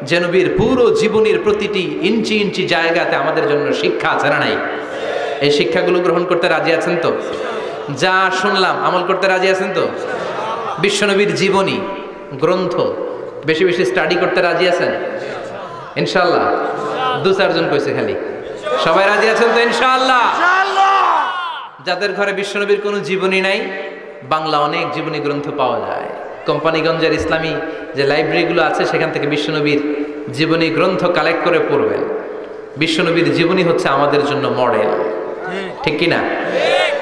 যে নবীর পুরো জীবনের প্রতিটি ইঞ্চি ইঞ্চি জায়গাতে আমাদের জন্য শিক্ষা আছে না নাই? এই শিক্ষাগুলো গ্রহণ করতে রাজি আছেন তো? যা শুনলাম আমল করতে রাজি আছেন তো? বিশ্বনবীর জীবনী গ্রন্থ বেশি বেশি স্টাডি করতে রাজি আছেন ইনশাআল্লাহ? দু চারজন কইছে খালি, সবাই রাজি আছেন তো ইনশাআল্লাহ? যাদের ঘরে বিশ্বনবীর কোনো জীবনী নাই, বাংলা অনেক জীবনী গ্রন্থ পাওয়া যায়। কোম্পানিগঞ্জের ইসলামী যে লাইব্রেরিগুলো আছে, সেখান থেকে বিশ্বনবীর জীবনী গ্রন্থ কালেক্ট করে পড়বেন। বিশ্বনবীর জীবনী হচ্ছে আমাদের জন্য মডেল, ঠিক কিনা?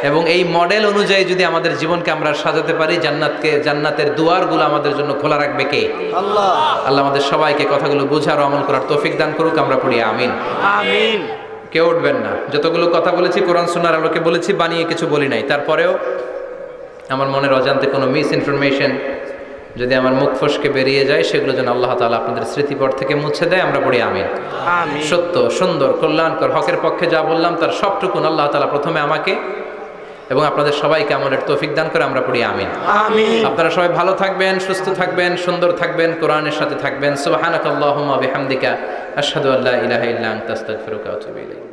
এবং এই মডেল অনুযায়ী যদি আমাদের জীবনকে আমরা সাজাতে পারি, জান্নাতের দুয়ারগুলো আমাদের জন্য খোলা রাখবে কে? আল্লাহ। আল্লাহ আমাদের সবাইকে কথাগুলো বোঝার ও আমল করার তৌফিক দান করুক। আমরা পড়ি আমিন। আমিন। কেউ উঠবেন না। যতগুলো কথা বলেছি কোরআন সুন্নাহর আলোকে বলেছি, বানিয়ে কিছু বলি নাই। তারপরেও আমার মনের অজান্তে কোনো মিস ইনফরমেশন যদি আমার মুখ ফসকে বেরিয়ে যায়, সেগুলো যেন আল্লাহ তাআলা আপনাদের স্মৃতিপট থেকে মুছে দেয়। আমরা পড়ি আমিন। আমিন। সত্য, সুন্দর, কল্যাণকর, হকের পক্ষে যা বললাম তার সবটুকুন আল্লাহ তাআলা প্রথমে আমাকে এবং আপনাদের সবাইকে আমলের তৌফিক দান করে। আমরা পড়ি আমিন। আমিন। আপনারা সবাই ভালো থাকবেন, সুস্থ থাকবেন, সুন্দর থাকবেন, কোরআনের সাথে থাকবেন। সুবহানাকাল্লাহুম্মা বিহামদিকা আশহাদু আল্লা ইলাহা ইল্লা আনতা আস্তাগফিরুকা ওয়া আতুবু ইলাইক।